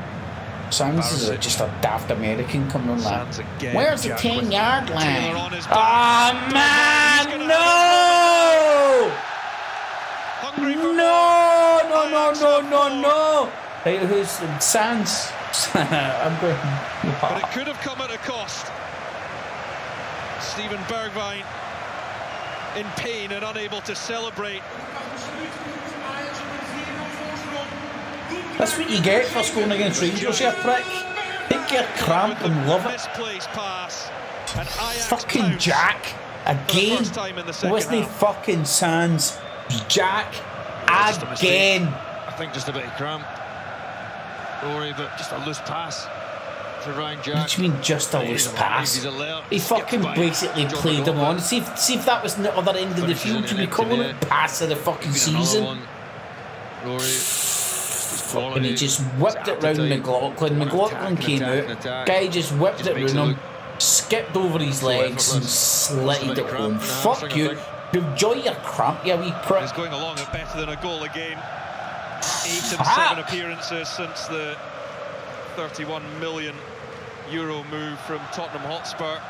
Speaker 1: Sands is just a daft American coming on like, where's the 10-yard line?
Speaker 2: Ah,
Speaker 1: man, no! No! Hey, who's Sands? I'm going.
Speaker 2: But it could have come at a cost. Steven Bergwijn in pain and unable to celebrate.
Speaker 1: That's what you get for scoring against Rangers, you prick. Take your cramp and love it.
Speaker 2: Misplaced pass. And Ajax
Speaker 1: fucking
Speaker 2: pounce
Speaker 1: Jack again. Wasn't he fucking Sands? Jack again.
Speaker 3: I think just a bit of cramp, Rory, but just a loose pass to Ryan Jack.
Speaker 1: What do you mean just a loose pass? He fucking basically played him on. See if that was the other end of the field, you'd be calling it pass of the fucking season. And he just whipped it round McLaughlin. McLaughlin came out. Guy just whipped it round him, skipped over his legs and slid it home. Fuck you. Enjoy your cramp, you wee prick.
Speaker 2: He's going along at better than a goal a game. 8 and 7 appearances since the €31 million move from Tottenham Hotspur.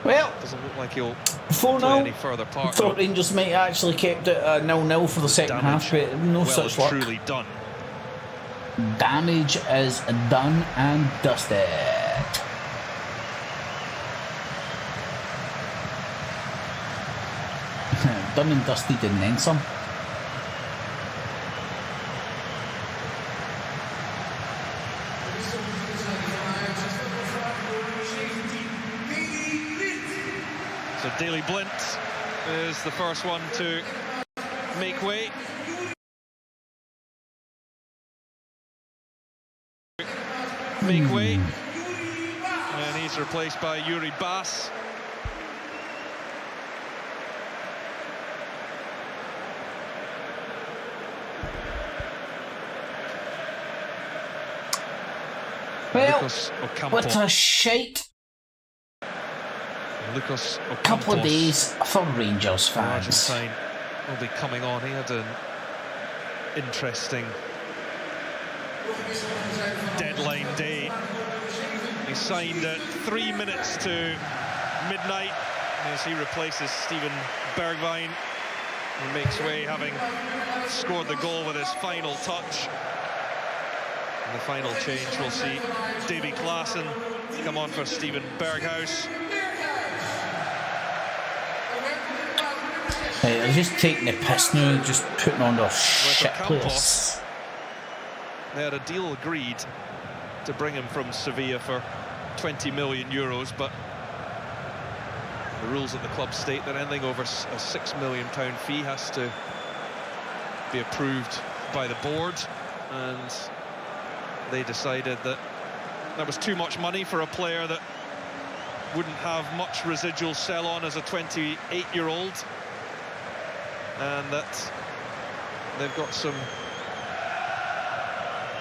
Speaker 1: Well,
Speaker 2: doesn't look like he'll
Speaker 1: play
Speaker 2: any further part.
Speaker 1: Thought Rangers might actually kept it 0-0 for the second half, but no such luck.
Speaker 2: Truly done.
Speaker 1: Damage is done and dusted. Done and dusted and then some.
Speaker 2: So Daley Blint is the first one to make way. And he's replaced by Yuri Bass.
Speaker 1: Well, what a shite couple of days for Rangers fans.
Speaker 2: Argentine will be coming on. He had an interesting deadline day. He signed at 3 minutes to midnight as he replaces Steven Bergwijn, who makes way, having scored the goal with his final touch. And the final change, we'll see Davy Klaassen come on for Steven Berghuis.
Speaker 1: They're just taking the piss now, just putting on their shit place.
Speaker 2: They had a deal agreed to bring him from Sevilla for €20 million, but the rules at the club state that anything over a £6 million fee has to be approved by the board, and they decided that that was too much money for a player that wouldn't have much residual sell-on as a 28-year-old, and that they've got some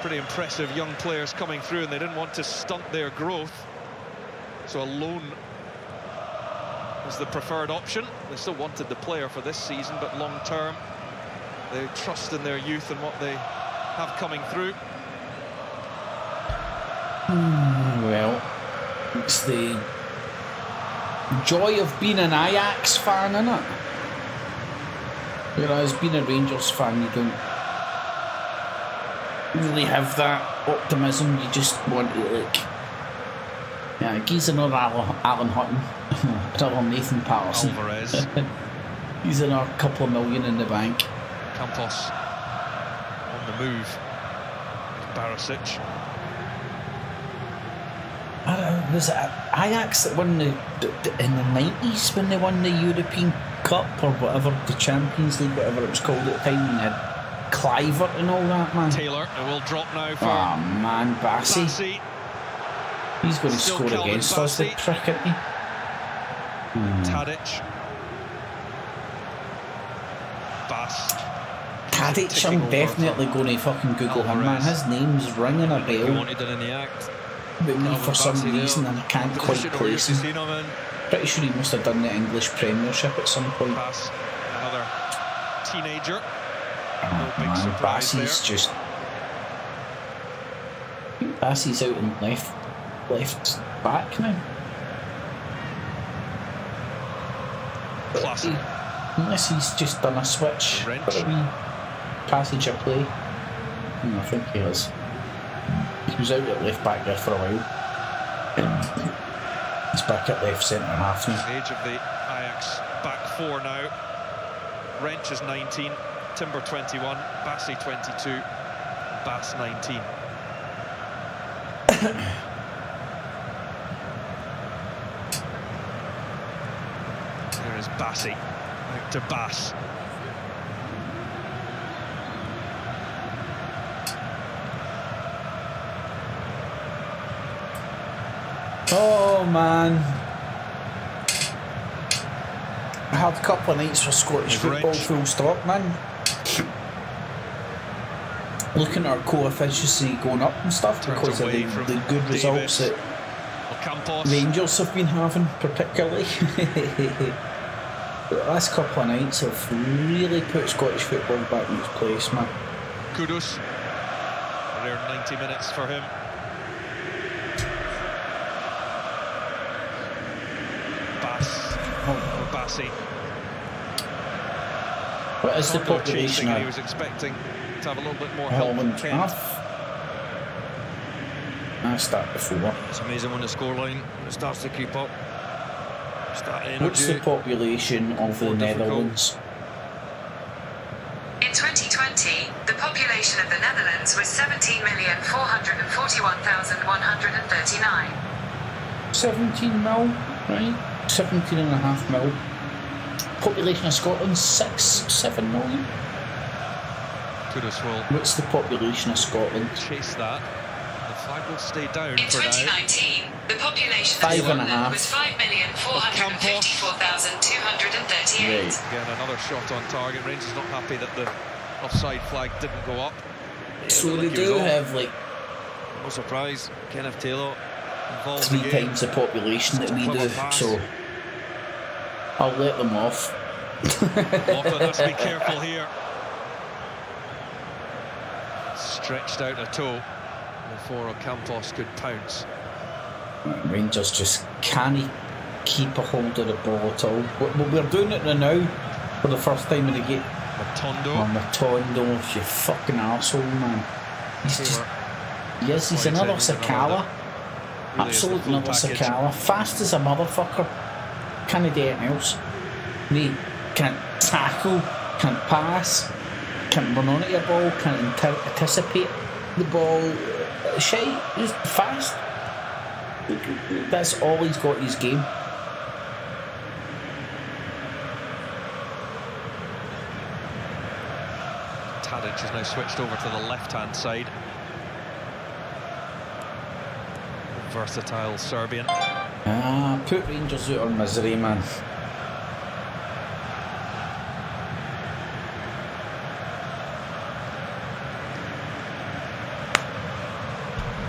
Speaker 2: pretty impressive young players coming through, and they didn't want to stunt their growth, so a loan was the preferred option. They still wanted the player for this season, but long-term they trust in their youth and what they have coming through.
Speaker 1: Well, it's the joy of being an Ajax fan, innit? Whereas being a Rangers fan, you don't really have that optimism. You just want to, like, yeah, he's another Alan Hutton, another Nathan Patterson.
Speaker 2: Alvarez.
Speaker 1: He's another couple of million in the bank.
Speaker 2: Campos on the move. Barisic.
Speaker 1: Was it Ajax that won in the 90s when they won the European Cup or whatever, the Champions League, whatever it was called at the time, and had Clivert and all that, man.
Speaker 2: Taylor, it will drop now for
Speaker 1: man, Bassey. He's going to
Speaker 2: Still
Speaker 1: score
Speaker 2: Calvin
Speaker 1: against us, the
Speaker 2: Bassey.
Speaker 1: prick, isn't he?
Speaker 2: Tadic. Bass.
Speaker 1: Tadic, I'm definitely going to fucking Google him, man. His name's ringing a bell.
Speaker 3: Wanted it in the act.
Speaker 1: But me, for some reason, I can't quite place him. Pretty sure he must have done the English Premiership at some point.
Speaker 2: Bass, another teenager. No big surprise there.
Speaker 1: Bassey's just... Bassey's out in left back now.
Speaker 2: Classic.
Speaker 1: Unless he's just done a switch for a wee passage of play. I think he has. He was out at left back there for a while. He's back at left centre half now.
Speaker 2: Age of the Ajax back four now. Wrench is 19, Timber 21, Bassey 22, Bass 19. There is Bassey, out to Bass.
Speaker 1: Oh man, I had a couple of nights for Scottish football, full stop, man. Looking at our co-efficiency going up and stuff because of the good results that Rangers have been having, particularly. The last couple of nights have really put Scottish football back in its place, man.
Speaker 2: Kudos. There 90 minutes for him. Bassey.
Speaker 1: What is the population now?
Speaker 2: He was expecting to have a little bit more help from Kent.
Speaker 1: That's that before.
Speaker 3: It's amazing when the scoreline starts to keep up.
Speaker 1: What's the population of the Netherlands?
Speaker 15: In 2020, the population of the Netherlands was 17,441,139.
Speaker 1: 17 mil, right? 17.5 mil. Population of Scotland, 6-7 million.
Speaker 2: Kudos will.
Speaker 1: What's the population of Scotland?
Speaker 2: Chase that. The flag will stay down
Speaker 15: in
Speaker 2: for
Speaker 15: 2019,
Speaker 2: now.
Speaker 15: the population of Scotland was 5,454,238.
Speaker 2: Right. Again, another shot on target. Rangers not happy that the offside flag didn't go up.
Speaker 1: So they do have like.
Speaker 3: No surprise, Kenneth Taylor involved
Speaker 1: 3 times the population that we do, so I'll let them off.
Speaker 2: Auckland has to be careful here. Stretched out a toe before Ocampos could pounce.
Speaker 1: Rangers just can't keep a hold of the ball at all. We're doing it now for the first time in the game.
Speaker 2: Matondo.
Speaker 1: Oh, Matondo, you fucking arsehole, man. He's just. Yes, he's another Sakala. Really absolute another Sakala. Fast as a motherfucker. Can't do anything else. He can't tackle, can't pass, can't run onto your ball, can't anticipate the ball. Shite, he's fast. That's all he's got in his game.
Speaker 2: Tadic has now switched over to the left-hand side. Versatile Serbian.
Speaker 1: Put Rangers out on misery, man.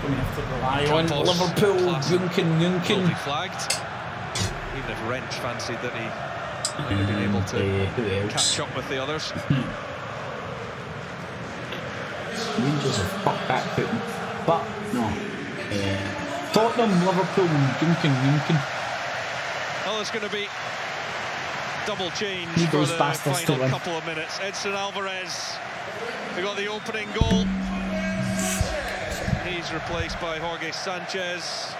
Speaker 1: We have to rely on Liverpool, Junkin.
Speaker 2: Flagged. Even if Wrench fancied that he might have been able to catch up with the others.
Speaker 1: Rangers have fucked that footing. But, no. Tottenham, Liverpool, Junkin.
Speaker 2: Well, there's going to be double change
Speaker 1: for
Speaker 2: the final couple of minutes. Edson Alvarez, we got the opening goal. He's replaced by Jorge Sanchez.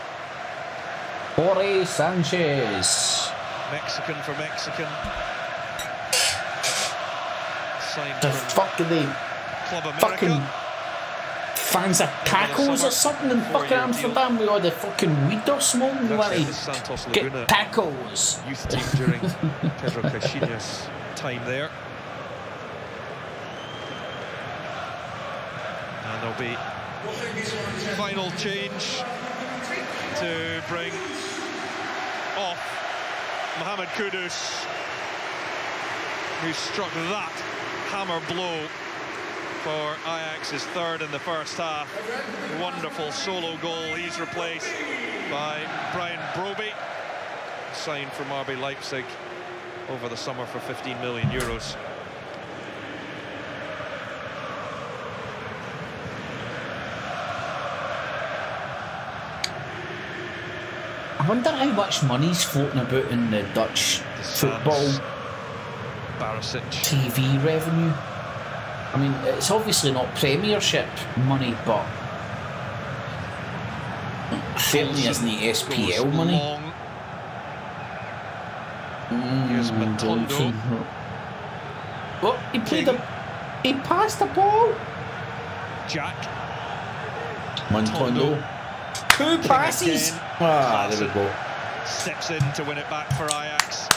Speaker 2: Mexican for Mexican. Signed
Speaker 1: the fuck are they?
Speaker 2: Club America.
Speaker 1: Fucking fans of tacos or something in fucking Amsterdam with all the fucking weed or smoking. You want to get tacos.
Speaker 2: Youth team during Pedro Caixinha's time there. And there'll be final change to bring off Mohamed Kudus, who struck that hammer blow for Ajax's third in the first half. Wonderful solo goal. He's replaced by Brian Broby, signed from RB Leipzig over the summer for 15 million euros.
Speaker 1: I wonder how much money's floating about in the Dutch football TV revenue. I mean, it's obviously not Premiership money, but certainly isn't the SPL money.
Speaker 2: Here's Matondo.
Speaker 1: Oh, he played he passed the ball.
Speaker 2: Jack.
Speaker 1: Matondo. 2 passes. Ah, there we go.
Speaker 2: Steps in to win it back for Ajax.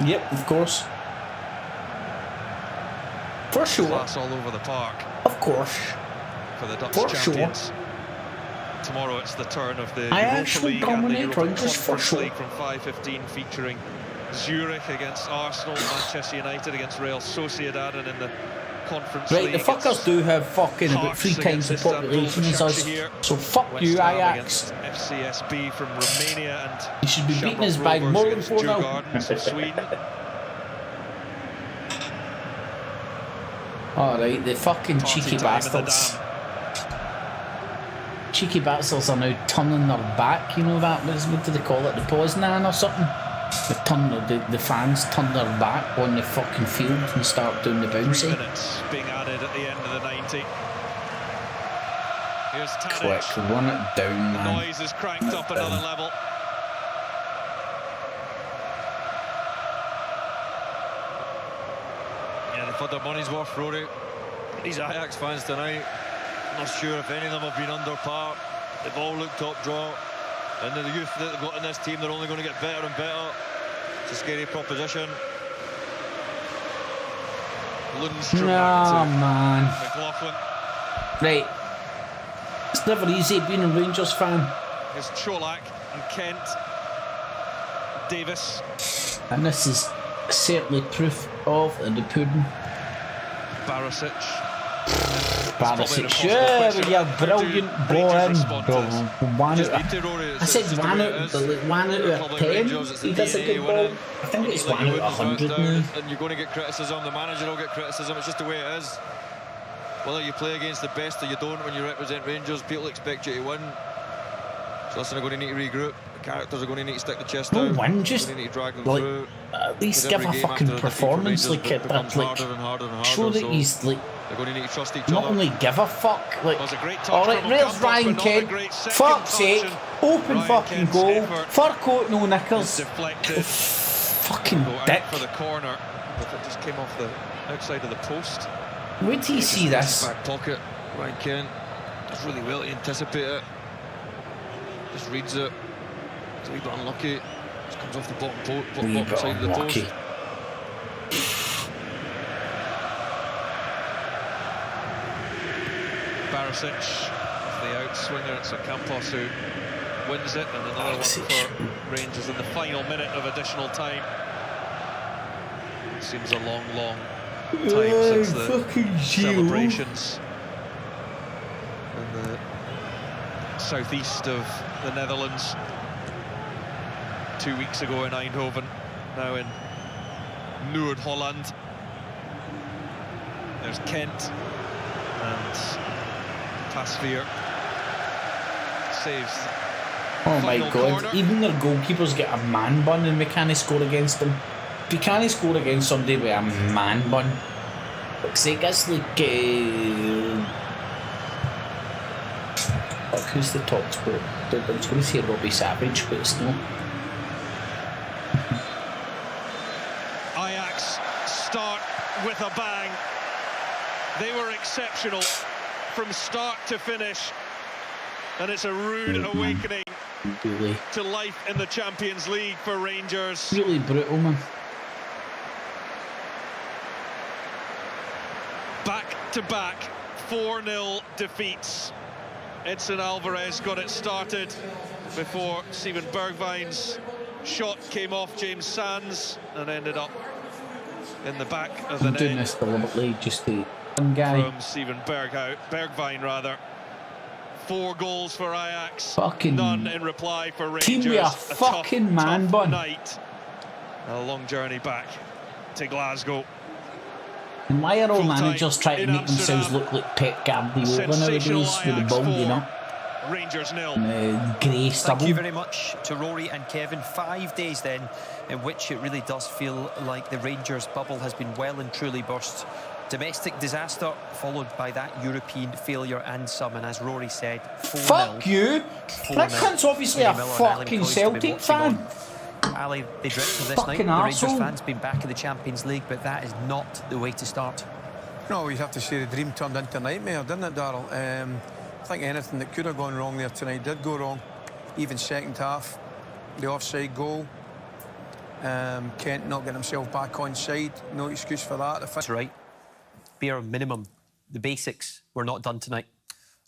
Speaker 1: Yep, of course. For sure.
Speaker 2: Class all over the park.
Speaker 1: Of course.
Speaker 2: For the Dutch
Speaker 1: for
Speaker 2: champions.
Speaker 1: Sure.
Speaker 2: Tomorrow it's the turn of the
Speaker 1: I
Speaker 2: Europa
Speaker 1: actually
Speaker 2: League and the
Speaker 1: dominate
Speaker 2: Europa
Speaker 1: Rangers for
Speaker 2: Conference
Speaker 1: sure.
Speaker 2: League from 5:15, featuring Zurich against Arsenal, Manchester United against Real Sociedad, and in the Conference League.
Speaker 1: Right, the fuckers do have fucking about 3 times the population as us, so fuck you, Ajax.
Speaker 2: FCSB from Romania, and
Speaker 1: you should be beating us by more than 4-0.
Speaker 2: from Sweden.
Speaker 1: Alright, the fucking cheeky bastards. Cheeky bastards are now turning their back, you know that? What do they call it? The Poznan or something? The fans turn their back on the fucking field and start doing the bouncy.
Speaker 2: 3 minutes being added at the end of the 90. Here's Tadic.
Speaker 1: Quick, run it down, man.
Speaker 2: The noise is cranked up another level.
Speaker 3: Yeah, they've had their money's worth, Rory. These Ajax fans tonight, I'm not sure if any of them have been under par. They've all looked top draw. And the youth that they've got in this team, they're only going to get better and better. It's a scary proposition.
Speaker 1: Lundstrom man.
Speaker 2: McLaughlin.
Speaker 1: Right. It's never easy being a Rangers fan.
Speaker 2: Here's Cholak and Kent. Davis.
Speaker 1: And this is certainly proof of the pudding.
Speaker 2: Barisic.
Speaker 1: Barisic, sure, with your brilliant ball in. I said 1 out of 10. He does a good ball. I think it's 1 out of 100 now.
Speaker 3: And you're going to get criticism. The manager will get criticism. It's just the way it is. Whether you play against the best or you don't, when you represent Rangers, people expect you to win. So listen, they're going to need to regroup. The characters are going to need to stick the chest out.
Speaker 1: Win, just
Speaker 3: need to drag them
Speaker 1: like
Speaker 3: through.
Speaker 1: at least give a fucking performance like it. That like show that he's like.
Speaker 3: They're going to need to trust each
Speaker 1: not
Speaker 3: other.
Speaker 1: only give a fuck, like,
Speaker 2: alright,
Speaker 1: there's Ryan Kent, fuck's sake, open
Speaker 2: Ryan
Speaker 1: fucking
Speaker 2: Kent's
Speaker 1: goal,
Speaker 2: effort
Speaker 1: fur coat, no knickers,
Speaker 2: deflected.
Speaker 1: fucking dick.
Speaker 2: For the corner, but it just came off the outside of the post.
Speaker 1: Wait till you see this.
Speaker 3: Back pocket, Ryan Kent does really well to anticipate it. Just reads it. It's a wee bit unlucky. Just comes off the bottom side of the post.
Speaker 2: Barisic, the outswinger, it's Campos who wins it, and another one for Rangers in the final minute of additional time. It seems a long, long time since the celebrations in the southeast of the Netherlands 2 weeks ago in Eindhoven, now in Noord-Holland. There's Kent and Pasveer saves.
Speaker 1: Oh my god,
Speaker 2: corner.
Speaker 1: even their goalkeepers get a man bun and we can't score against them. If you can't score against somebody with a man bun, it's like it's like who's the top scorer? I was going to say Robbie Savage, but it's not.
Speaker 2: Ajax start with a bang. They were exceptional from start to finish, and it's a rude awakening to life in the Champions League for Rangers.
Speaker 1: Really brutal, man.
Speaker 2: Back-to-back 4-0 defeats. Edson Alvarez got it started before Steven Bergwijn's shot came off James Sands and ended up in the back of the
Speaker 1: I'm
Speaker 2: net.
Speaker 1: doing this deliberately just to one guy.
Speaker 2: From Steven Bergwijn, rather. 4 goals for Ajax.
Speaker 1: Fucking
Speaker 2: none in reply for Rangers.
Speaker 1: team with a fucking man bun.
Speaker 2: Night. A long journey back to Glasgow.
Speaker 1: And why are all managers trying to make themselves look like Pep Guardiola nowadays with the ball, you know?
Speaker 2: Rangers 0.
Speaker 1: Grey stubble.
Speaker 11: Thank you very much to Rory and Kevin. 5 days then in which it really does feel like the Rangers bubble has been well and truly burst. Domestic disaster followed by that European failure and some, and as Rory said, 4-0.
Speaker 1: Fuck you! That cunt's obviously a fucking Celtic fan.
Speaker 11: Ali, they dreamt of this
Speaker 1: Fucking
Speaker 11: night. The Rangers
Speaker 1: arsehole.
Speaker 11: fans been back in the Champions League, but that is not the way to start.
Speaker 12: No, you'd have to say the dream turned into nightmare, didn't it, Darryl? I think anything that could have gone wrong there tonight did go wrong. Even second half, the offside goal. Kent not getting himself back on side. No excuse for that.
Speaker 11: That's right. Bare minimum. The basics were not done tonight.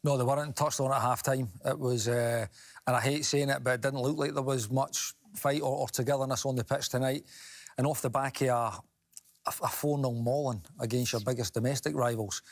Speaker 13: No, they weren't touched on at half-time. It was, and I hate saying it, but it didn't look like there was much fight or togetherness on the pitch tonight. And off the back of a 4-0 mauling against your biggest domestic rivals,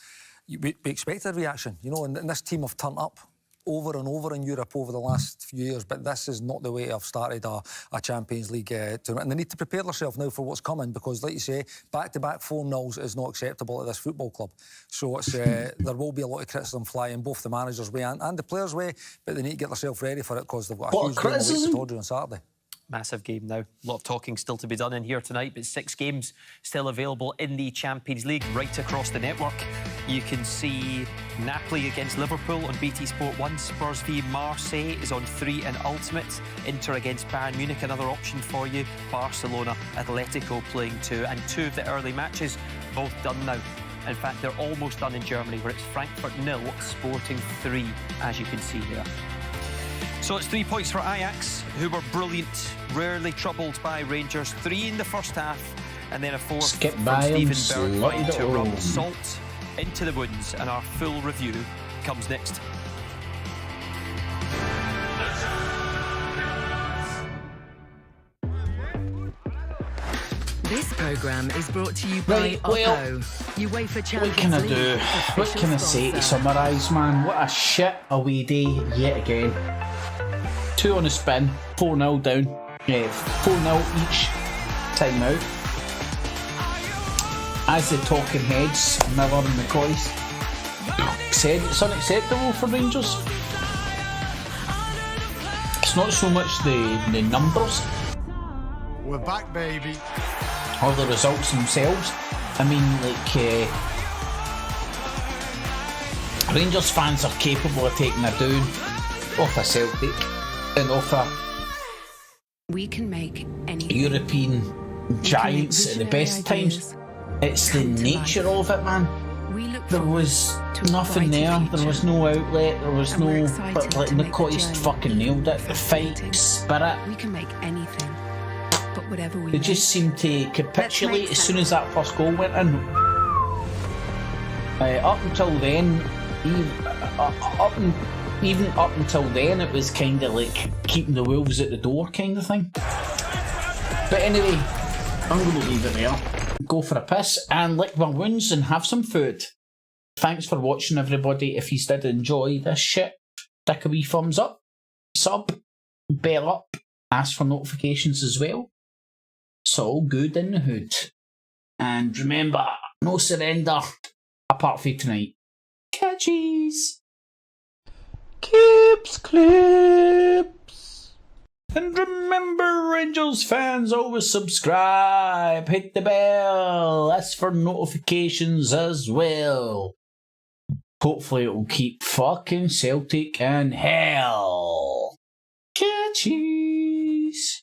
Speaker 13: we expected a reaction, you know, and this team have turned up over and over in Europe over the last few years, but this is not the way to have started a Champions League tournament. And they need to prepare themselves now for what's coming, because, like you say, back-to-back 4-0s is not acceptable at this football club. So it's, there will be a lot of criticism flying both the manager's way and the players' way, but they need to get themselves ready for it, because they've got a huge game away to Tawdry on Saturday.
Speaker 11: Massive game now. A lot of talking still to be done in here tonight, but 6 games still available in the Champions League right across the network. You can see Napoli against Liverpool on BT Sport 1. Spurs v Marseille is on 3 and Ultimate. Inter against Bayern Munich, another option for you. Barcelona, Atletico playing 2. And 2 of the early matches both done now. In fact, they're almost done in Germany, where it's Frankfurt 0, Sporting 3, as you can see there. So it's 3 points for Ajax, who were brilliant, rarely troubled by Rangers. 3 in the first half, and then a 4th
Speaker 1: Skip
Speaker 11: from
Speaker 1: by
Speaker 11: Stephen
Speaker 1: him,
Speaker 11: Bergwijn to
Speaker 1: slide
Speaker 11: rub
Speaker 1: on.
Speaker 11: salt into the wounds, and our full review comes next.
Speaker 16: This programme is brought to you by Oppo. UEFA Champions
Speaker 1: What can I do? What can I say to summarise, man? What a shit away day yet again. 2 on a spin, 4-0 down. Yeah, 4-0 each time out. As the talking heads, Miller and McCoy said, it's unacceptable for Rangers. It's not so much the numbers.
Speaker 17: We're back, baby.
Speaker 1: Or the results themselves. I mean, like, Rangers fans are capable of taking a down off a Celtic and off a
Speaker 4: We can make any
Speaker 1: European giants at the best times. It's the nature of it, man. There was nothing there. There was no outlet. There was no. But like McCoy's fucking nailed it. The fight spirit.
Speaker 4: We can make anything. But whatever we
Speaker 1: They just seemed to capitulate as soon as that first goal went in. Up until then, even up until then, it was kind of like keeping the wolves at the door kind of thing. But anyway, I'm going to leave it there. Go for a piss and lick my wounds and have some food. Thanks for watching, everybody. If you did enjoy this shit, stick a wee thumbs up, sub, bell up, ask for notifications as well. It's all good in the hood. And remember, no surrender, apart from tonight. Catchies! Clips, clips! And remember, Rangers fans, always subscribe, hit the bell, ask for notifications as well. Hopefully it will keep fucking Celtic in hell. Catchies!